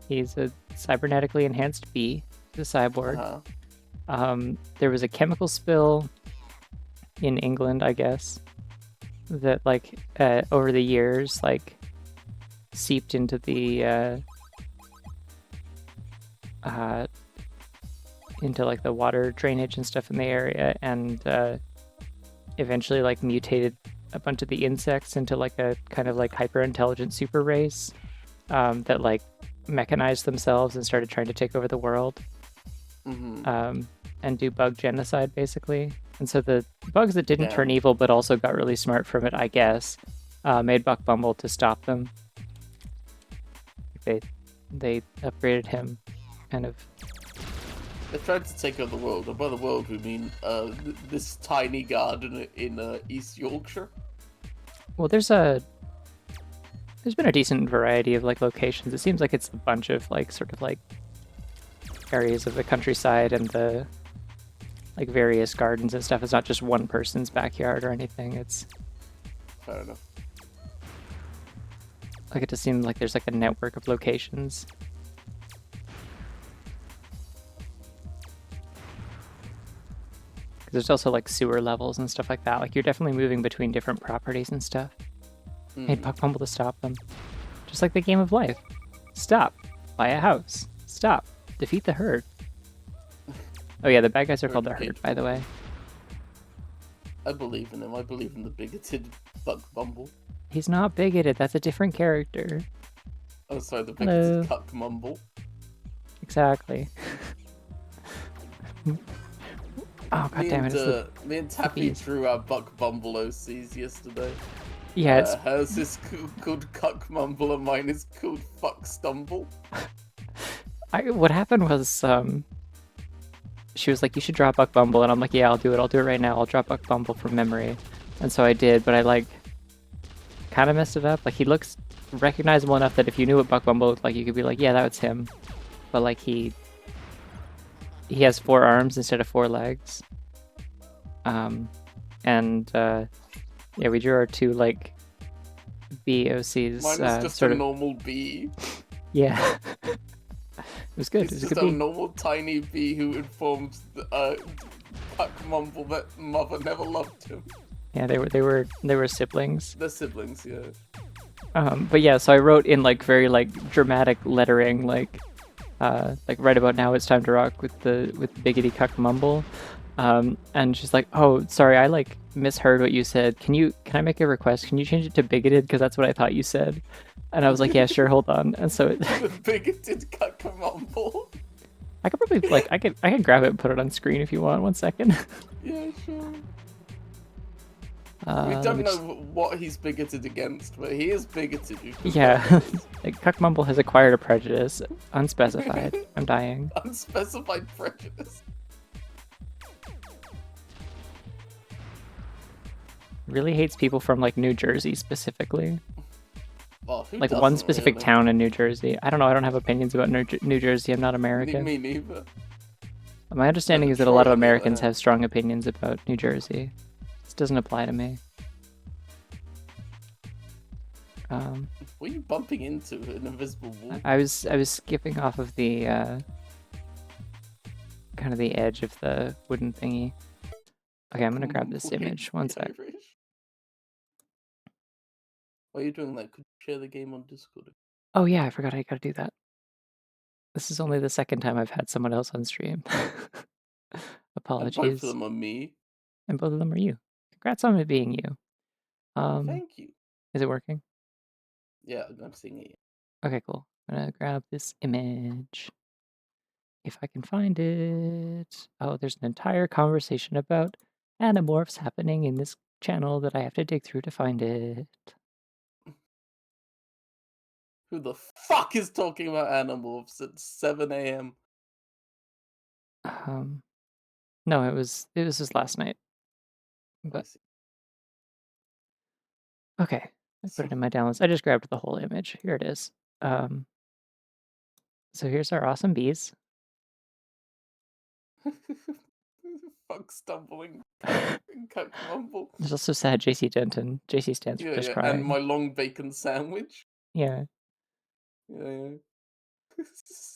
he's a cybernetically enhanced bee. He's a cyborg. There was a chemical spill in England, I guess, that like over the years like seeped into the into like the water drainage and stuff in the area, and eventually like mutated a bunch of the insects into like a kind of like hyper intelligent super race that like mechanized themselves and started trying to take over the world. And do bug genocide basically. And so the bugs that didn't turn evil but also got really smart from it, I guess, made Buck Bumble to stop them. They upgraded him, kind of. They tried to take over the world, and by the world we mean this tiny garden in East Yorkshire. Well, there's been a decent variety of like locations. It seems like it's a bunch of like sort of like areas of the countryside and the like various gardens and stuff. It's not just one person's backyard or anything. It's fair enough. Like it just seems like there's like a network of locations. There's also like sewer levels and stuff like that. Like you're definitely moving between different properties and stuff. Made Buck Bumble to stop them. Just like the game of life. Stop. Buy a house. Stop. Defeat the herd. Oh yeah, the bad guys are called the herd, by the way. I believe in him. I believe in the bigoted Buck Bumble. He's not bigoted. That's a different character. Oh, sorry, the bigoted Cuck Mumble. Exactly. Oh, goddammit. Me and Tappy drew our Buck Bumble OCs yesterday. Yeah, it's... hers is called Cuck Mumble and mine is called Fuck Stumble. What happened was, she was like, you should draw Buck Bumble, and I'm like, yeah, I'll do it right now. I'll draw Buck Bumble from memory. And so I did, but I, like, kind of messed it up. Like, he looks recognizable enough that if you knew what Buck Bumble looked like, you could be like, yeah, that was him. But, like, he has 4 arms instead of 4 legs. Yeah, we drew our 2, like, BOCs. Mine is just a normal bee. Yeah. It was good. It's just a normal tiny bee who informs Cuck Mumble that mother never loved him. Yeah, they were siblings. They're siblings, yeah. But yeah, so I wrote in like very like dramatic lettering, like right about now it's time to rock with Biggity Cuck Mumble. And she's like, oh, sorry, I like misheard what you said. Can I make a request? Can you change it to bigoted? Because that's what I thought you said. And I was like, yeah, sure, hold on. And so the bigoted Cuck Mumble. I could probably like I could grab it and put it on screen if you want. 1 second. Yeah, sure. We don't know what he's bigoted against, but he is bigoted. Yeah, like Cuck Mumble has acquired a prejudice, unspecified. I'm dying. Unspecified prejudice. Really hates people from like New Jersey specifically. Oh, like one specific town in New Jersey. I don't know. I don't have opinions about New Jersey. I'm not American. Me neither. My understanding is that a lot of Americans have strong opinions about New Jersey. This doesn't apply to me. What are you bumping into? An invisible wall? I was skipping off of the kind of the edge of the wooden thingy. Okay, I'm gonna grab this Mumbling image. One sec. Irish. Why are you doing that? Could you share the game on Discord? Oh yeah, I forgot I gotta do that. This is only the second time I've had someone else on stream. And both Apologies. of them are me. And both of them are you. Congrats on it being you. Thank you. Is it working? Yeah, I'm seeing it. Okay, cool. I'm gonna grab this image. If I can find it. Oh, there's an entire conversation about animorphs happening in this channel that I have to dig through to find it. Who the fuck is talking about Animorphs at 7 a.m.? No, it was just last night. I But see. okay, I put it in my downloads. I just grabbed the whole image. Here it is. So here's our awesome bees. Fuck stumbling cuck Bumble. There's also sad JC Denton. JC stands for just Yeah, crying. and my long bacon sandwich. Yeah. Yeah.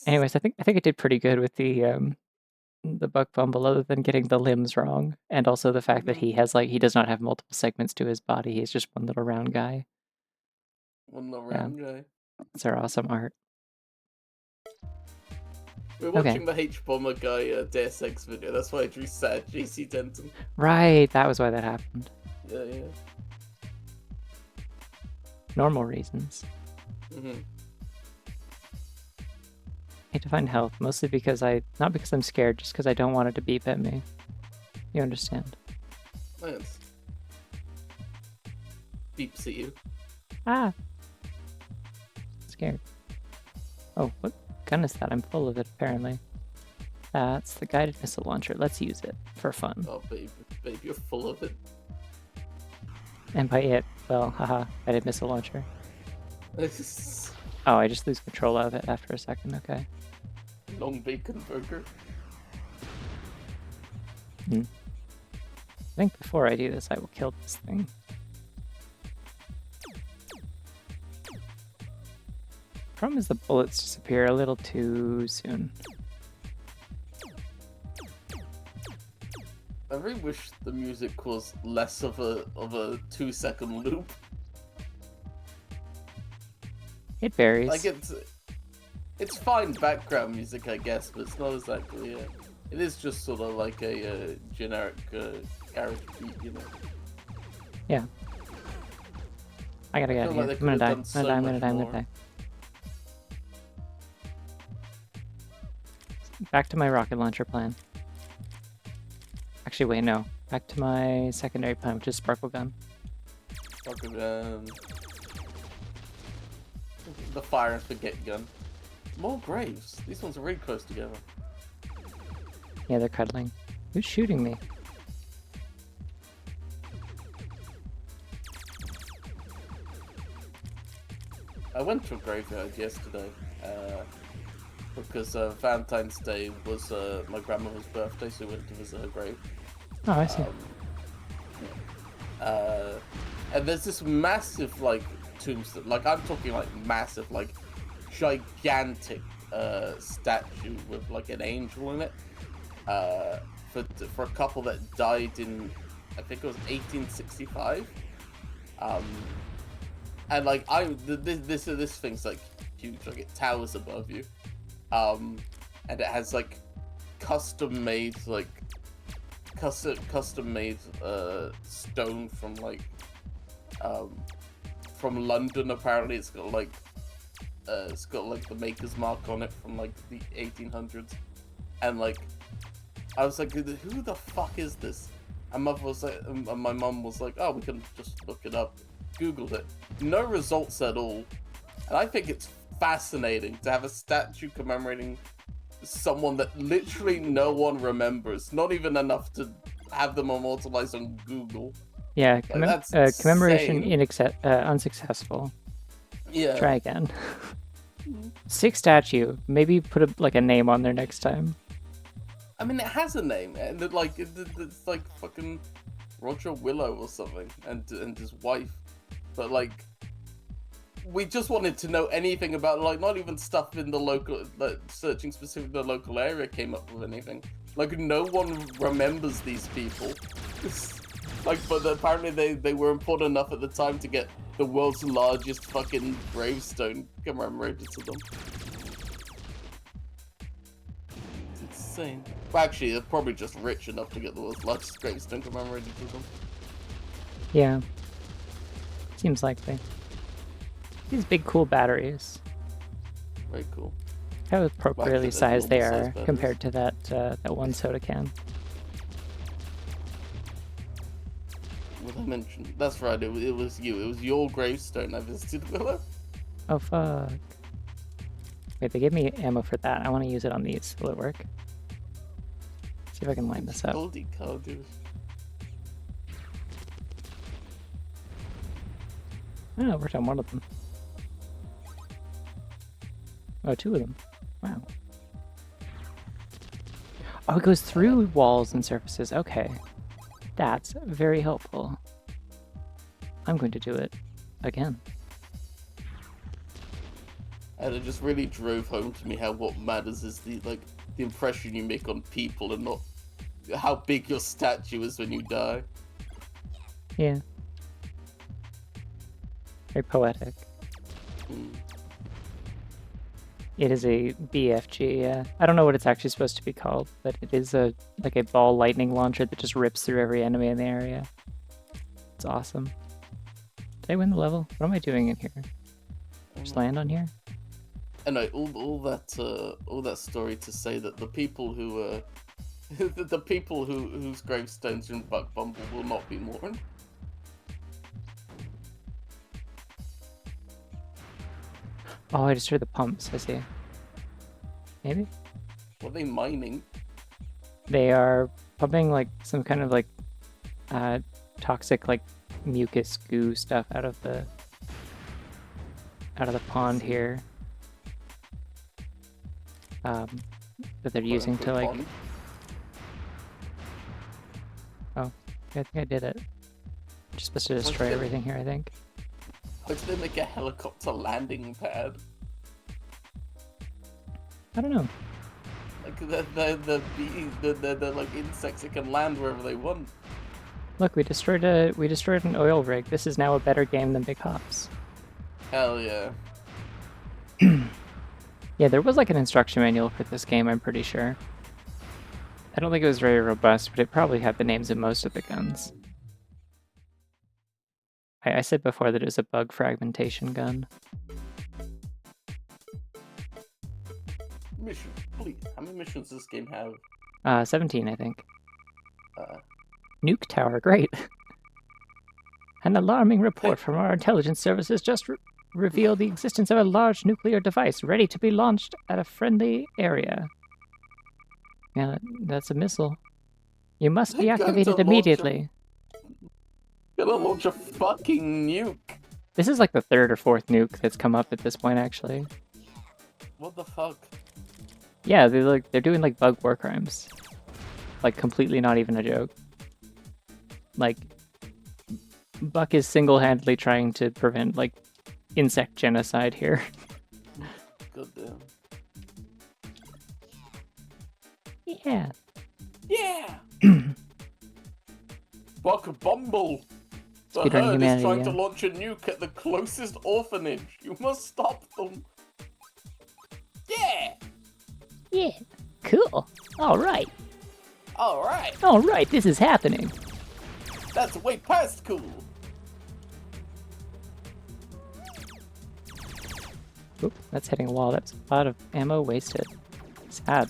Anyways, I think I did pretty good with the Buck Bumble, other than getting the limbs wrong, and also the fact that he has he does not have multiple segments to his body. He's just one little round guy. One little round guy. It's our awesome art. We're watching the H Bomber guy Deus Ex video. That's why I drew sad JC Denton. Right, that was why that happened. Yeah. Normal reasons. I need to find health, mostly because not because I'm scared, just because I don't want it to beep at me. You understand? Nice. Beeps at you. Ah! Scared. Oh, what gun is that? I'm full of it, apparently. That's the guided missile launcher. Let's use it for fun. Oh, babe, you're full of it. And by it, well, haha, guided missile launcher. Oh, I just lose control of it after a second, okay. Long bacon burger. I think before I do this, I will kill this thing. Problem is the bullets disappear a little too soon. I really wish the music was less of a 2-second loop. It varies. Like it's fine background music, I guess, but it's not exactly. It is just sort of like a generic garage beat, you know. Yeah. I gotta get out of here. Like I'm gonna die. I'm gonna die. Back to my rocket launcher plan. Actually, wait, no. Back to my secondary plan, which is sparkle gun. Sparkle gun. The fire and forget gun. More graves. These ones are really close together. Yeah, they're cuddling. Who's shooting me? I went to a graveyard yesterday because Valentine's Day was my grandmother's birthday, so we went to visit her grave. Oh, I see. And there's this massive tombstone, I'm talking massive, gigantic statue with an angel in it for a couple that died in, I think it was 1865. And this thing's huge, it towers above you, and it has custom made stone from London. Apparently, it's got the maker's mark on it from the 1800s, and I was like, who the fuck is this? And my mum was like, oh, we can just look it up. Googled it, no results at all, and I think it's fascinating to have a statue commemorating someone that literally no one remembers, not even enough to have them immortalized on Google. Yeah, commemoration unsuccessful. Yeah. Try again. Sick statue. Maybe put a name on there next time. I mean, it has a name, and it's fucking Roger Willow or something, and his wife. But we just wanted to know anything about, like, not even stuff in the local, like, searching specifically the local area came up with anything. Like, no one remembers these people. Like, but apparently they were important enough at the time to get the world's largest fucking gravestone commemorated to them. It's insane. Well, actually, they're probably just rich enough to get the world's largest gravestone commemorated to them. Yeah. Seems likely. These big cool batteries. Very cool. How appropriately Well, sized they normal are size batteries. compared to that one soda can. What I mentioned. That's right, it was you. It was your gravestone I visited, Willow. Oh fuck. Wait, they gave me ammo for that. I want to use it on these. Will it work? See if I can line this up. Holy cow, dude. Oh, it worked on one of them. Oh, two of them. Wow. Oh, it goes through walls and surfaces. Okay. That's very helpful. I'm going to do it again. And it just really drove home to me how what matters is the impression you make on people and not how big your statue is when you die. Yeah. Very poetic. Mm. It is a BFG, yeah. I don't know what it's actually supposed to be called, but it is a ball lightning launcher that just rips through every enemy in the area. It's awesome. Did I win the level? What am I doing in here? Just land on here? Anyway, all that story to say that the people who the people whose gravestones in Buck Bumble will not be mourned. Oh, I destroyed the pumps, I see. Maybe? What are they mining? They are pumping like some kind of like toxic like mucus goo stuff out of the pond here. That they're using to like... Pond? Oh, I think I did it. Just supposed to destroy everything here, I think. How did they make a helicopter landing pad? I don't know. Like they're like insects that can land wherever they want. Look, we destroyed an oil rig. This is now a better game than Big Hops. Hell yeah. Yeah, there was like an instruction manual for this game, I'm pretty sure. I don't think it was very robust, but it probably had the names of most of the guns. I said before that it was a bug fragmentation gun. Mission, please. How many missions does this game have? 17, I think. Nuke tower, great. An alarming report from our intelligence services just revealed the existence of a large nuclear device ready to be launched at a friendly area. Yeah, that's a missile. You must deactivate it immediately. Gonna launch a fucking nuke. This is like the third or fourth nuke that's come up at this point, actually. What the fuck? Yeah, they're doing like bug war crimes. Like completely not even a joke. Like Buck is single-handedly trying to prevent like insect genocide here. Goddamn. Yeah. Yeah. Buck Bumble. The Speedrun herd humanity, is trying yeah. to launch a nuke at the closest orphanage. You must stop them. Yeah. Yeah. Cool. All right. All right. All right. This is happening. That's way past cool. Oop, that's hitting a wall. That's a lot of ammo wasted. Sad.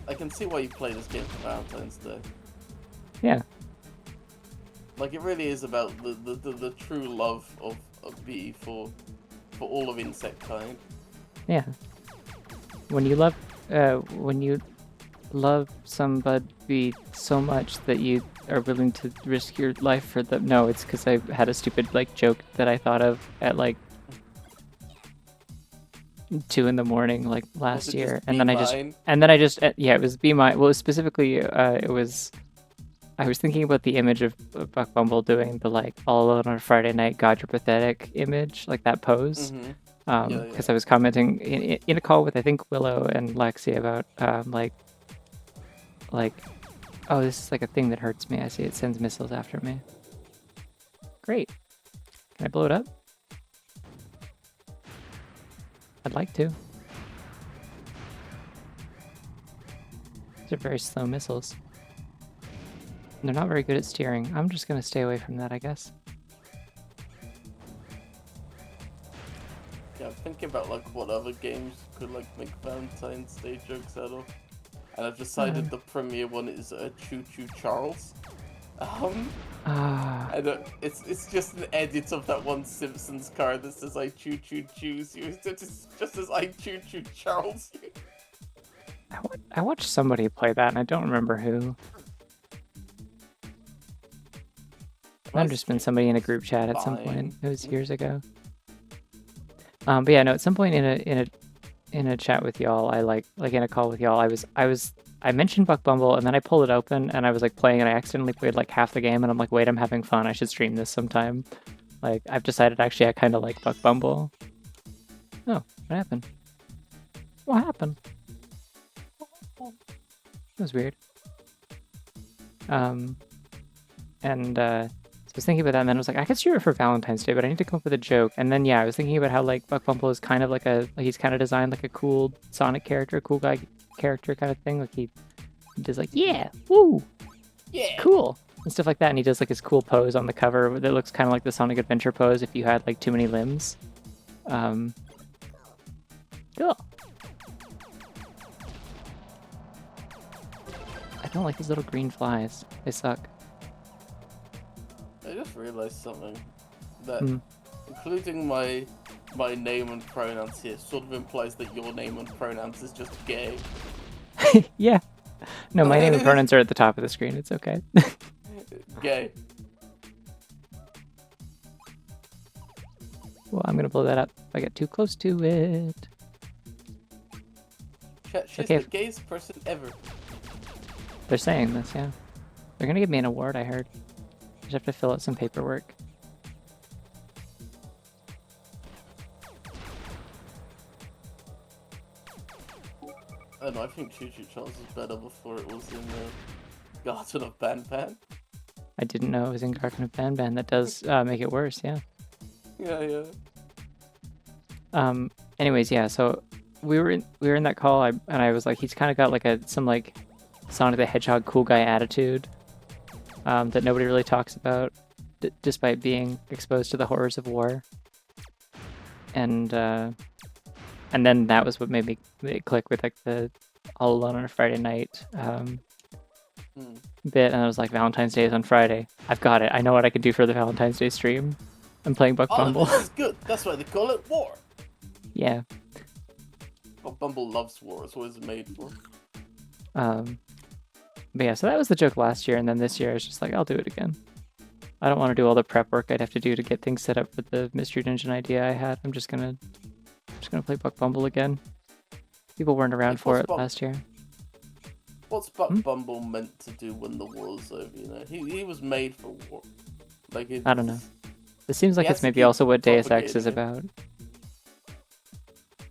I can see why you play this game for Valentine's Day. Yeah. Like, it really is about the true love of bee for all of insect kind. Yeah. When you love somebody so much that you are willing to risk your life for them. No, it's because I had a stupid like joke that I thought of at like 2 in the morning like last year, and then I just yeah, it was Be My. Well, specifically it was I was thinking about the image of Buck Bumble doing the like all alone on a Friday night, God you're pathetic image, like that pose. Because I was commenting in a call with I think Willow and Lexi about like oh, this is like a thing that hurts me. I see it sends missiles after me. Great. Can I blow it up? I'd like to. These are very slow missiles. They're not very good at steering. I'm just gonna stay away from that, I guess. Yeah, I'm thinking about like what other games could like make Valentine's Day jokes out of, and I've decided the premier one is Choo Choo Charles. And it's just an edit of that one Simpsons card that says I choo choo choose you. It's just as I choo choo Charles you. I watched somebody play that, and I don't remember who. Might have just been somebody in a group chat at some point. It was years ago. But yeah, no. At some point in a chat with y'all, I like in a call with y'all, I mentioned Buck Bumble, and then I pulled it open, and I was like playing, and I accidentally played like half the game, and I'm like, wait, I'm having fun. I should stream this sometime. Like, I've decided actually I kind of like Buck Bumble. Oh, what happened? What happened? That was weird. So I was thinking about that, and then I was like, I could stream it for Valentine's Day, but I need to come up with a joke. And then yeah, I was thinking about how like Buck Bumble is kind of like he's kind of designed like a cool Sonic character, cool guy character kind of thing. Like he does like yeah, woo, yeah, cool, and stuff like that. And he does like his cool pose on the cover that looks kind of like the Sonic Adventure pose if you had like too many limbs. Cool. I don't like these little green flies. They suck. I just realized something that including my name and pronouns here sort of implies that your name and pronouns is just gay. Yeah. No, my name and pronouns are at the top of the screen. It's okay. Gay. Well, I'm gonna blow that up if I get too close to it. She's okay. The gayest person ever. They're saying this, yeah. They're gonna give me an award, I heard. I just have to fill out some paperwork. I don't know, I think Choo Choo Charles was better before it was in the Garden of Ban. I didn't know it was in Garden of Ban. That does make it worse, yeah. Yeah. Anyways, yeah, so we were in that call, and I was like, he's kind of got like some like Sonic the Hedgehog cool guy attitude that nobody really talks about, despite being exposed to the horrors of war. And then that was what made it click with like the All Alone on a Friday Night bit, and I was like, Valentine's Day is on Friday. I've got it. I know what I can do for the Valentine's Day stream. I'm playing Buck Bumble. This is good. That's why they call it war. Yeah. Buck Bumble loves war. It's what it's made for. But yeah, so that was the joke last year, and then this year I was just like, I'll do it again. I don't want to do all the prep work I'd have to do to get things set up with the Mystery Dungeon idea I had. I'm just gonna play Buck Bumble again. People weren't around for it last year. What's Buck Bumble meant to do when the war's over? You know, he was made for war. Like I don't know. It seems like it's maybe also what Deus Ex is about.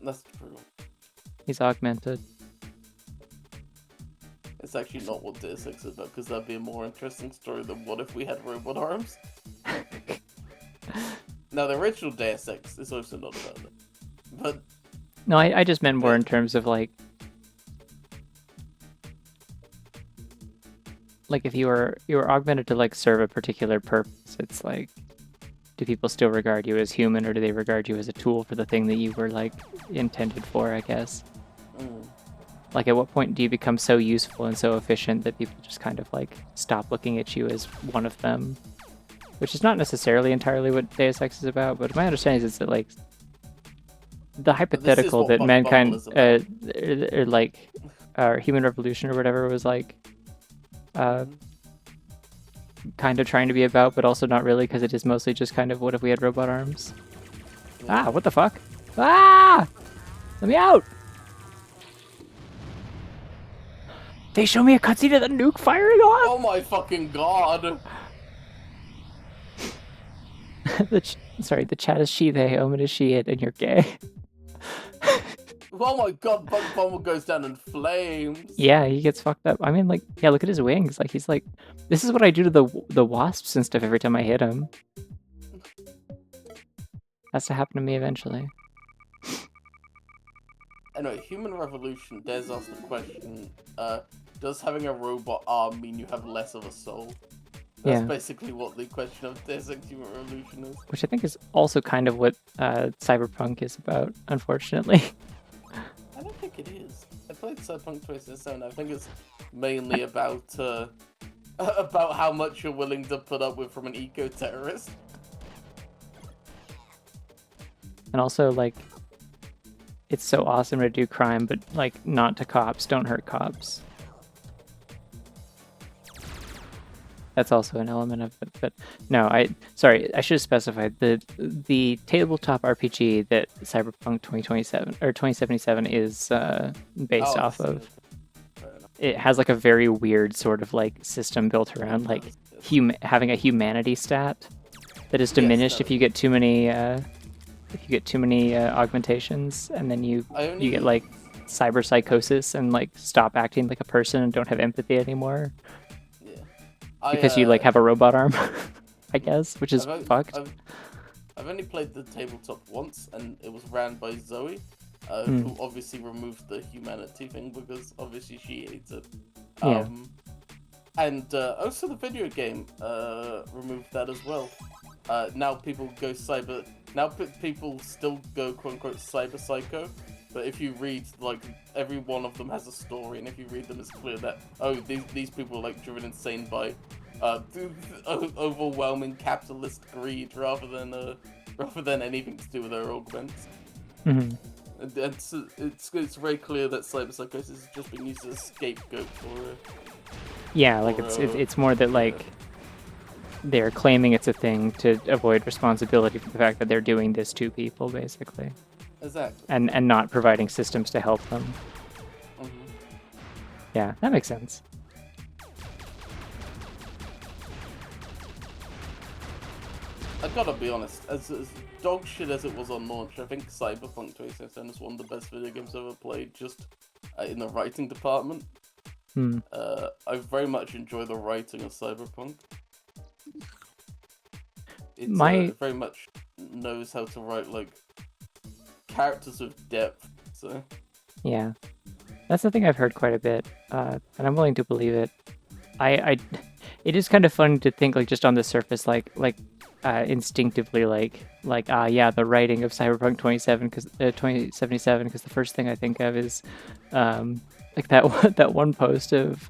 That's true. He's augmented. It's actually not what Deus Ex is about, because that'd be a more interesting story than what if we had robot arms. Now, the original Deus Ex is also not about that. But no, I just meant more in terms of like if you were augmented to like serve a particular purpose, it's like, do people still regard you as human, or do they regard you as a tool for the thing that you were like intended for, I guess. Like, at what point do you become so useful and so efficient that people just kind of like stop looking at you as one of them? Which is not necessarily entirely what Deus Ex is about, but my understanding is that like the hypothetical that mankind or like human revolution or whatever was like kind of trying to be about, but also not really, because it is mostly just kind of what if we had robot arms. Ah, what the fuck? Ah! Let me out! They show me a cutscene of the nuke firing off. Oh my fucking god! The chat is she, they, Omen is she, it, and you're gay. Oh my god, Bumble goes down in flames! Yeah, he gets fucked up. I mean, like, yeah, look at his wings. Like, he's like, this is what I do to the wasps and stuff every time I hit him. Has to happen to me eventually. Anyway, Human Revolution dares ask the question, does having a robot arm mean you have less of a soul? That's basically what the question of Deus Ex Human Revolution is. Which I think is also kind of what Cyberpunk is about, unfortunately. I don't think it is. I played Cyberpunk 2077. I think it's mainly about how much you're willing to put up with from an eco-terrorist. And also, like, it's so awesome to do crime, but, like, not to cops. Don't hurt cops. That's also an element of it. But no, I should have specified the tabletop RPG that Cyberpunk 2027 or 2077 is based off of. It has like a very weird sort of like system built around like having a humanity stat that is diminished if you get too many augmentations, and then you get like cyber psychosis and like stop acting like a person and don't have empathy anymore. Because you like have a robot arm, I guess, which is fucked. I've only played the tabletop once, and it was ran by Zoe, who obviously removed the humanity thing because obviously she hates it. And also the video game removed that as well. Now people go cyber. Now people still go quote unquote cyber psycho. But if you read, like, every one of them has a story, and if you read them, it's clear that, oh, these people are, like, driven insane by overwhelming capitalist greed rather than anything to do with their augments. Mm-hmm. And it's very clear that cyberpsychosis is just being used as a scapegoat for... Yeah, like, it's more that, like, they're claiming it's a thing to avoid responsibility for the fact that they're doing this to people, basically. Exactly. And not providing systems to help them. Mm-hmm. Yeah, that makes sense. I gotta be honest, as dog shit as it was on launch, I think Cyberpunk 2077 is one of the best video games I've ever played, just in the writing department. I very much enjoy the writing of Cyberpunk. It very much knows how to write, like, characters with depth, so... Yeah. That's the thing I've heard quite a bit, and I'm willing to believe it. It is kind of fun to think, like, just on the surface, instinctively, yeah, the writing of Cyberpunk 2077, because the first thing I think of is, like, that one post of,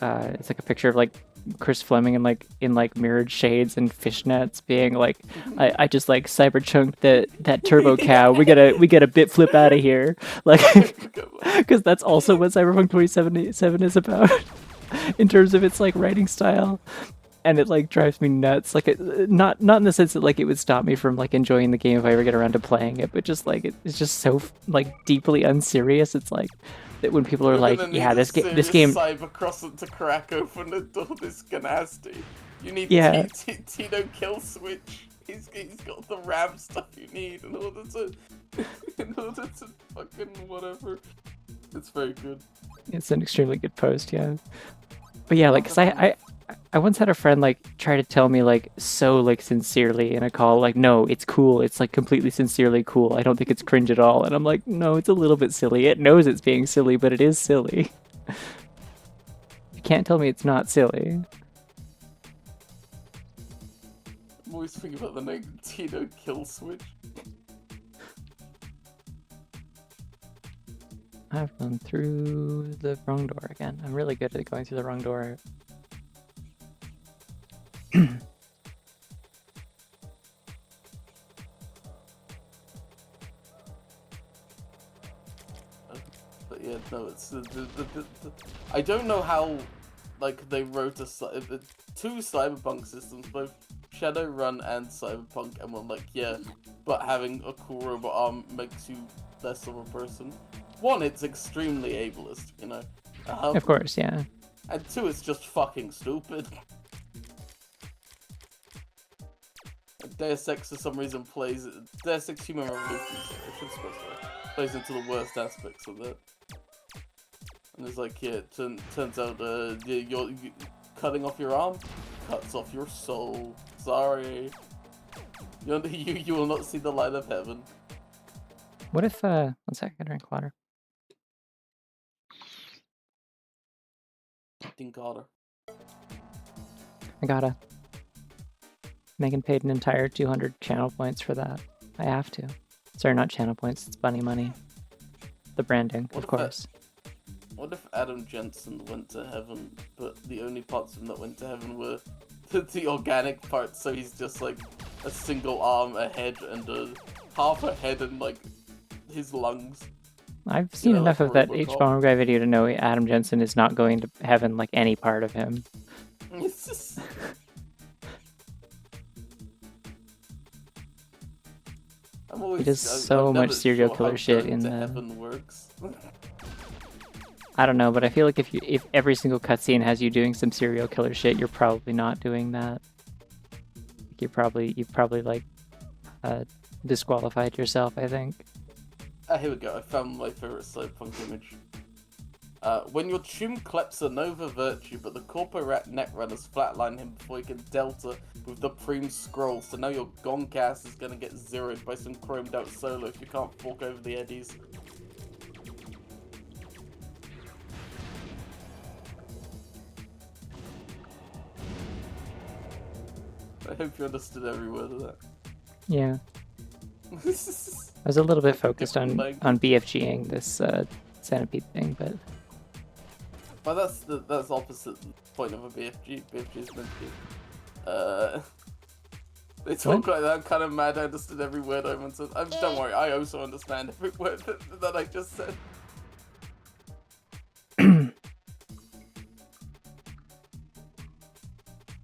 it's like a picture of, like, Chris Fleming in mirrored shades and fishnets being like, I just like cyber chunked that turbo cow. We gotta bit flip out of here, like, because that's also what Cyberpunk 2077 is about in terms of its like writing style, and it like drives me nuts. Like, not in the sense that like it would stop me from like enjoying the game if I ever get around to playing it, but just like it's just so like deeply unserious. It's like that when people are like, yeah, this game cyber crossing to crack open the door, this canasty. You need Tito kill switch. He's got the RAM stuff you need in order to fucking whatever. It's very good. It's an extremely good post, yeah. But yeah, like, 'cause I once had a friend like try to tell me like so like sincerely in a call, like, no, it's cool, it's like completely sincerely cool, I don't think it's cringe at all, and I'm like, no, it's a little bit silly. It knows it's being silly, but it is silly. You can't tell me it's not silly. I'm always thinking about the name Tito kill switch. I've gone through the wrong door again. I'm really good at going through the wrong door. But yeah, no, it's I don't know how, like, they wrote two Cyberpunk systems, both Shadowrun and Cyberpunk, and were like, yeah, but having a cool robot arm makes you less of a person. one, it's extremely ableist, you know. Of course, yeah. And two, it's just fucking stupid. Deus Ex for some reason plays Deus Ex Human Revolution. I should specify. Plays into the worst aspects of it. And it's like, yeah, it turns out you're cutting off your arm cuts off your soul. Sorry, you will not see the light of heaven. What if 1 second, I drink water. Dinkata. I gotta. Megan paid an entire 200 channel points for that. I have to. Sorry, not channel points, it's bunny money. The branding, of course. What if Adam Jensen went to heaven, but the only parts of him that went to heaven were the organic parts, so he's just like a single arm, a head, and half a head and like his lungs. I've seen enough of that H Bomber Guy video to know Adam Jensen is not going to heaven like any part of him. It's just... He does so much serial killer shit in the... Heaven works. I don't know, but I feel like if every single cutscene has you doing some serial killer shit, you're probably not doing that. You've probably like disqualified yourself, I think. Here we go. I found my favorite cyberpunk image. When your Chum kleps a Nova Virtue, but the Corpo Rat Netrunners flatline him before he can Delta with the Preem Scroll, so now your Goncast is gonna get zeroed by some chromed out solo if you can't fork over the eddies. I hope you understood every word of that. Yeah. I was a little bit focused on BFGing this centipede thing, but... But that's opposite point of a BFG. BFG is meant to be... They talk like that, I'm kind of mad I understood every word I said. Don't worry, I also understand every word that I just said.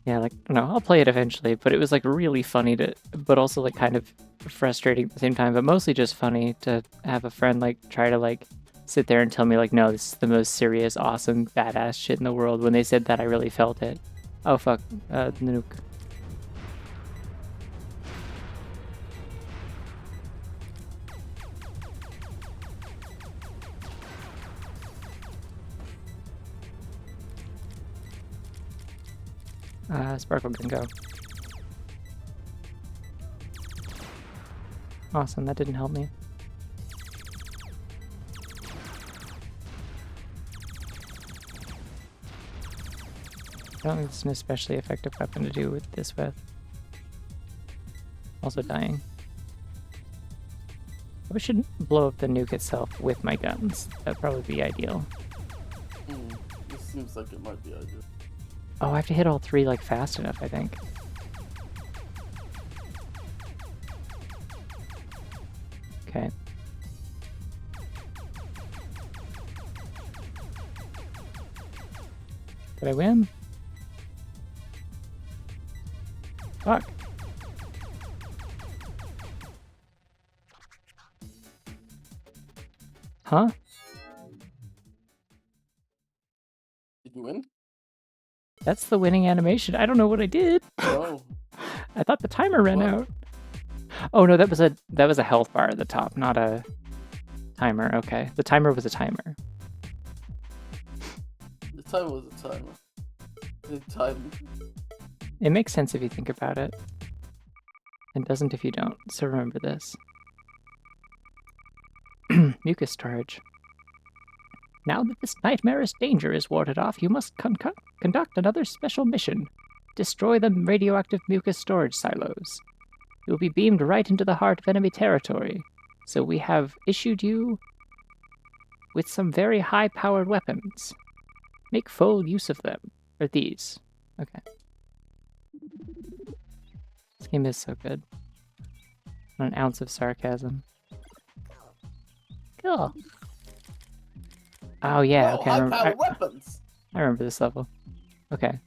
Yeah, like, I don't know, I'll play it eventually, but it was like really funny but also like kind of frustrating at the same time, but mostly just funny to have a friend like try to like sit there and tell me like, no, this is the most serious, awesome, badass shit in the world. When they said that, I really felt it. Oh fuck, the nuke. Sparkle can go. Awesome, that didn't help me. I don't think it's an especially effective weapon to do with this with. Also dying. I shouldn't blow up the nuke itself with my guns. That'd probably be ideal. This seems like it might be ideal. Oh, I have to hit all three like fast enough, I think. Okay. Did I win? Fuck. Huh? Did you win? That's the winning animation. I don't know what I did. Oh. I thought the timer ran out. Oh no, that was a health bar at the top, not a timer. Okay, the timer was a timer. The timer was a timer. The time. It makes sense if you think about it. It doesn't if you don't. So remember this. Mucus storage. Now that this nightmarish danger is warded off, you must conduct another special mission. Destroy the radioactive mucus storage silos. You will be beamed right into the heart of enemy territory. So we have issued you with some very high-powered weapons. Make full use of them. Or these. Okay. This game is so good. Not an ounce of sarcasm. Cool. Oh yeah, okay. I remember this level. Okay.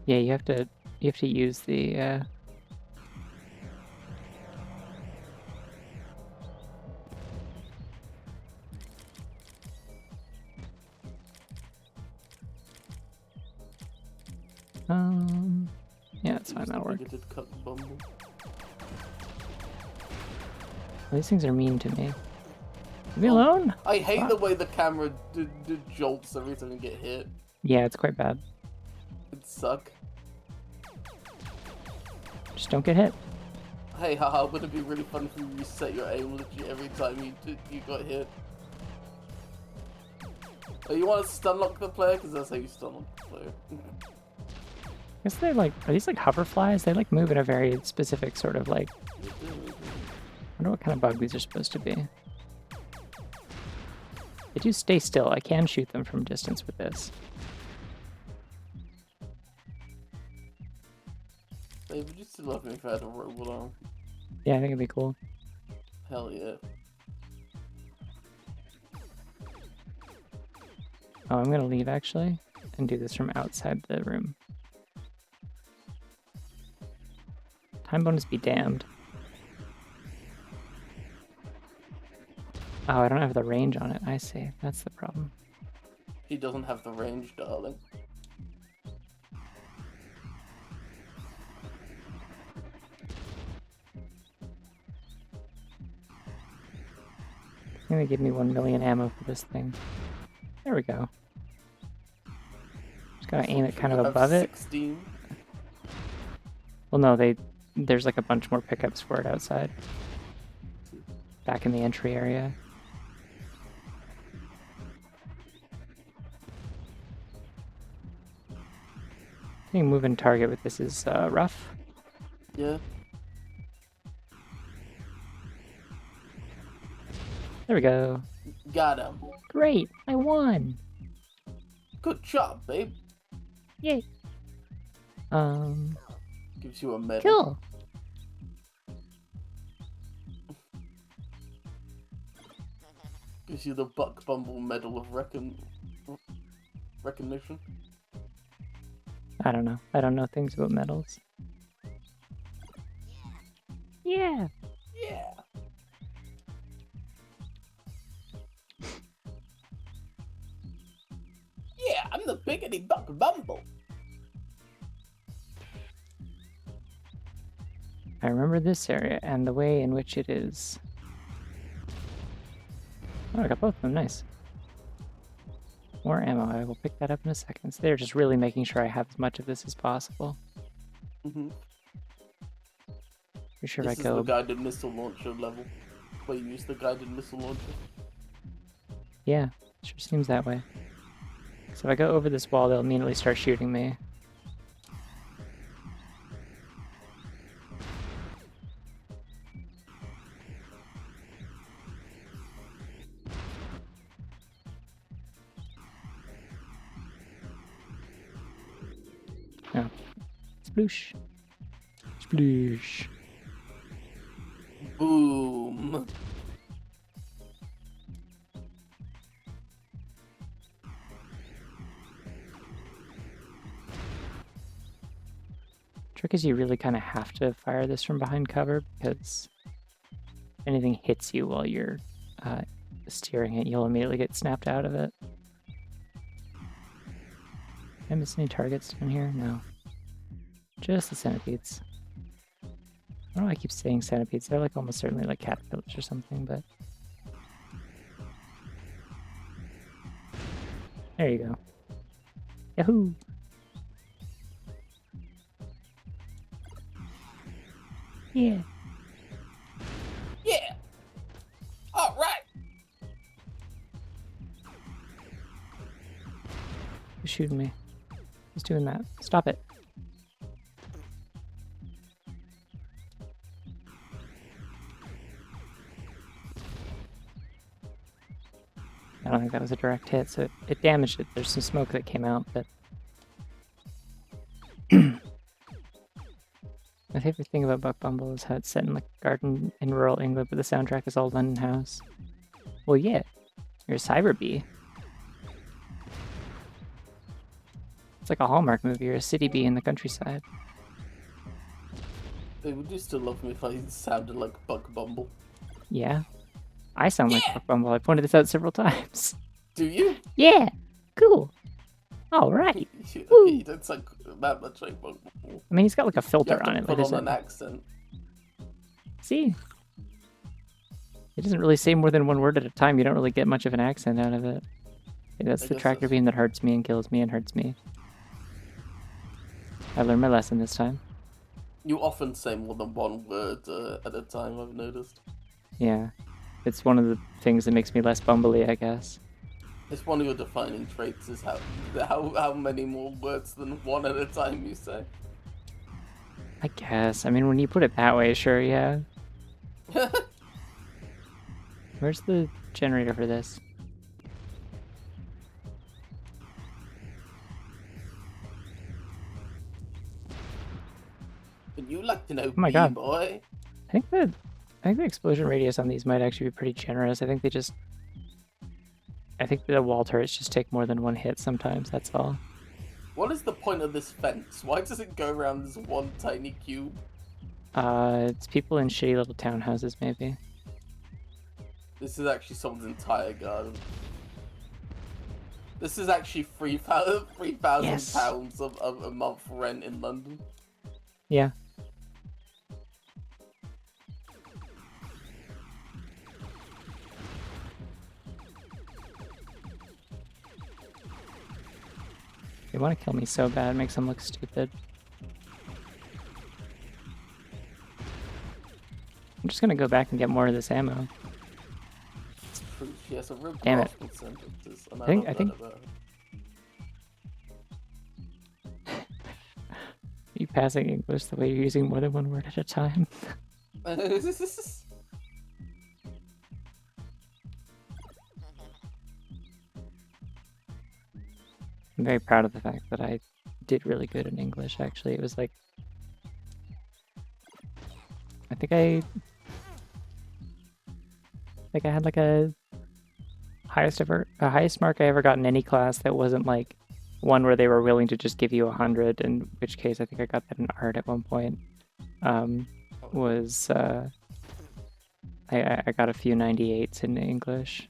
Yeah, you have to use the Yeah, it's fine, that'll work. Bigoted cuck Bumble. These things are mean to me. Leave me alone? I hate Fuck. the way the camera jolts every time you get hit. Yeah, it's quite bad. It suck. Just don't get hit. Hey, haha, would it be really fun if you reset your aim literally every time you got hit? Oh, you want to stun lock the player? Because that's how you stun lock the player. I guess they like, are these like hoverflies? They like move in a very specific sort of like, I wonder what kind of bug these are supposed to be. They do stay still. I can shoot them from distance with this. Hey, would you still love me if I had a robot arm? Yeah, I think it'd be cool. Hell yeah. Oh, I'm gonna leave actually and do this from outside the room. Time bonus be damned. Oh, I don't have the range on it. I see. That's the problem. He doesn't have the range, darling. I think they give me 1 million ammo for this thing. There we go. Just gotta aim it kind of You have above it. 16. Well, no, there's like a bunch more pickups for it outside. Back in the entry area. I think moving target with this is rough. Yeah. There we go. Got him. Great, I won. Good job, babe. Yay. Gives you a medal. Cool. Gives you the Buck Bumble Medal of Recognition. I don't know. I don't know things about medals. Yeah. Yeah. Yeah, I'm the biggity Buck Bumble. I remember this area and the way in which it is. Oh, I got both of them. Nice. More ammo. I will pick that up in a second. So they're just really making sure I have as much of this as possible. Mm-hmm. Pretty sure This if I is go. the guided missile launcher level, where you use the guided missile launcher. Yeah, sure seems that way. So if I go over this wall, they'll immediately start shooting me. Oh. Sploosh. Sploosh. Boom. Trick is you really kind of have to fire this from behind cover because if anything hits you while you're steering it, you'll immediately get snapped out of it. Did I miss any targets down here? No. Just the centipedes. I don't know why I keep saying centipedes. They're like almost certainly like caterpillars or something, but... There you go. Yahoo! Yeah. Yeah. All right. Who's shooting me? Who's doing that? Stop it. I don't think that was a direct hit, so it damaged it. There's some smoke that came out, but... My favorite thing about Buck Bumble is how it's set in like a garden in rural England, but the soundtrack is all London House. Well, yeah. You're a cyber bee. It's like a Hallmark movie. You're a city bee in the countryside. Hey, would you still love me if I sounded like Buck Bumble? Yeah. I sound like Buck Bumble. I pointed this out several times. Do you? Yeah. Cool. All right. Okay, Woo. you don't sound that much like Bumble. I mean, he's got like a You filter have on to it. put Like, on an accent. See? It doesn't really say more than one word at a time. You don't really get much of an accent out of it. Okay, that's I the guess tractor that's- beam that hurts me and kills me and hurts me. I learned my lesson this time. You often say more than one word at a time, I've noticed. Yeah. It's one of the things that makes me less bumbly, I guess. It's one of your defining traits is how many more words than one at a time you say. I guess. I mean, when you put it that way, sure, yeah. Where's the generator for this? Would you like to know, my God. boy? I think the explosion radius on these might actually be pretty generous. I think the wall turrets just take more than one hit sometimes, that's all. What is the point of this fence? Why does it go around this one tiny cube? It's people in shitty little townhouses, maybe. This is actually someone's entire garden. This is actually £3,000 Yes. of a month rent in London. Yeah. They want to kill me so bad, it makes them look stupid. I'm just gonna go back and get more of this ammo. She has a real Damn it. grasp on sentences, and I think- love I think- that about Are you passing English the way you're using more than one word at a time? her. I'm very proud of the fact that I did really good in English, actually. It was like... I think I had like a highest mark I ever got in any class that wasn't like one where they were willing to just give you 100, in which case I think I got that in art at one point. Was I got a few 98s in English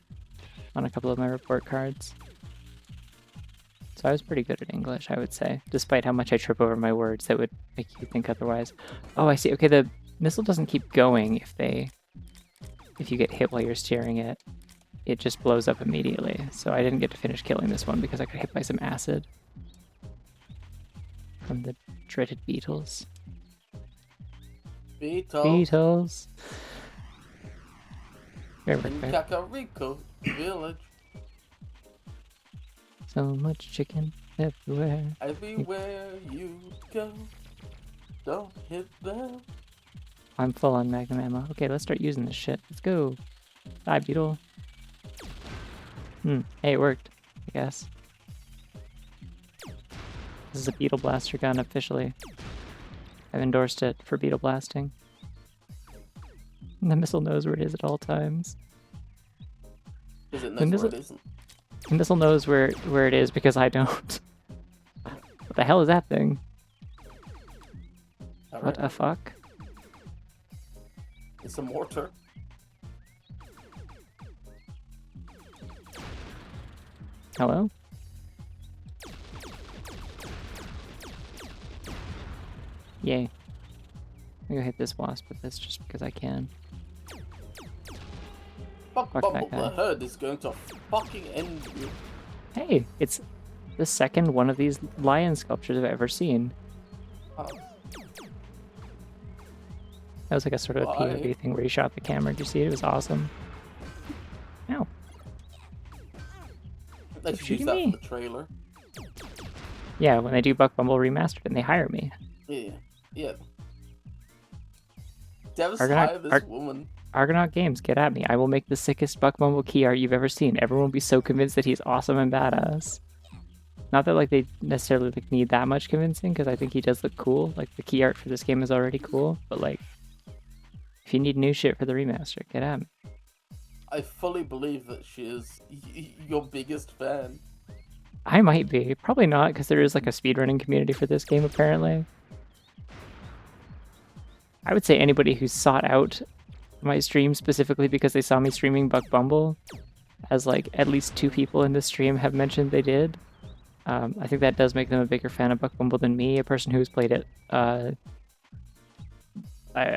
on a couple of my report cards. So I was pretty good at English, I would say, despite how much I trip over my words that would make you think otherwise. Oh, I see. Okay, the missile doesn't keep going if you get hit while you're steering it. It just blows up immediately. So I didn't get to finish killing this one because I got hit by some acid from the dreaded beetles. Beetles. Very In quick. Kakariko village, So much chicken everywhere. everywhere you go, don't hit them. I'm full on magnum ammo. Okay, let's start using this shit. Let's go. Die, beetle. Hey, it worked, I guess. This is a beetle blaster gun officially. I've endorsed it for beetle blasting. And the missile knows where it is at all times. Because it The knows where missile- it isn't. The missile knows where it is because I don't. What the hell is that thing? What a fuck? It's a mortar. Hello? Yay. I'm gonna hit this wasp with this just because I can. Fuck Fuck Bumble, that guy. the herd is going to fucking end you. Hey, it's the second one of these lion sculptures I've ever seen. Oh, That was like a sort of a Why? POV thing where you shot the camera. Did you see it? It was awesome. Ow. they should shooting use that me. for the trailer. Yeah, when they do Buck Bumble Remastered and they hire me. Yeah, yeah. Devastated Argonaut- this woman. Argonaut Games, get at me. I will make the sickest Buck Bumble key art you've ever seen. Everyone will be so convinced that he's awesome and badass. Not that like they necessarily like need that much convincing, because I think he does look cool. Like the key art for this game is already cool, but like if you need new shit for the remaster, get at me. I fully believe that she is your biggest fan. I might be. Probably not, because there is like a speedrunning community for this game apparently. I would say anybody who sought out my stream specifically because they saw me streaming Buck Bumble, as like at least 2 people in this stream have mentioned they did. I think that does make them a bigger fan of Buck Bumble than me, a person who's played it. I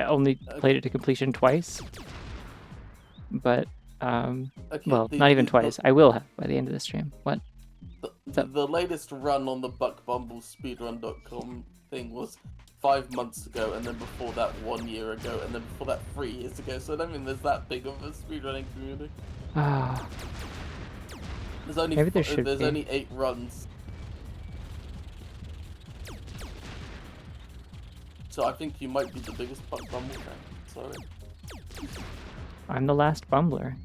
only played it to completion twice, but Okay, well, not even twice. I will have by the end of the stream. What? The latest run on the BuckBumbleSpeedrun.com thing was 5 months ago, and then before that 1 year ago, and then before that 3 years ago. So I don't think there's that big of a speedrunning community. Ah, There's only maybe there should there's be. only 8 runs. So I think you might be the biggest Buck Bumble fan. Sorry. I'm the last bumbler.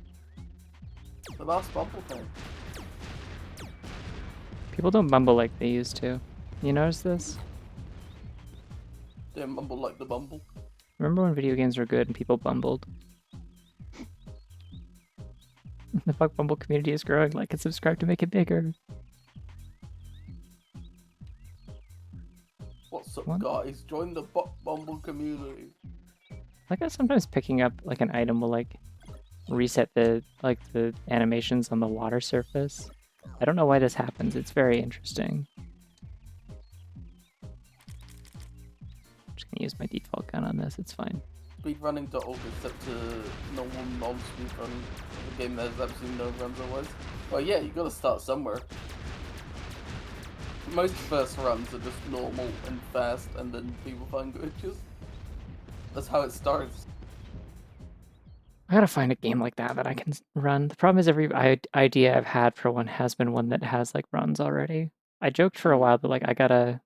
The last Bumble fan. People don't bumble like they used to. You notice this? They mumble like the Bumble. Remember when video games were good and people bumbled? The Buck Bumble community is growing. Like and subscribe to make it bigger. What's up, What? guys? Join the Buck Bumble community. Like sometimes picking up like an item will like reset the animations on the water surface. I don't know why this happens. It's very interesting. I'm just gonna use my default gun on this. It's fine. Speedrunning.org is set to normal non-speedrun. A game that has absolutely no runs otherwise. Well, yeah, you gotta start somewhere. Most first runs are just normal and fast, and then people find glitches. That's how it starts. I gotta find a game like that I can run. The problem is every idea I've had for one has been one that has like runs already. I joked for a while that like I gotta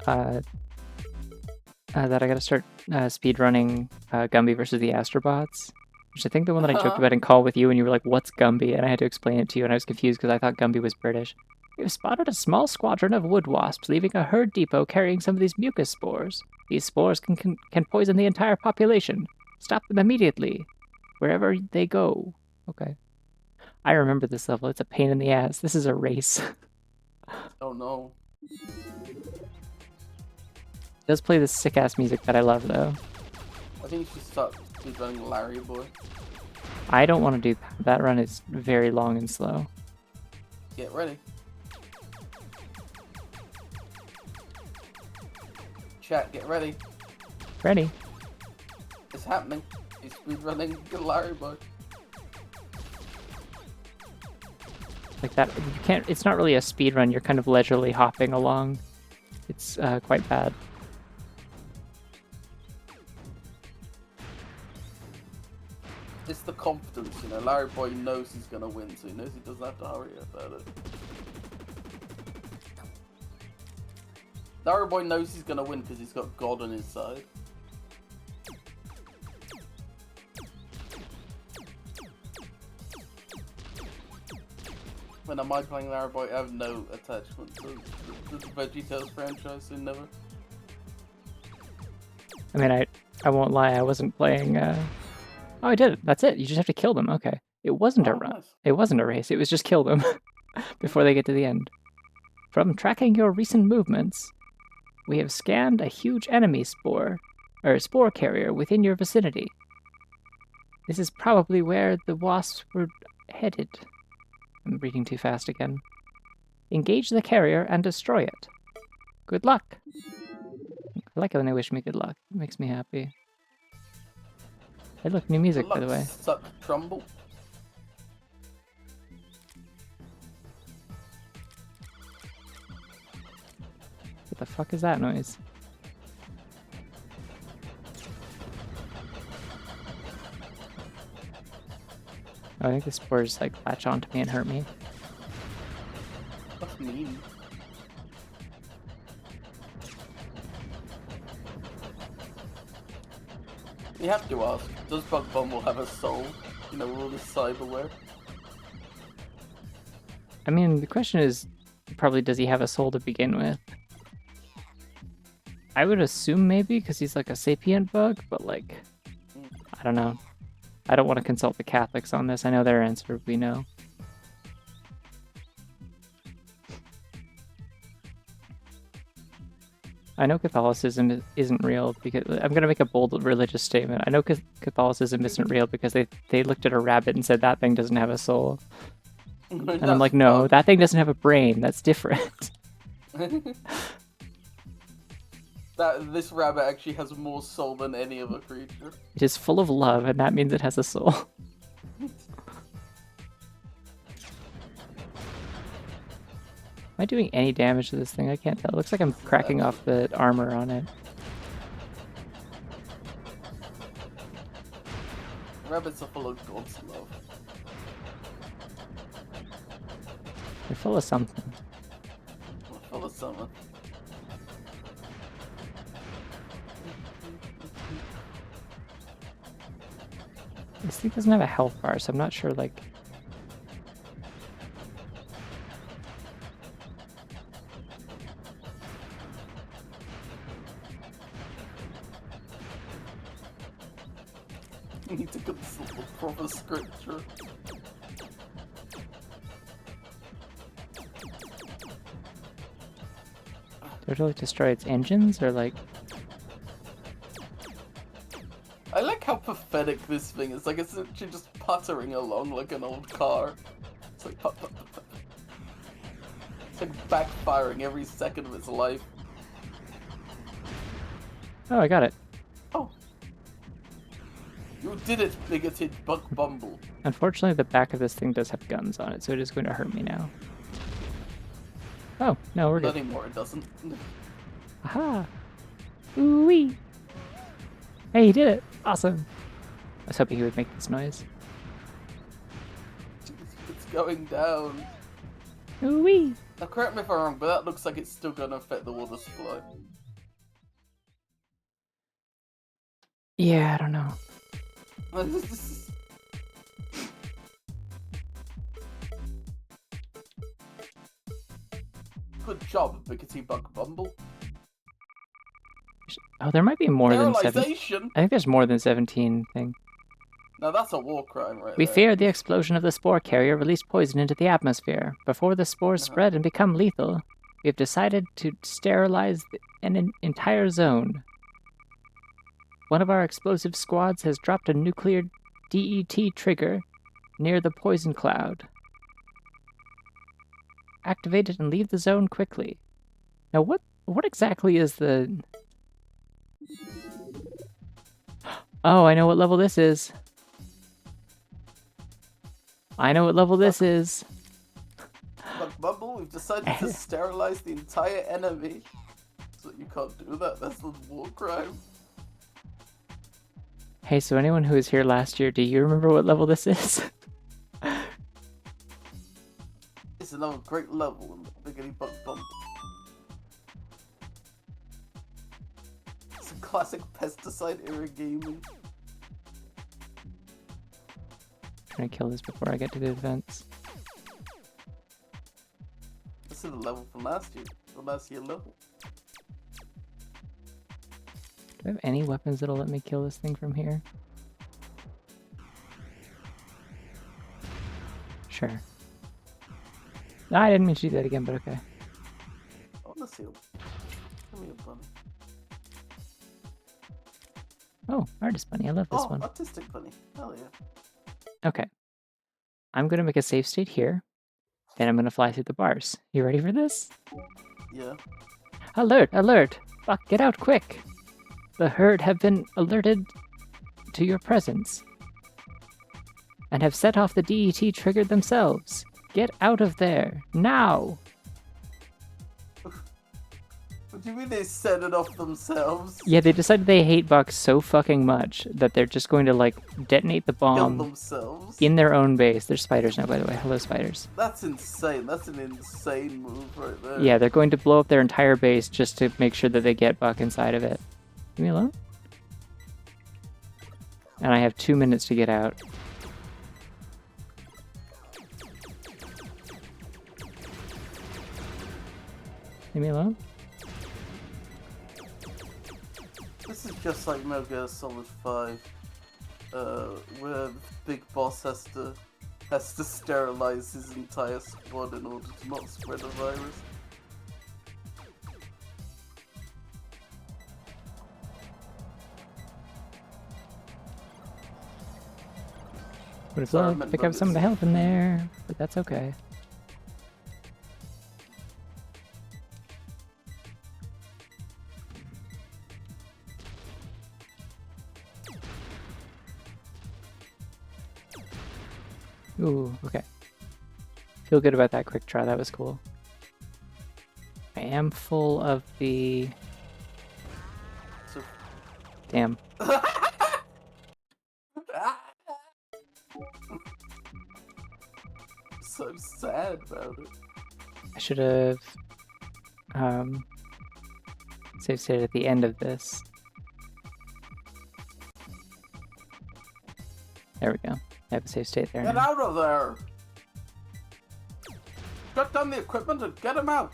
that I gotta start speedrunning Gumby versus the Astrobots, which I think the one that I joked about in call with you, and you were like, "What's Gumby?" and I had to explain it to you, and I was confused because I thought Gumby was British. We've spotted a small squadron of wood wasps leaving a herd depot carrying some of these mucus spores. These spores can poison the entire population. Stop them immediately, wherever they go. Okay. I remember this level. It's a pain in the ass. This is a race. Oh no. It does play this sick-ass music that I love, though. I think you should start speedrunning Larry Boy. I don't want to do that. That run is very long and slow. Get ready. Chat, get ready. Ready? It's happening. He's speedrunning Larry Boy. Like that, you can't. It's not really a speed run. You're kind of leisurely hopping along. It's quite bad. It's the confidence, you know. Larry Boy knows he's gonna win, so he knows he doesn't have to hurry about it. Larry Boy knows he's gonna win because he's got God on his side. When am I playing Larry Boy? I have no attachment to the VeggieTales franchise, so never. I mean, I won't lie. I wasn't playing. Oh, I did it. That's it. You just have to kill them. Okay. It wasn't a run. Nice. It wasn't a race. It was just kill them before they get to the end. From tracking your recent movements, we have scanned a huge enemy spore carrier within your vicinity. This is probably where the wasps were headed. I'm reading too fast again. Engage the carrier and destroy it. Good luck. I like it when they wish me good luck. It makes me happy. Hey, look, new music, by the way. Suck Trumbull. What the fuck is that noise? Oh, I think the spores like latch onto me and hurt me. That's mean. You have to ask, does Buck Bumble have a soul? You know, all this cyberware? I mean, the question is, probably does he have a soul to begin with? I would assume maybe, because he's like a sapient bug, but like, I don't know. I don't want to consult the Catholics on this. I know their answer would be no. I know Catholicism isn't real because I'm gonna make a bold religious statement. I know Catholicism isn't real because they looked at a rabbit and said that thing doesn't have a soul, and I'm like, no, that thing doesn't have a brain. That's different. This rabbit actually has more soul than any other creature. It is full of love, and that means it has a soul. Am I doing any damage to this thing? I can't tell. It looks like I'm cracking off the armor on it. Rabbits are full of God's love. They're full of something. They're full of summer. This thing doesn't have a health bar, so I'm not sure, like... You need to consult the proper scripture. Totally destroy its engines, or like... I like how pathetic this thing is. Like, it's actually just puttering along like an old car. It's like put, put, put, put. It's like backfiring every second of its life. Oh, I got it. Oh. You did it, bigoted Bumble. Unfortunately, the back of this thing does have guns on it, so it is going to hurt me now. Oh, no, we're Not good. anymore, it doesn't. Aha! Ooh-wee! Hey, he did it! Awesome! I was hoping he would make this noise. It's going down. Ooh-wee! Now, correct me if I'm wrong, but that looks like it's still going to affect the water supply. Yeah, I don't know. Good job, bigoty Bumble. Oh, there might be more than 7. Sterilization? I think there's more than 17 thing. Now that's a war crime right We there. fear the explosion of the spore carrier released poison into the atmosphere. Before the spores spread and become lethal, we have decided to sterilize an entire zone. One of our explosive squads has dropped a nuclear DET trigger near the poison cloud. Activate it and leave the zone quickly. Now, what exactly is the... Oh, I know what level this is. I know what level this is. But Bumble, we've decided to sterilize the entire enemy. So you can't do that, that's a war crime. Hey, so anyone who was here last year, do you remember what level this is? It's another great level in the Biggity Bumble. It's a classic pesticide era gaming. Trying to kill this before I get to the events. This is the level from last year. The last year level. Do I have any weapons that'll let me kill this thing from here? Sure. No, I didn't mean to do that again, but okay. I wanna see a... Give me a bunny. Oh, artist bunny. I love this one. Autistic bunny. Hell yeah. Okay. I'm going to make a safe state here. Then I'm going to fly through the bars. You ready for this? Yeah. Alert! Alert! Fuck, get out quick! The herd have been alerted to your presence and have set off the DET trigger themselves. Get out of there, now! What do you mean they set it off themselves? Yeah, they decided they hate Buck so fucking much that they're just going to, like, detonate the Kill bomb themselves? in their own base. They're spiders now, by the way. Hello, spiders. That's insane. That's an insane move right there. Yeah, they're going to blow up their entire base just to make sure that they get Buck inside of it. Leave me alone. And I have 2 minutes to get out. Leave me alone. This is just like Metal Gear Solid 5, where the big boss has to sterilize his entire squad in order to not spread a virus. Would have Sorry, I loved to meant pick up some of the nuggets. health in there, but that's okay. Ooh, okay. Feel good about that quick try, that was cool. I am full of the... So... Damn. So sad about it. I should have save state at the end of this. There we go. I have a save state there Get now. out of there! Shut down the equipment and get him out!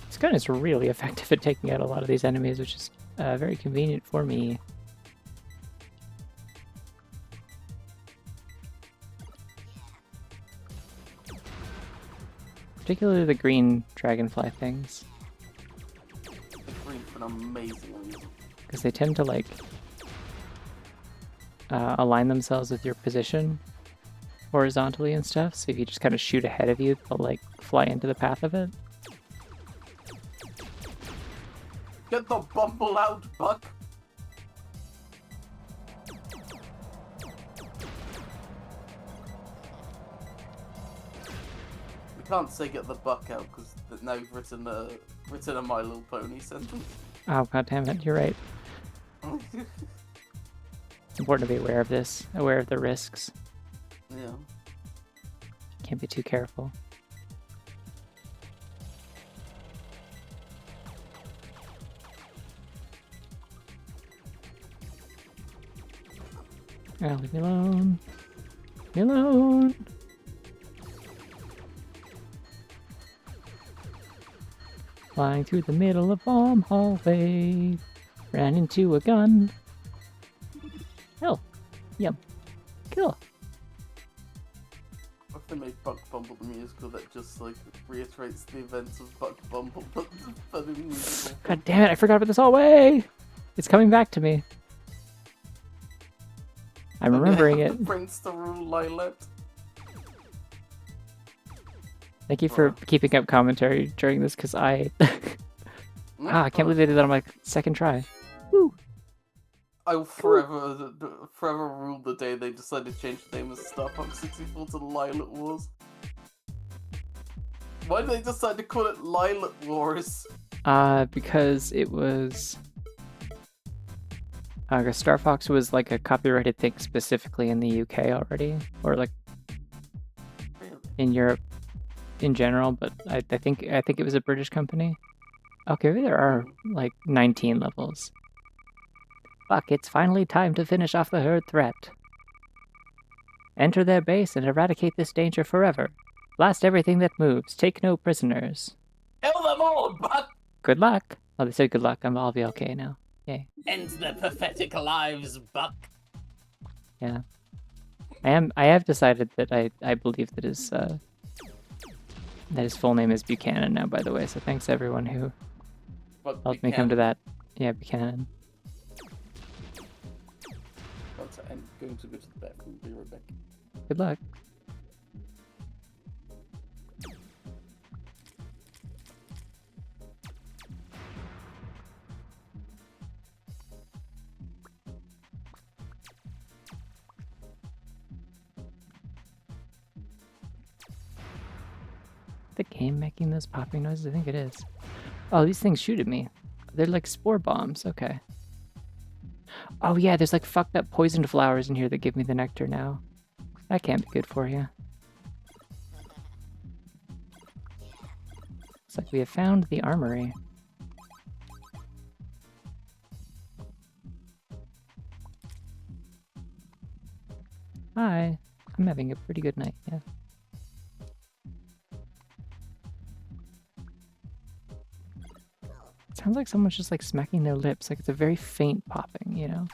This gun is really effective at taking out a lot of these enemies, which is very convenient for me. Particularly the green dragonfly things, The green's been amazing reason. because they tend to like align themselves with your position horizontally and stuff, so if you just kind of shoot ahead of you, they'll like fly into the path of it. Get the Bumble out, Buck! We can't say get the buck out because now you've written a My Little Pony sentence. Oh, god damn it, you're right. It's important to be aware of this, aware of the risks. Yeah. Can't be too careful. Oh, leave me alone. Leave me alone. Flying through the middle of bomb hallway. Ran into a gun. Oh, yum. Cool. What if they made Buck Bumble the musical that just like reiterates the events of Buck Bumble but in musical? God damn it, I forgot about this hallway! It's coming back to me. I'm remembering it. Prince to rule Lilat. Thank you for keeping up commentary during this, because I I can't believe they did that on my second try. Woo! I will forever rule the day they decided to change the name of Star Fox 64 to Lilat Wars. Why did they decide to call it Lilat Wars? Because it was... Star Fox was like a copyrighted thing specifically in the UK already, or like in Europe in general, but I think it was a British company. Okay, there are like 19 levels. Fuck, it's finally time to finish off the herd threat. Enter their base and eradicate this danger forever. Blast everything that moves. Take no prisoners. Kill them all, Buck! Good luck. Oh, they said good luck. I'll be okay now. Yay. End their pathetic lives, Buck. Yeah. I have decided that I believe that his full name is Buchanan now, by the way, so thanks everyone who Buck helped me come to that. Yeah, Buchanan. I'm going to go to the bathroom. Be right back. Good luck. The game making those popping noises? I think it is. Oh, these things shoot at me. They're like spore bombs. Okay. Oh yeah, there's like fucked up poisoned flowers in here that give me the nectar now. That can't be good for you. It's like we have found the armory. Hi. I'm having a pretty good night, yeah. Sounds like someone's just like smacking their lips, like it's a very faint popping, you know?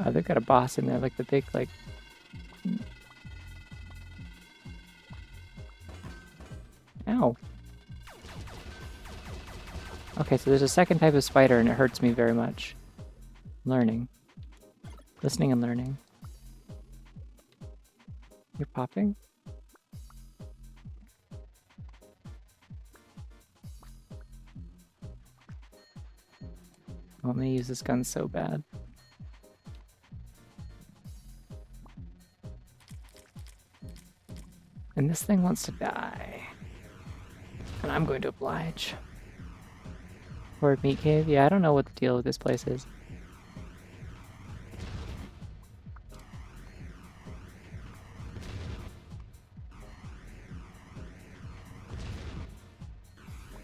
Oh, they've got a boss in there, like the big, like... Ow. Okay, so there's a second type of spider and it hurts me very much. Learning. Listening and learning. You're popping? I want me to use this gun so bad. And this thing wants to die. And I'm going to oblige. Horde Meat Cave? Yeah, I don't know what the deal with this place is.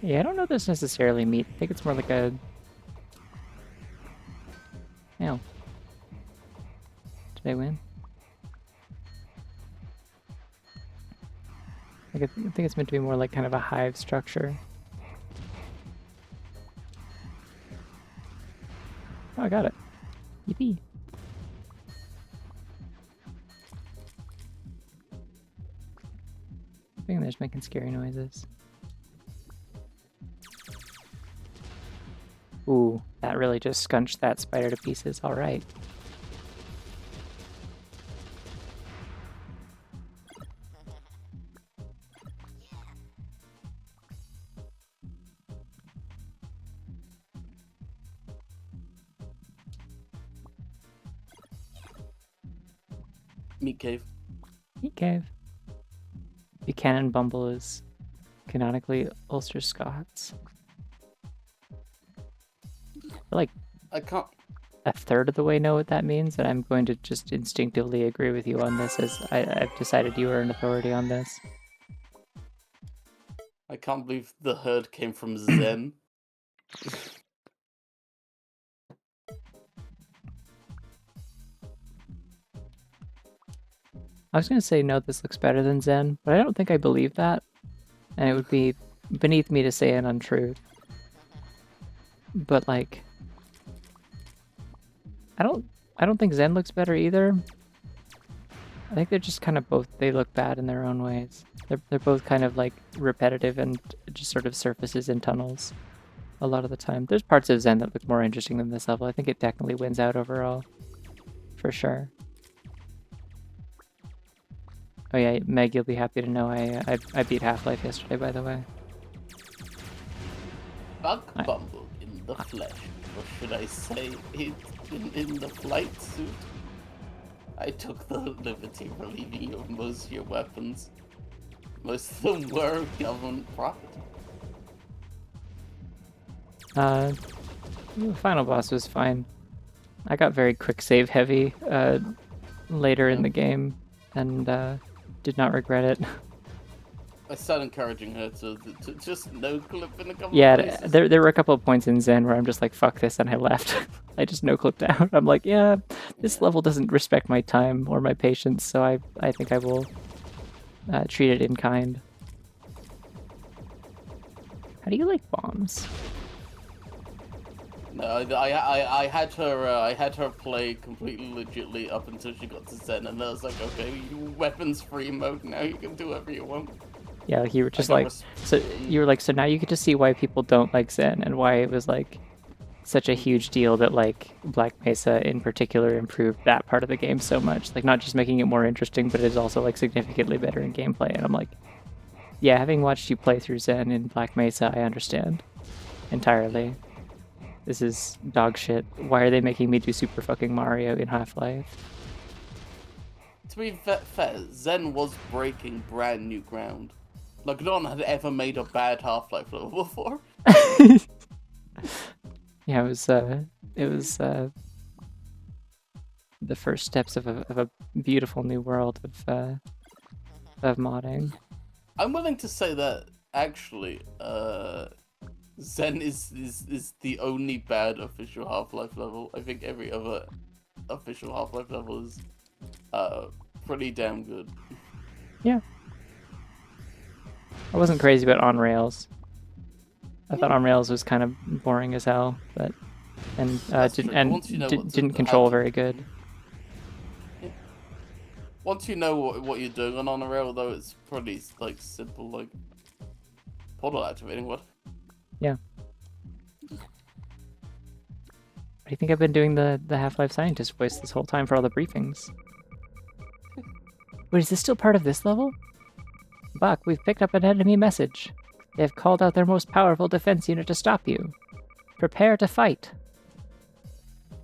Yeah, I don't know if this is necessarily meat. I think it's more like a... Ow. Did I win? I think it's meant to be more like kind of a hive structure. Oh, I got it. Yippee. I think they're just making scary noises. Ooh, that really just scunched that spider to pieces. All right. Meat cave. Meat cave. Buchanan Bumble is canonically Ulster Scots. Like I can't. a third of the way know what that means, and I'm going to just instinctively agree with you on this, as I've decided you are an authority on this. I can't believe the herd came from Zen. I was going to say, no, this looks better than Zen, but I don't think I believe that, and it would be beneath me to say an untruth. But, like, I don't think Zen looks better either. I think they're just kind of both, they look bad in their own ways. They're both kind of, like, repetitive and just sort of surfaces in tunnels a lot of the time. There's parts of Zen that look more interesting than this level. I think it technically wins out overall, for sure. Oh yeah, Meg, you'll be happy to know I beat Half-Life yesterday, by the way. Bumble in the flesh, or should I say in the flight suit? I took the liberty of relieving you of most of your weapons. Most of them were government property. The final boss was fine. I got very quick save heavy later in the game, and did not regret it. I started encouraging her to just no clip in a couple Yeah, of places. there were a couple of points in Zen where I'm just like, fuck this, and I left. I just no clipped out. I'm like, yeah, this level doesn't respect my time or my patience, so I think I will treat it in kind. How do you like bombs? No, I had her play completely legitly up until she got to Zen, and I was like, okay, weapons free mode now. You can do whatever you want. Yeah, like you were just like, so you were like, so now you get to see why people don't like Zen and why it was like such a huge deal that like Black Mesa in particular improved that part of the game so much. Like not just making it more interesting, but it is also like significantly better in gameplay. And I'm like, yeah, having watched you play through Zen in Black Mesa, I understand entirely. This is dog shit. Why are they making me do Super fucking Mario in Half-Life? To be fair, Zen was breaking brand new ground. Like, no one had ever made a bad Half-Life level before. Yeah, it was the first steps of a beautiful new world of modding. I'm willing to say that actually, Zen is the only bad official Half-Life level. I think every other official Half-Life level is pretty damn good. Yeah. I wasn't crazy about On Rails. I thought On Rails was kind of boring as hell, but didn't control very good. Yeah. Once you know what you're doing on a rail, though, it's pretty like simple, like portal activating. What? Yeah. do you think I've been doing the Half-Life scientist voice this whole time for all the briefings? Wait, is this still part of this level? Buck, we've picked up an enemy message. They have called out their most powerful defense unit to stop you. Prepare to fight.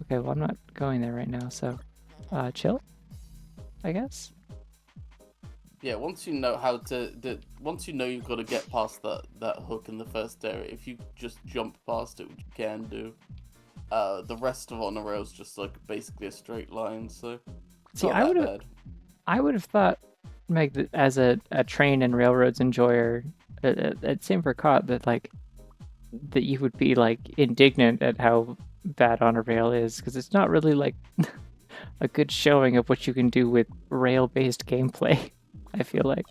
Okay, well, I'm not going there right now, so chill, I guess. Yeah, once you know how to, once you know you've got to get past that hook in the first area, if you just jump past it, which you can do, the rest of On the Rails just like basically a straight line. So it's See, not that bad. I would have thought, like, as a train and railroads enjoyer, same for COD, that you would be like indignant at how bad On a Rail is, because it's not really like a good showing of what you can do with rail-based gameplay. I feel like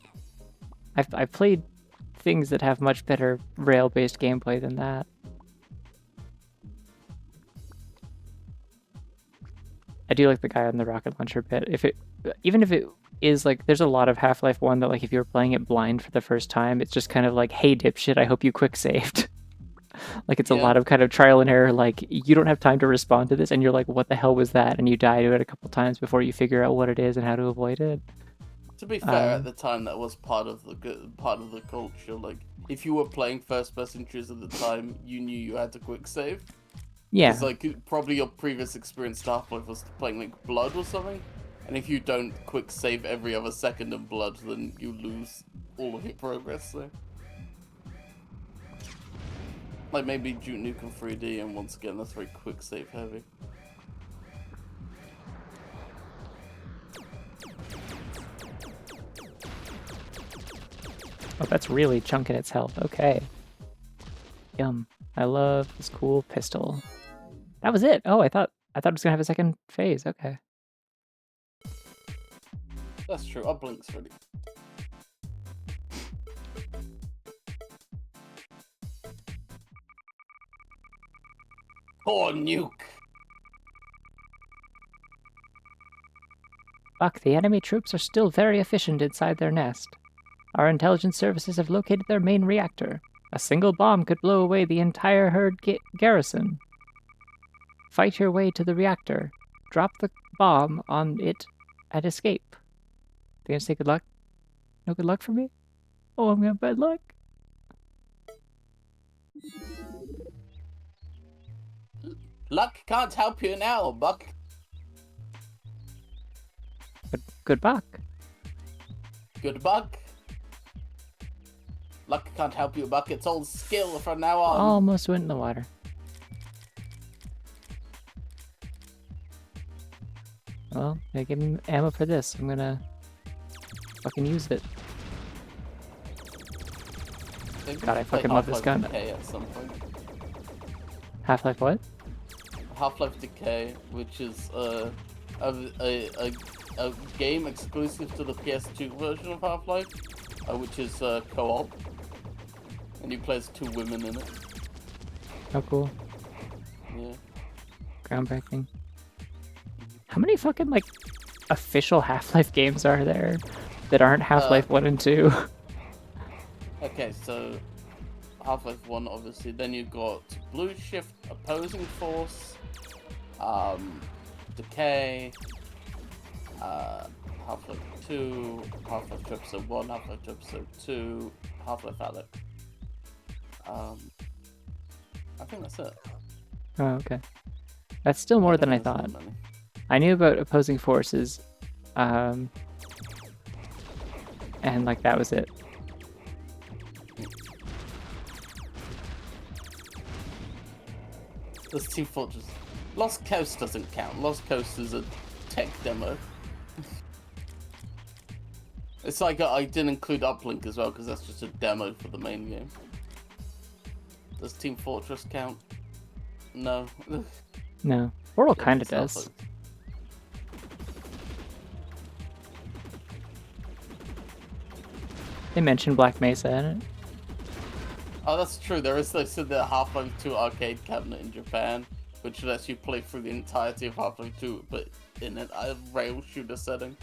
I've played things that have much better rail-based gameplay than that. I do like the guy on the rocket launcher bit. Even if it is like, there's a lot of Half-Life 1 that, like, if you were playing it blind for the first time, it's just kind of like, hey dipshit, I hope you quick saved. Like, it's a lot of kind of trial and error, like, you don't have time to respond to this, and you're like, what the hell was that? And you die to it a couple times before you figure out what it is and how to avoid it. To be fair, at the time that was part of the culture. Like, if you were playing first-person shooters at the time, you knew you had to quick save. Yeah. It's like probably your previous experience to Half-Life was playing like Blood or something, and if you don't quick save every other second in Blood, then you lose all of your progress. So, like maybe Duke Nukem 3D, and once again that's very quick save heavy. Oh, that's really chunking its health. Okay. Yum. I love this cool pistol. That was it. Oh, I thought it was gonna have a second phase. Okay. That's true. Uplink's ready. Oh, nuke! Buck, the enemy troops are still very efficient inside their nest. Our intelligence services have located their main reactor. A single bomb could blow away the entire herd garrison. Fight your way to the reactor. Drop the bomb on it and escape. They gonna say good luck? No good luck for me? Oh, I'm gonna have bad luck. Luck can't help you now, Buck. Good Buck. Good Buck. Luck can't help you, Buck. It's all skill from now on. Almost went in the water. Well, they give me ammo for this. I'm gonna fucking use it. God, I fucking love this gun. Decay at some point. Half-Life what? Half-Life Decay, which is a game exclusive to the PS2 version of Half-Life, which is co-op, and you play as 2 women in it. Oh, cool. Yeah. Groundbreaking. How many fucking, like, official Half-Life games are there that aren't Half-Life 1 and 2? Okay, so Half-Life 1, obviously. Then you got Blue Shift, Opposing Force, Decay, Half-Life 2, Half-Life 2 Episode 1, Half-Life 2 Episode 2, Half-Life Alyx. I think that's it. Oh, okay. That's still more than I thought. I knew about Opposing Forces, and, like, that was it. There's Team Fortress. Lost Coast doesn't count. Lost Coast is a tech demo. It's like I didn't include Uplink as well because that's just a demo for the main game. Does Team Fortress count? No. No. Portal kind of does. They mentioned Black Mesa in it. Oh, that's true. There is the Half-Life 2 arcade cabinet in Japan, which lets you play through the entirety of Half-Life 2, but in a rail shooter setting.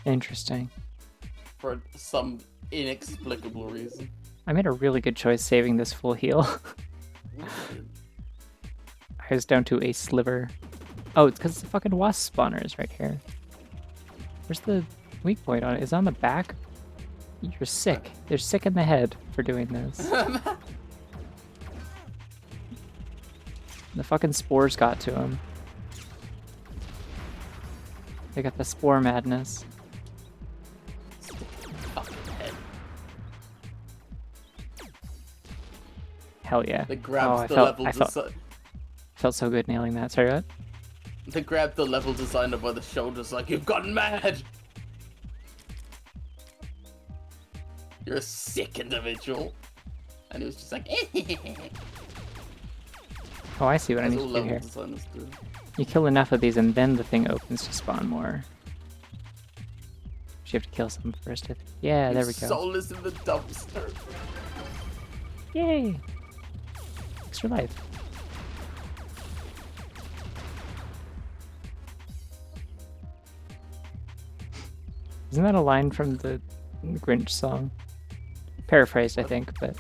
Interesting. For some inexplicable reason. I made a really good choice saving this full heal. I was down to a sliver. Oh, it's because the fucking wasp spawner is right here. Where's the weak point on it? Is it on the back? You're sick. You're sick in the head for doing this. The fucking spores got to him. They got the spore madness. Hell yeah. They grabbed Felt so good nailing that. Sorry, what? They grabbed the level designer by the shoulders like, you've gone mad! You're a sick individual. And he was just like, Oh, I see what I That's need all to do level here. designers do. You kill enough of these and then the thing opens to spawn more. You have to kill some first. Yeah, there we go. Soul is in the dumpster. Yay! Extra life. Isn't that a line from the Grinch song? Paraphrased, I think, but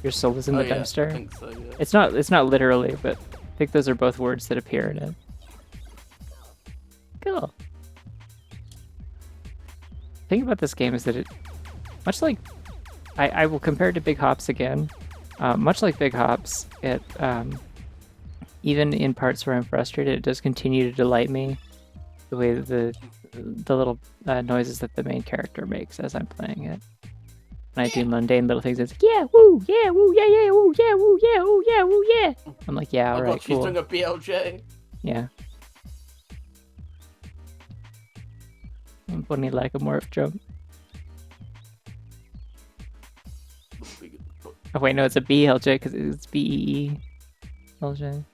your soul is in the dumpster. I think so, yeah. It's not literally, but I think those are both words that appear in it. Cool. The thing about this game is that it, much like, I will compare it to Big Hops again. Much like Big Hops, it even in parts where I'm frustrated, it does continue to delight me. The way that the little noises that the main character makes as I'm playing it. When I do mundane little things, it's like, yeah, woo, yeah, woo, yeah, yeah, woo, yeah, woo, yeah, woo, yeah, woo, yeah. I'm like, yeah, alright, she's cool. doing a BLJ. Yeah. Bunny like a morph jump. Oh wait, no, it's a BLJ because it's BEE. LJ.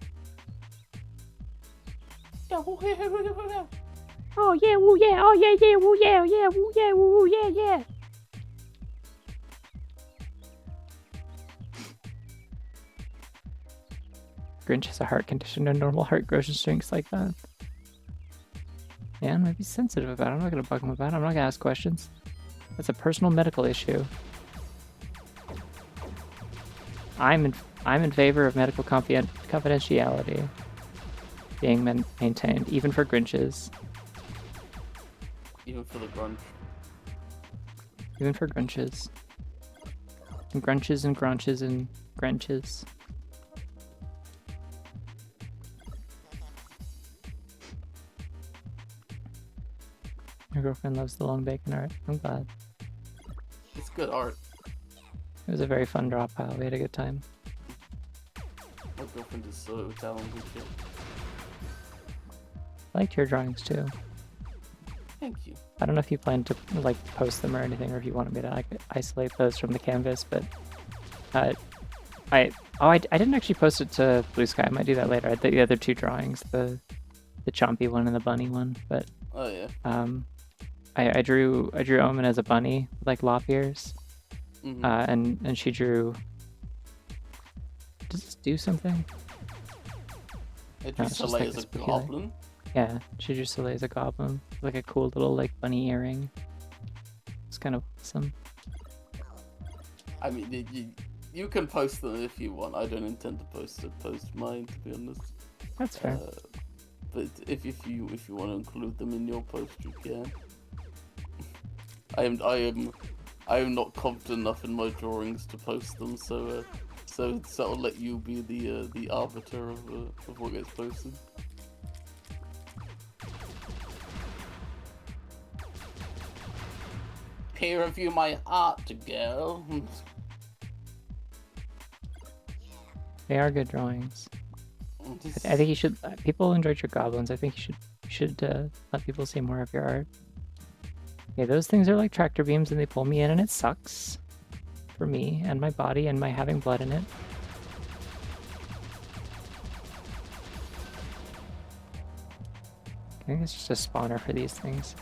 Oh yeah, woo yeah, oh yeah, yeah, woo yeah, yeah, woo yeah, woo yeah, yeah. Grinch has a heart condition, no normal heart grows and shrinks like that. Yeah, I'm gonna be sensitive about it. I'm not gonna bug him about it. I'm not gonna ask questions. That's a personal medical issue. I'm in favor of medical confidentiality being maintained, even for Grinches. Even for the grunge. Even for Grunches. And Grunches and Grunches and Grinches. My girlfriend loves the long bacon art. I'm glad. It's good art. It was a very fun drop pile. We had a good time. My girlfriend is so talented. I liked your drawings too. Thank you. I don't know if you plan to like post them or anything, or if you wanted me to like isolate those from the canvas, but I didn't actually post it to Blue Sky. I might do that later. I did the other two drawings, the chompy one and the bunny one, but oh yeah. I drew Omen as a bunny with like lop ears. Mm-hmm. And she drew. Does this do something? I drew Soleil as a goblin. Yeah, she drew Soleil as a goblin, like a cool little like bunny earring. It's kind of awesome. I mean, you can post them if you want. I don't intend to post mine, to be honest. That's fair. But if you want to include them in your post, you can. I am not confident enough in my drawings to post them, so I'll let you be the arbiter of what gets posted. Peer review my art, girl. They are good drawings. I think you should. People enjoyed your goblins. I think you should let people see more of your art. Okay, those things are like tractor beams and they pull me in and it sucks. For me and my body and my having blood in it. I think it's just a spawner for these things.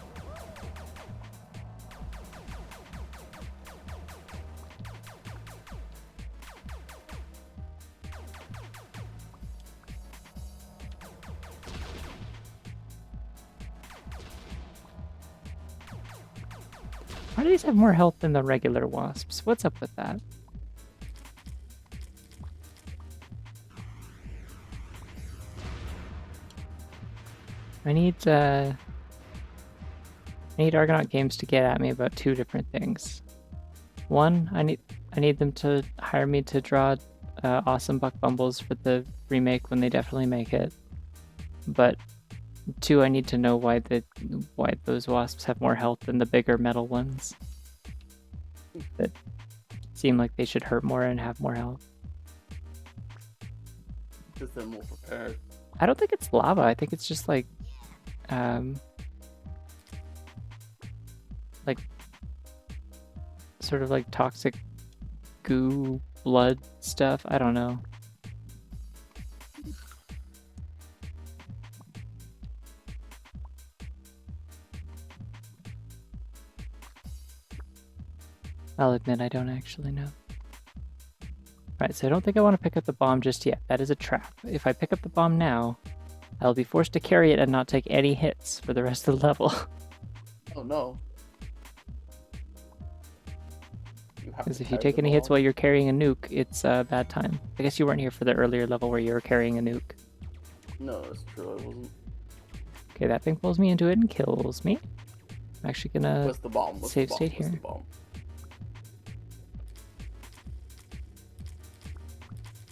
Why do these have more health than the regular wasps? What's up with that? I need Argonaut Games to get at me about two different things. One, I need them to hire me to draw awesome Buck Bumbles for the remake when they definitely make it. But two, I need to know why those wasps have more health than the bigger metal ones. That seem like they should hurt more and have more health. Because they're more prepared. I don't think it's lava. I think it's just like sort of like toxic goo blood stuff. I don't know. I'll admit I don't actually know. Right, so I don't think I want to pick up the bomb just yet. That is a trap. If I pick up the bomb now, I'll be forced to carry it and not take any hits for the rest of the level. Oh no. Because if you take any hits while you're carrying a nuke, it's a bad time. I guess you weren't here for the earlier level where you were carrying a nuke. No, that's true, I wasn't. Okay, that thing pulls me into it and kills me. I'm actually gonna Where's the bomb? save state here. The bomb?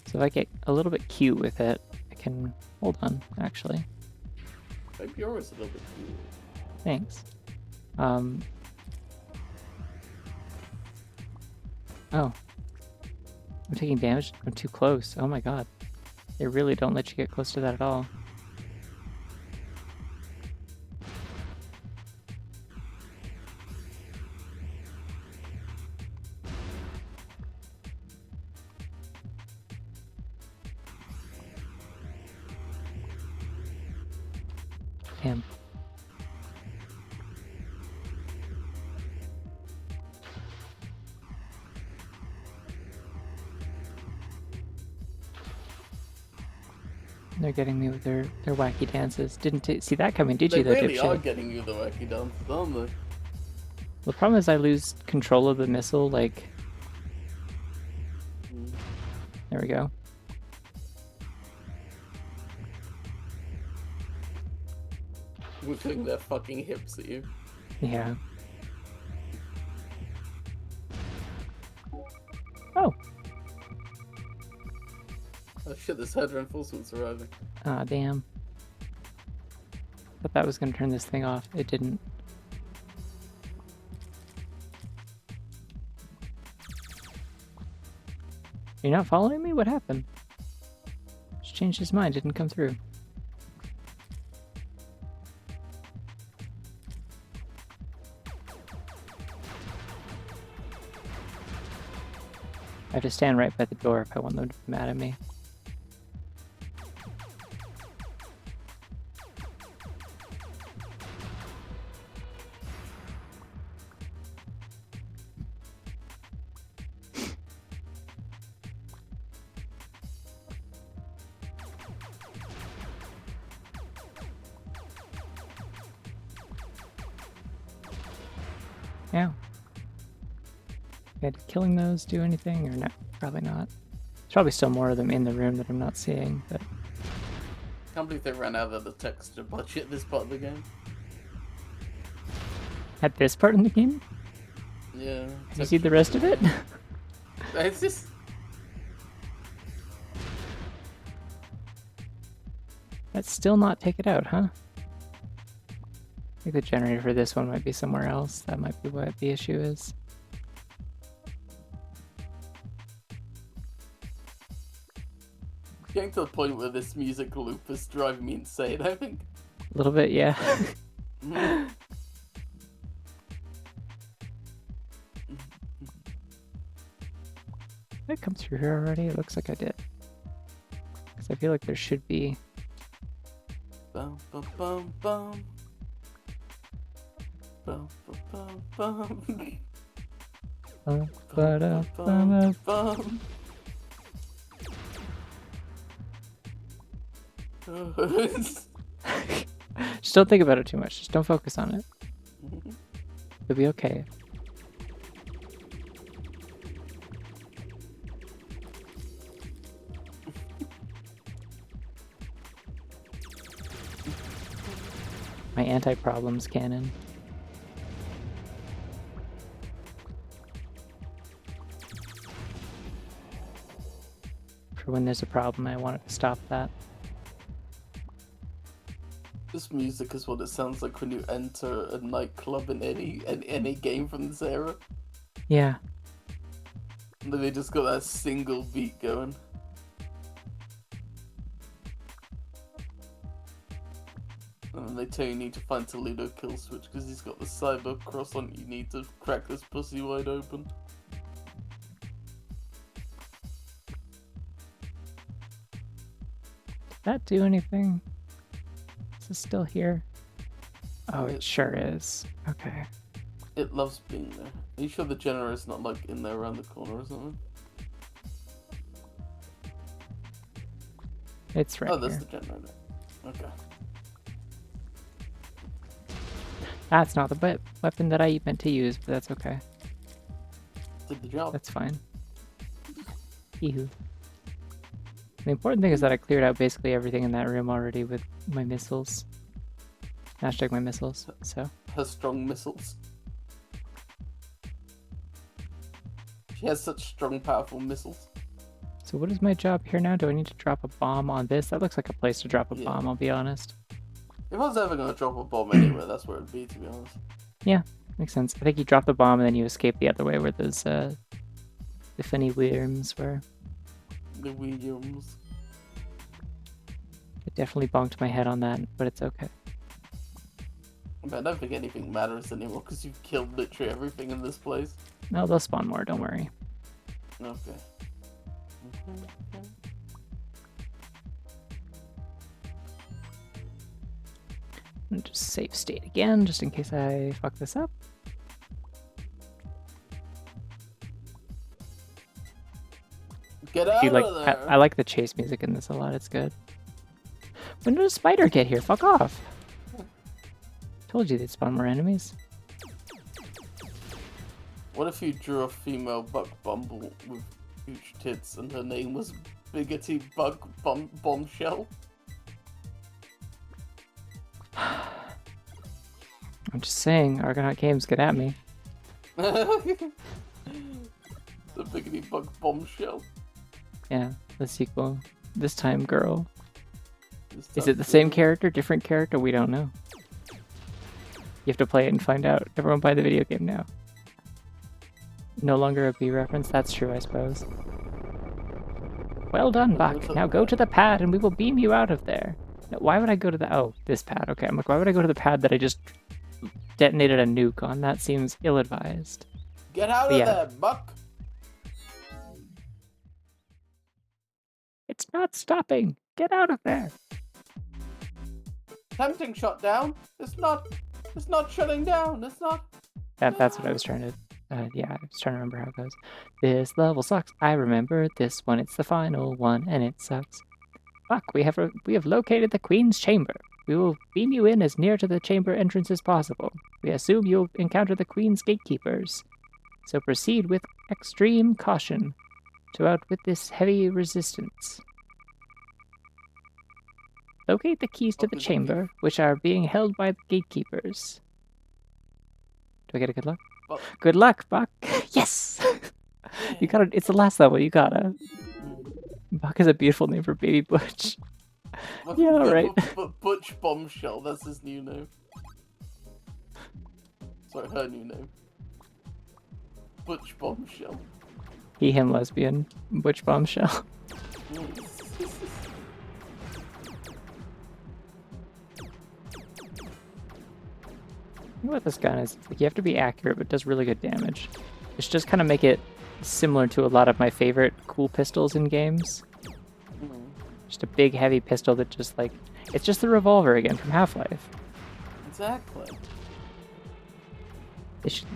So if I get a little bit cute with it, I can hold on, actually. Maybe yours a little bit cool. Thanks. Oh. I'm taking damage. I'm too close. Oh my god. They really don't let you get close to that at all. Damn. They're getting me with their wacky dances. Didn't see that coming, did you, though, They really are dipshit? getting you the wacky dances, aren't they? The problem is I lose control of the missile, like... There we go. Whipping their fucking hips at you. Yeah. Oh! Oh shit, this head reinforcement's arriving. Ah, damn. Thought that was gonna turn this thing off. It didn't. You're not following me? What happened? Just changed his mind, didn't come through. I have to stand right by the door if I want them to be mad at me. Yeah. Okay, did killing those do anything or no? Probably not. There's probably still more of them in the room that I'm not seeing, but... Can't believe they ran out of the texture budget at this part of the game. At this part in the game? Yeah. Have you seen the rest of it? It's just... Let's still not take it out, huh? I think the generator for this one might be somewhere else. That might be what the issue is. Getting to the point where this music loop is driving me insane, I think. A little bit, yeah. Did I come through here already? It looks like I did. Because I feel like there should be... Bum, bum, bum, bum. Bum, bum, bum, bum. Bum, bum. Just don't think about it too much. Just don't focus on it. You'll be okay. My anti-problems cannon. For when there's a problem, I want it to stop that. This music is what it sounds like when you enter a nightclub in any game from this era. Yeah. And then they just got that single beat going. And then they tell you need to find Toledo kill switch because he's got the cyber cross on. You need to crack this pussy wide open. Did that do anything? Is it still here? Oh, it sure is. Okay. It loves being there. Are you sure the generator's not like in there around the corner or something? It's right Oh, that's here. the generator. Okay. That's not the weapon that I meant to use, but that's okay. Did the job. That's fine. Ew. The important thing is that I cleared out basically everything in that room already with my missiles. Hashtag my missiles, so. Her strong missiles. She has such strong, powerful missiles. So what is my job here now? Do I need to drop a bomb on this? That looks like a place to drop a Yeah. bomb, I'll be honest. If I was ever going to drop a bomb anywhere, that's where it'd be, to be honest. Yeah, makes sense. I think you drop the bomb and then you escape the other way where those, the funny worms were. The Williams. It definitely bonked my head on that, but it's okay. I don't think anything matters anymore because you've killed literally everything in this place. No, they'll spawn more, don't worry. Okay. And just save state again, just in case I fuck this up. Get out Dude, like, of there! I like the chase music in this a lot, it's good. When did a spider get here? Fuck off! Told you they'd spawn more enemies. What if you drew a female buck Bumble with huge tits and her name was Biggity Bug Bombshell? I'm just saying, Argonaut Games, get at me. The Biggity Bug Bombshell. Yeah, the sequel. This time, girl. This Is time it the same girl. character, different character? We don't know. You have to play it and find out. Everyone buy the video game now. No longer a B reference? That's true, I suppose. Well done, Buck. Now go to the pad and we will beam you out of there. Now, why would I go to the... Oh, this pad. Okay, I'm like, why would I go to the pad that I just detonated a nuke on? That seems ill-advised. Get out of there, Buck! It's not stopping. Get out of there. Tempting shut down. It's not shutting down. It's not. That's what I was trying to... yeah, I was trying to remember how it goes. This level sucks. I remember this one. It's the final one, and it sucks. Fuck, we have located the Queen's Chamber. We will beam you in as near to the chamber entrance as possible. We assume you'll encounter the Queen's gatekeepers. So proceed with extreme caution to outwit this heavy resistance. Locate the keys to the chamber, which are being held by the gatekeepers. Do I get a good luck? Buck. Good luck, Buck. Yes! You gotta, it's the last level, you gotta. Buck is a beautiful name for baby Butch. Yeah, right. Butch Bombshell, that's his new name. Sorry, her new name. Butch Bombshell. He, him, lesbian. Butch Bombshell. What this gun is, like, you have to be accurate, but it does really good damage. It's just kind of make it similar to a lot of my favorite cool pistols in games. Just a big, heavy pistol that just, like... It's just the revolver again from Half-Life. Exactly.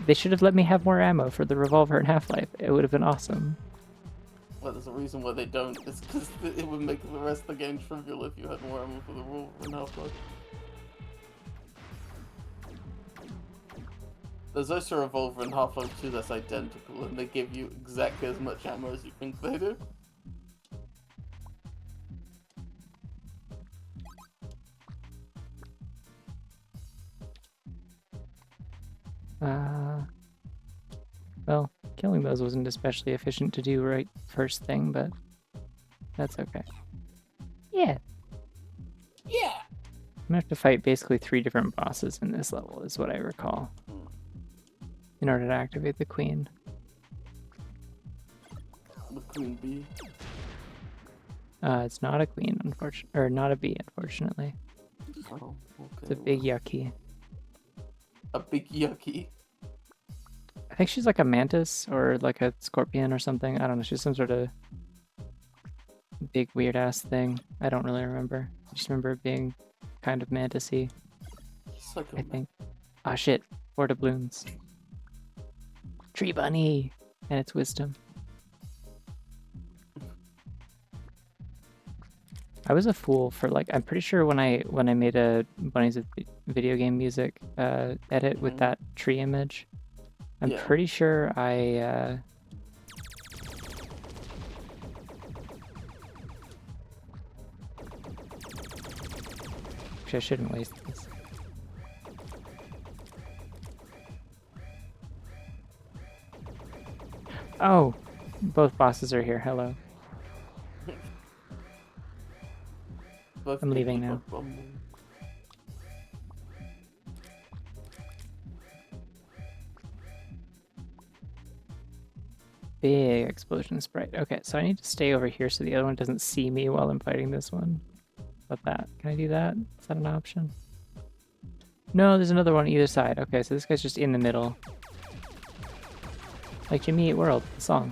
They should have let me have more ammo for the revolver in Half-Life. It would have been awesome. Well, there's a reason why they don't. It's because it would make the rest of the game trivial if you had more ammo for the revolver in Half-Life. There's also a revolver in Half-Life 2 that's identical, and they give you exactly as much ammo as you think they do. Well, killing those wasn't especially efficient to do right first thing, but that's okay. Yeah. Yeah. I'm gonna have to fight basically 3 different bosses in this level, is what I recall, in order to activate the queen. The queen bee. It's not a queen, unfortunately, or not a bee, unfortunately. Oh, okay. It's a big yucky. A big yucky. I think she's like a mantis or like a scorpion or something. I don't know. She's some sort of big weird ass thing. I don't really remember. I just remember it being kind of mantis-y, It's like I think. Ah, shit. 4 doubloons. Tree bunny and its wisdom. I was a fool for like, I'm pretty sure when I made a Bunnies with Video Game Music edit with that tree image, I'm pretty sure I actually I shouldn't waste this. Oh, both bosses are here. Hello. I'm leaving now. Big explosion sprite. Okay, so I need to stay over here so the other one doesn't see me while I'm fighting this one. About that. Can I do that? Is that an option? No, there's another one on either side. Okay, so this guy's just in the middle. Like Jimmy Eat World, the song.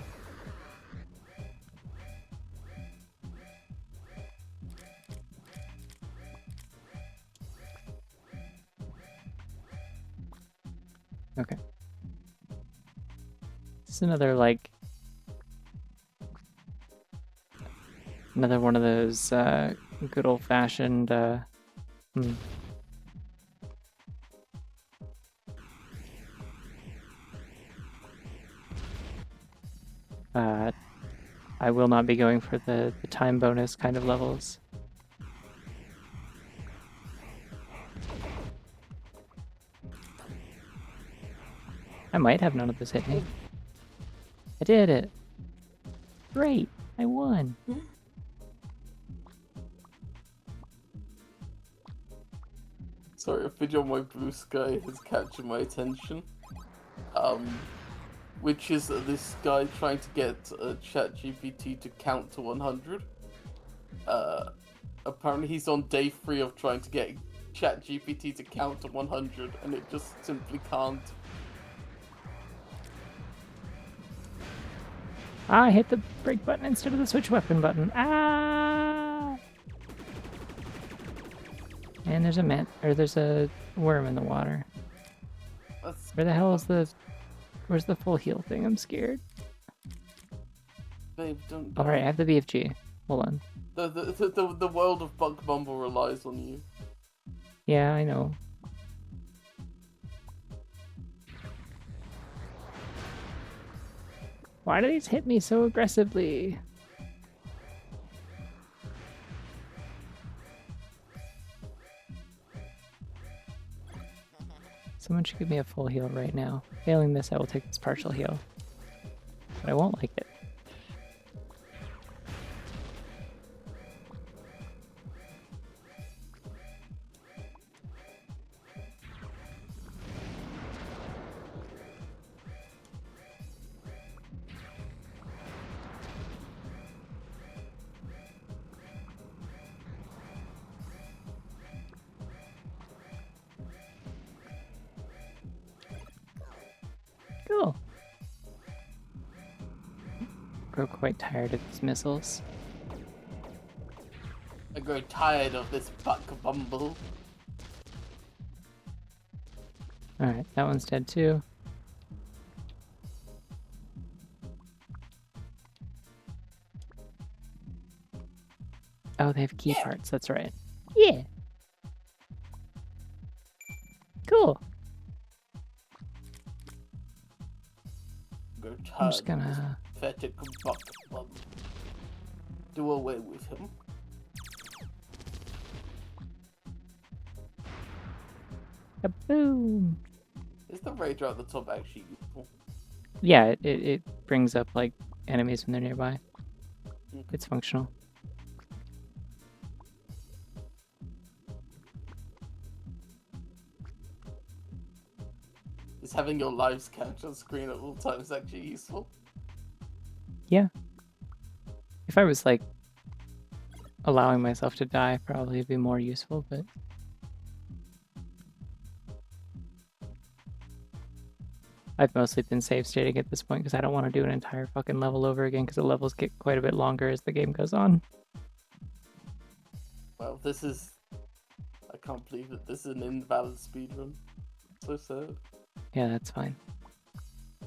Okay. This is another, like... Another one of those, good old-fashioned, I will not be going for the time bonus kind of levels. I might have none of this hit me. I did it! Great! I won! Sorry, a video on my blue sky has captured my attention. Which is this guy trying to get ChatGPT to count to 100. Apparently he's on day 3 of trying to get ChatGPT to count to 100, and it just simply can't. I hit the brake button instead of the switch weapon button. Ah! And there's a worm in the water. Where the hell is where's the full heal thing? I'm scared. Babe, don't. Alright, I have the BFG. Hold on. The world of Bumble relies on you. Yeah, I know. Why do these hit me so aggressively? Someone should give me a full heal right now. Failing this, I will take this partial heal. But I won't like it. Cool. Grow quite tired of these missiles. I grow tired of this Bumble. Alright, that one's dead too. Oh, they have key parts, that's right. Yeah! Cool! I'm just gonna... Pathetic Bumble. Do away with him. Kaboom! Is the radar at the top actually useful? Yeah, it brings up like enemies when they're nearby. It's functional. Is having your lives count on screen at all times actually useful? Yeah. If I was like allowing myself to die, probably it'd be more useful, but I've mostly been save stating at this point because I don't want to do an entire fucking level over again because the levels get quite a bit longer as the game goes on. Well, this is... I can't believe that this is an invalid speedrun. So sad. Yeah, that's fine.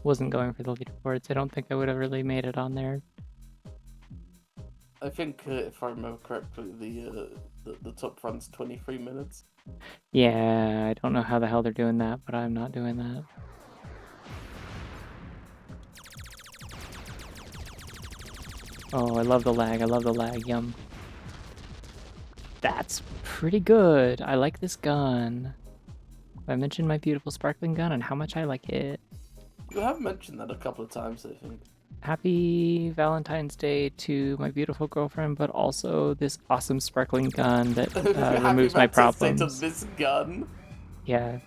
Wasn't going for the leaderboards. I don't think I would have really made it on there. I think, if I remember correctly, the top run's 23 minutes. Yeah, I don't know how the hell they're doing that, but I'm not doing that. Oh, I love the lag. I love the lag. Yum. That's pretty good. I like this gun. I mentioned my beautiful sparkling gun and how much I like it. You have mentioned that a couple of times, I think. Happy Valentine's Day to my beautiful girlfriend, but also this awesome sparkling gun that removes my problems. To this gun. Yeah.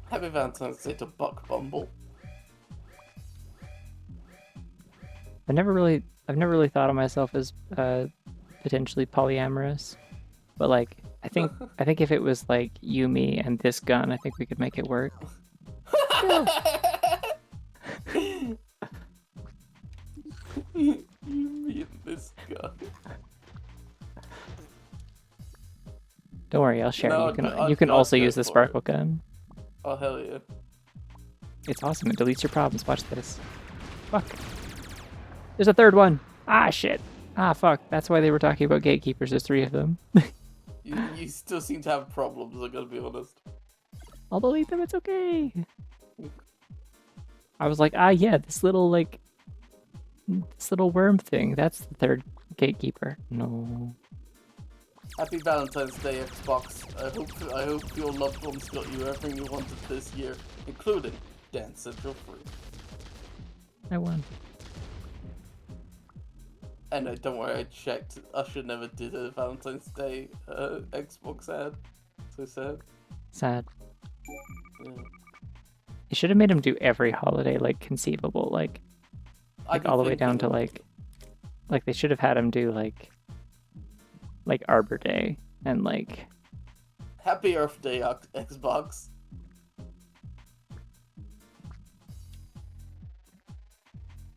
Happy Valentine's Day to Bumble. I've never really thought of myself as potentially polyamorous, but like I think if it was like you, me, and this gun, I think we could make it work. You, me, and this gun. Don't worry, I'll share. No, you can also go use the for sparkle it. gun. Oh hell yeah! It's awesome. It deletes your problems. Watch this. Fuck. There's a third one. Ah shit. Ah fuck. That's why they were talking about gatekeepers. There's 3 of them. You still seem to have problems. I gotta be honest. I'll delete them. It's okay. I was like, ah yeah, this little worm thing. That's the 3rd gatekeeper. No. Happy Valentine's Day, Xbox. I hope your loved ones got you everything you wanted this year, including Dance Central Free. I won. And don't worry, I checked. Usher never did a Valentine's Day Xbox ad. So sad. Sad. Yeah. You should have made him do every holiday like conceivable, like all the way down to like they should have had him do like Arbor Day and like Happy Earth Day, Xbox.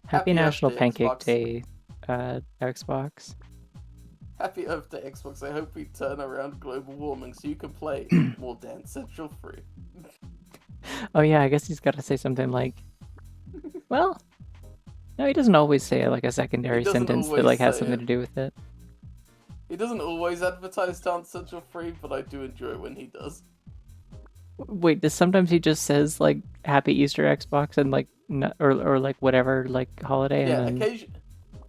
Happy National Earth Day, Pancake Xbox. Day, Xbox. Happy Earth Day, Xbox. I hope we turn around global warming so you can play more Dance Central Free. Oh yeah, I guess he's got to say something like, well, no, he doesn't always say like a secondary sentence that like has something to do with it. He doesn't always advertise Dance Central Free, but I do enjoy it when he does. Wait, sometimes he just says like Happy Easter Xbox and like or like whatever like holiday. Yeah, and then...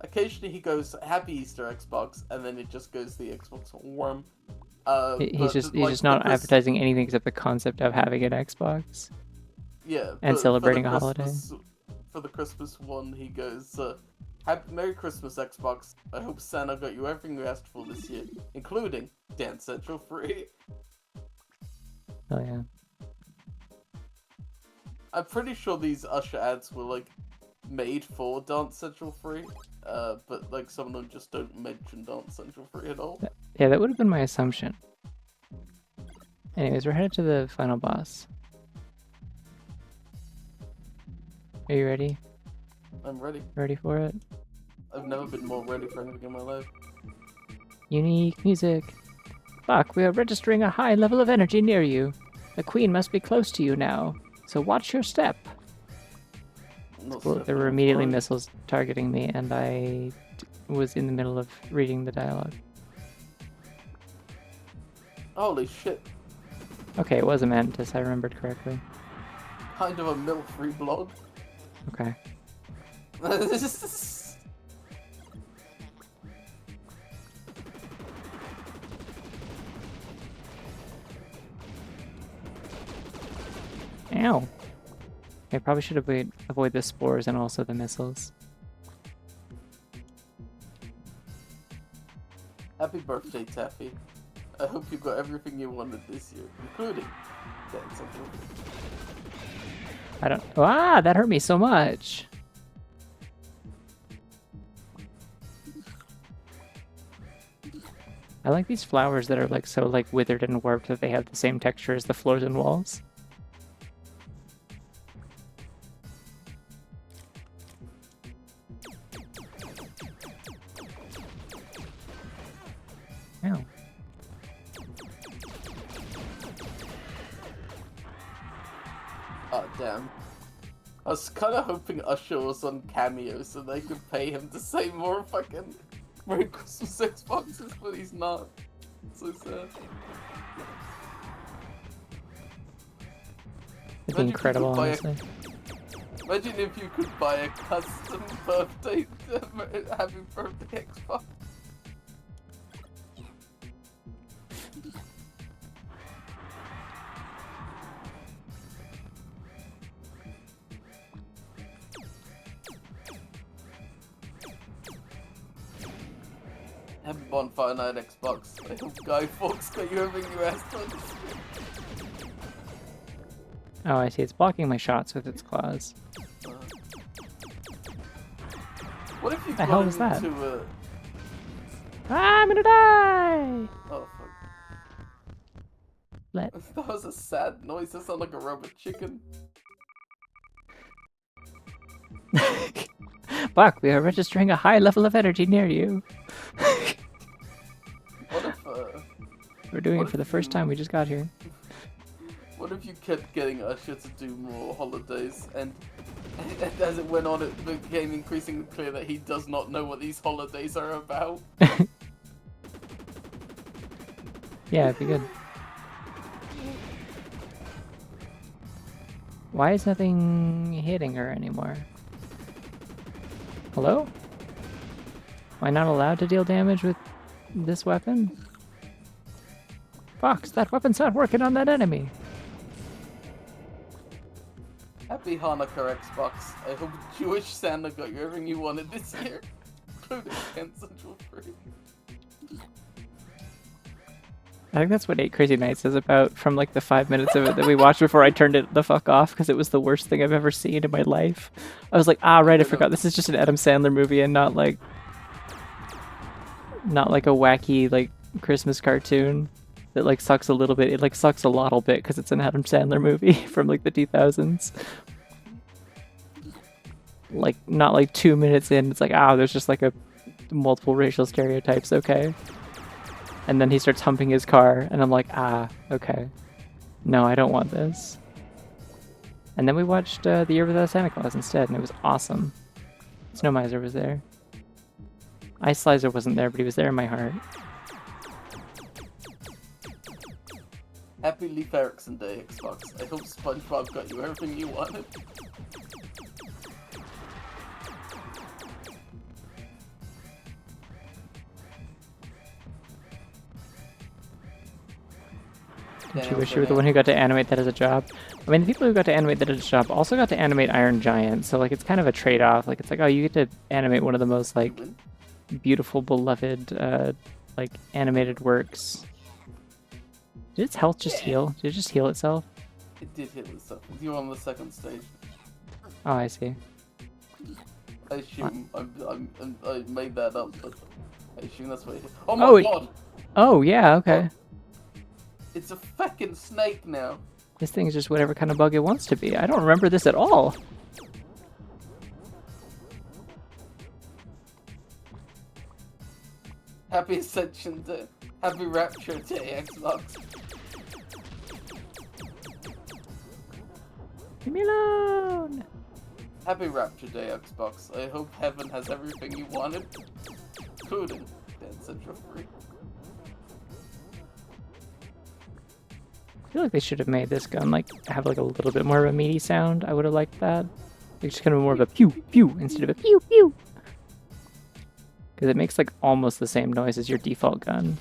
occasionally he goes Happy Easter Xbox, and then it just goes the Xbox One. He's just not advertising anything except the concept of having an Xbox. Yeah, and celebrating a holiday. For the Christmas one, he goes, Merry Christmas, Xbox. I hope Santa got you everything you asked for this year, including Dance Central Free. Oh yeah. I'm pretty sure these Usher ads were like made for Dance Central Free, but like some of them just don't mention Dance Central Free at all. Yeah, that would have been my assumption. Anyways, we're headed to the final boss. Are you ready? I'm ready. Ready for it? I've never been more ready for anything in my life. Unique music. Fuck, we are registering a high level of energy near you. The queen must be close to you now, so watch your step. Well, there were immediately missiles targeting me, and I was in the middle of reading the dialogue. Holy shit. Okay, it was a mantis, I remembered correctly. Kind of a milk-free blog. Okay. Ow. I probably should avoid the spores and also the missiles. Happy birthday, Taffy. I hope you got everything you wanted this year, including getting something. I don't. Ah, that hurt me so much. I like these flowers that are like so like withered and warped that they have the same texture as the floors and walls. Ow. Oh, damn. I was kind of hoping Usher was on Cameo so they could pay him to say more fucking Merry Christmas Xboxes, but he's not. So sad. It'd be incredible, honestly. Imagine if you could buy a custom birthday, happy birthday Xbox. Happy Bonfire Night Xbox. I hope Guy Fawkes got you everything you asked for. Oh, I see. It's blocking my shots with its claws. What if you The got hell was that? into Ah, I'm gonna die! Oh Let. fuck. That was a sad noise. That sounded like a rubber chicken. Buck, we are registering a high level of energy near you. What if, We're doing what it for the if first you- time. We just got here. What if you kept getting Usher to do more holidays, and as it went on, it became increasingly clear that he does not know what these holidays are about? Yeah, it'd be good. Why is nothing hitting her anymore? Hello? Am I not allowed to deal damage with this weapon? Fox, that weapon's not working on that enemy. Happy Hanukkah Xbox. I hope Jewish Santa got you everything you wanted this year, including Ken Central Free. I think that's what 8 Crazy Nights is about from like the 5 minutes of it that we watched before I turned it the fuck off because it was the worst thing I've ever seen in my life. I was like, ah, right, I forgot. This is just an Adam Sandler movie and not like a wacky like Christmas cartoon that like sucks a little bit. It like sucks a little bit because it's an Adam Sandler movie from like the 2000s. Like not like 2 minutes in, it's like, ah, there's just like a multiple racial stereotypes, okay. And then he starts humping his car, and I'm like, ah, okay. No, I don't want this. And then we watched The Year Without Santa Claus instead, and it was awesome. Snow Miser was there. Ice Slicer wasn't there, but he was there in my heart. Happy Leif Erikson Day, Xbox. I hope SpongeBob got you everything you wanted. Don't you wish you were the one who got to animate that as a job? I mean, the people who got to animate that as a job also got to animate Iron Giant, so like it's kind of a trade-off. Like it's like, oh, you get to animate one of the most like beautiful, beloved, like animated works. Did its health just heal? Did it just heal itself? It did hit itself. You were on the second stage. Oh, I see. I assume I made that up, but I assume that's what it hit. Oh Oh, my it- god! Oh, yeah, okay. It's a fucking snake now. This thing is just whatever kind of bug it wants to be. I don't remember this at all. Happy Ascension Day. Happy Rapture Day, Xbox. Leave me alone! Happy Rapture Day, Xbox. I hope heaven has everything you wanted, including Dance Central Free. I feel like they should have made this gun like have like a little bit more of a meaty sound. I would have liked that. Like just kind of more of a pew pew instead of a pew pew. Because it makes like almost the same noise as your default gun.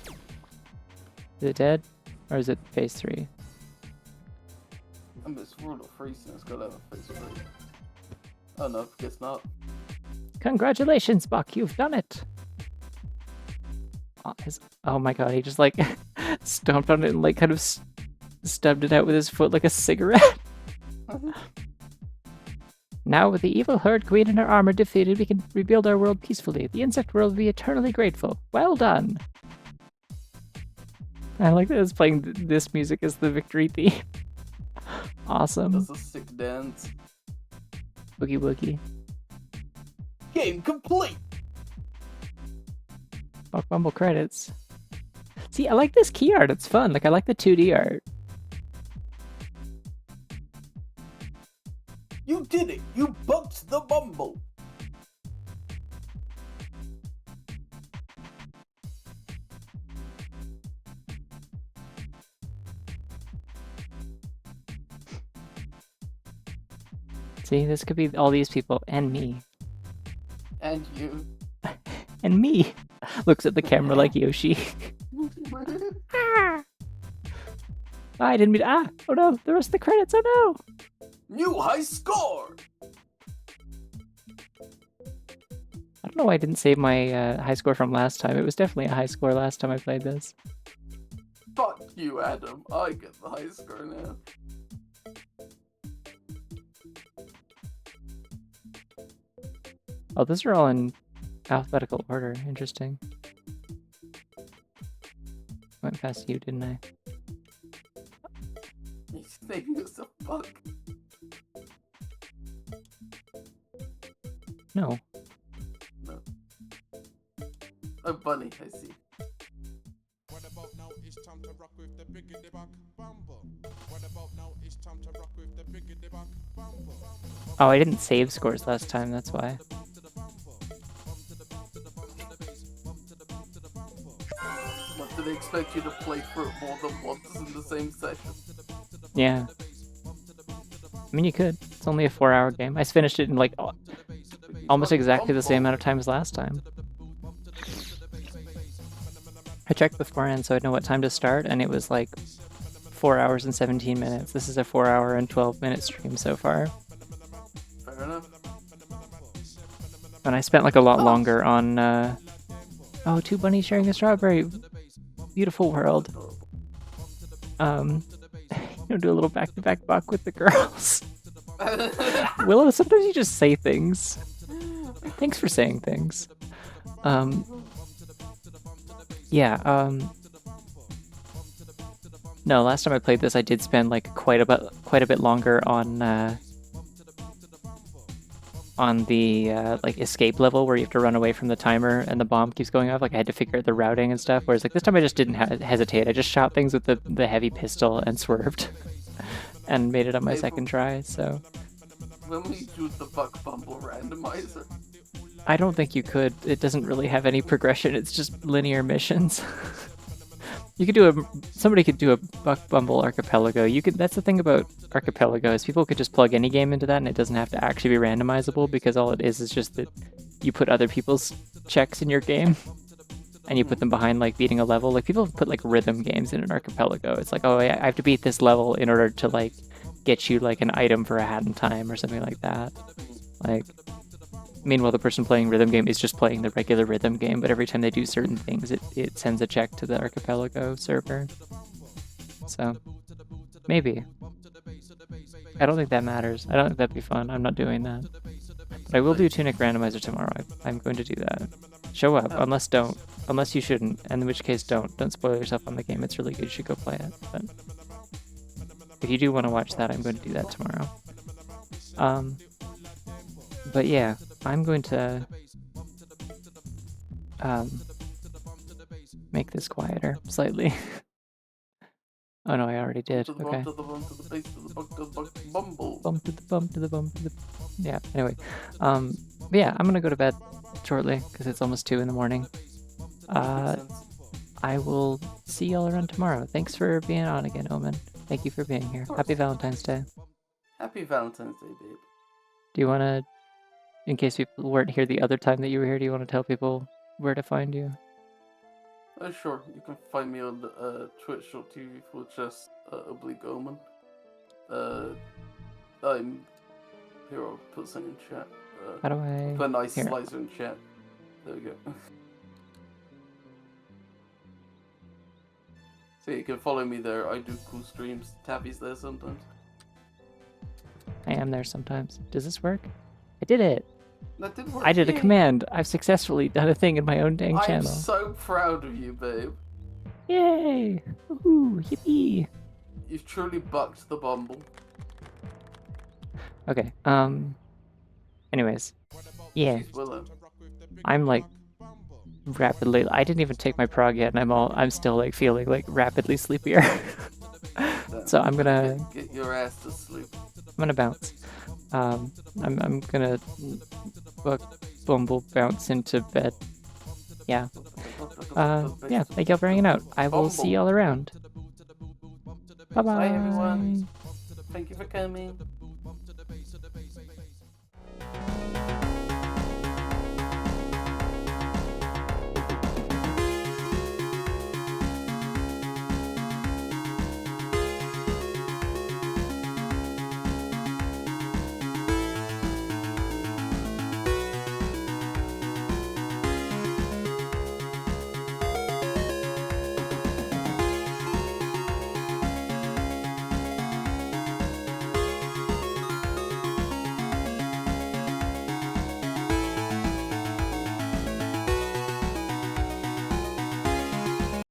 Is it dead? Or is it phase 3? I mean, it's rule of freezing. It's gotta have a face freeze. Oh no, guess not. Congratulations, Buck, you've done it. Oh my god, he just like stomped on it and like kind of stubbed it out with his foot like a cigarette. Now with the evil herd queen and her armor defeated, we can rebuild our world peacefully. The insect world will be eternally grateful. Well done. I like that it's playing this music as the victory theme. Awesome. That's a sick dance. Boogie woogie. Game complete! Buck Bumble credits. See, I like this key art. It's fun. Like, I like the 2D art. You did it! You bucked the Bumble! See, this could be all these people and me. And you. And me. Looks at the camera like Yoshi. I didn't mean. Oh no! The rest of the credits. Oh no! New high score! I don't know why I didn't save my high score from last time. It was definitely a high score last time I played this. Fuck you, Adam. I get the high score now. Oh, those are all in alphabetical order. Interesting. Went past you, didn't I? His name is a bug. No. No. Oh, bunny, I see. What about now? It's time to rock with the biggity back Bumble. What about now? It's time to rock with the biggity back Bumble. Oh, I didn't save scores last time. That's why. What, do they expect you to play through it more than once in the same session? Yeah. I mean, you could. It's only a 4-hour game. I finished it in like almost exactly the same amount of time as last time. I checked beforehand so I'd know what time to start, and it was like 4 hours and 17 minutes. This is a 4-hour and 12-minute stream so far. Fair enough. And I spent like a lot longer on, oh, two bunnies sharing a strawberry. Beautiful world. Do a little back-to-back buck with the girls. Willow, sometimes you just say things. Thanks for saying things. Yeah, no, last time I played this, I did spend like quite a bit longer on the like escape level where you have to run away from the timer and the bomb keeps going off. Like I had to figure out the routing and stuff. Whereas like this time I just didn't hesitate. I just shot things with the heavy pistol and swerved, and made it on my second try. So When we do the Buck Bumble randomizer, I don't think you could. It doesn't really have any progression. It's just linear missions. You could do somebody could do a Buck Bumble archipelago. You could. That's the thing about archipelago is people could just plug any game into that, and it doesn't have to actually be randomizable because all it is just that you put other people's checks in your game, and you put them behind like beating a level. Like people have put like rhythm games in an archipelago. It's like, oh, I have to beat this level in order to like get you like an item for a hat in time or something like that. Like. Meanwhile, the person playing rhythm game is just playing the regular rhythm game, but every time they do certain things, it sends a check to the archipelago server. So, maybe. I don't think that matters. I don't think that'd be fun. I'm not doing that. But I will do Tunic Randomizer tomorrow. I'm going to do that. Show up, unless you shouldn't, and in which case don't. Don't spoil yourself on the game. It's really good. You should go play it. But if you do want to watch that, I'm going to do that tomorrow. But yeah, I'm going to make this quieter slightly. Oh no, I already did. Okay. to the bump, to the base, to the buck, to the buck, Bumble. Bump to the bump to the bump to the. Yeah. Anyway, but yeah, I'm gonna go to bed shortly because it's almost 2 in the morning. Makes sense. I will see y'all around tomorrow. Thanks for being on again, Omen. Thank you for being here. Happy Valentine's Day. Happy Valentine's Day, babe. Do you want to, in case people weren't here the other time that you were here, do you want to tell people where to find you? Sure. You can find me on Twitch.tv/oblique Omen. I'm here. I'll put something in chat. How do I? Put a nice Here. slicer in chat. There we go. So you can follow me there. I do cool streams. Tabby's there sometimes. I am there sometimes. Does this work? I did it. That did work. I did a Yay. command. I've successfully done a thing in my own dang I'm channel. so proud of you, babe. Yay! Woohoo! Yippee! You've truly bucked the Bumble. Okay. Anyways, yeah. She's Willow. I'm like rapidly. I didn't even take my prog yet, and I'm still like feeling like rapidly sleepier. So I'm gonna Get your ass to sleep. bounce. I'm gonna Bumble bounce into bed. Yeah. Yeah. Thank y'all for hanging out. I will see y'all around. Bye bye. Bye everyone. Thank you for coming.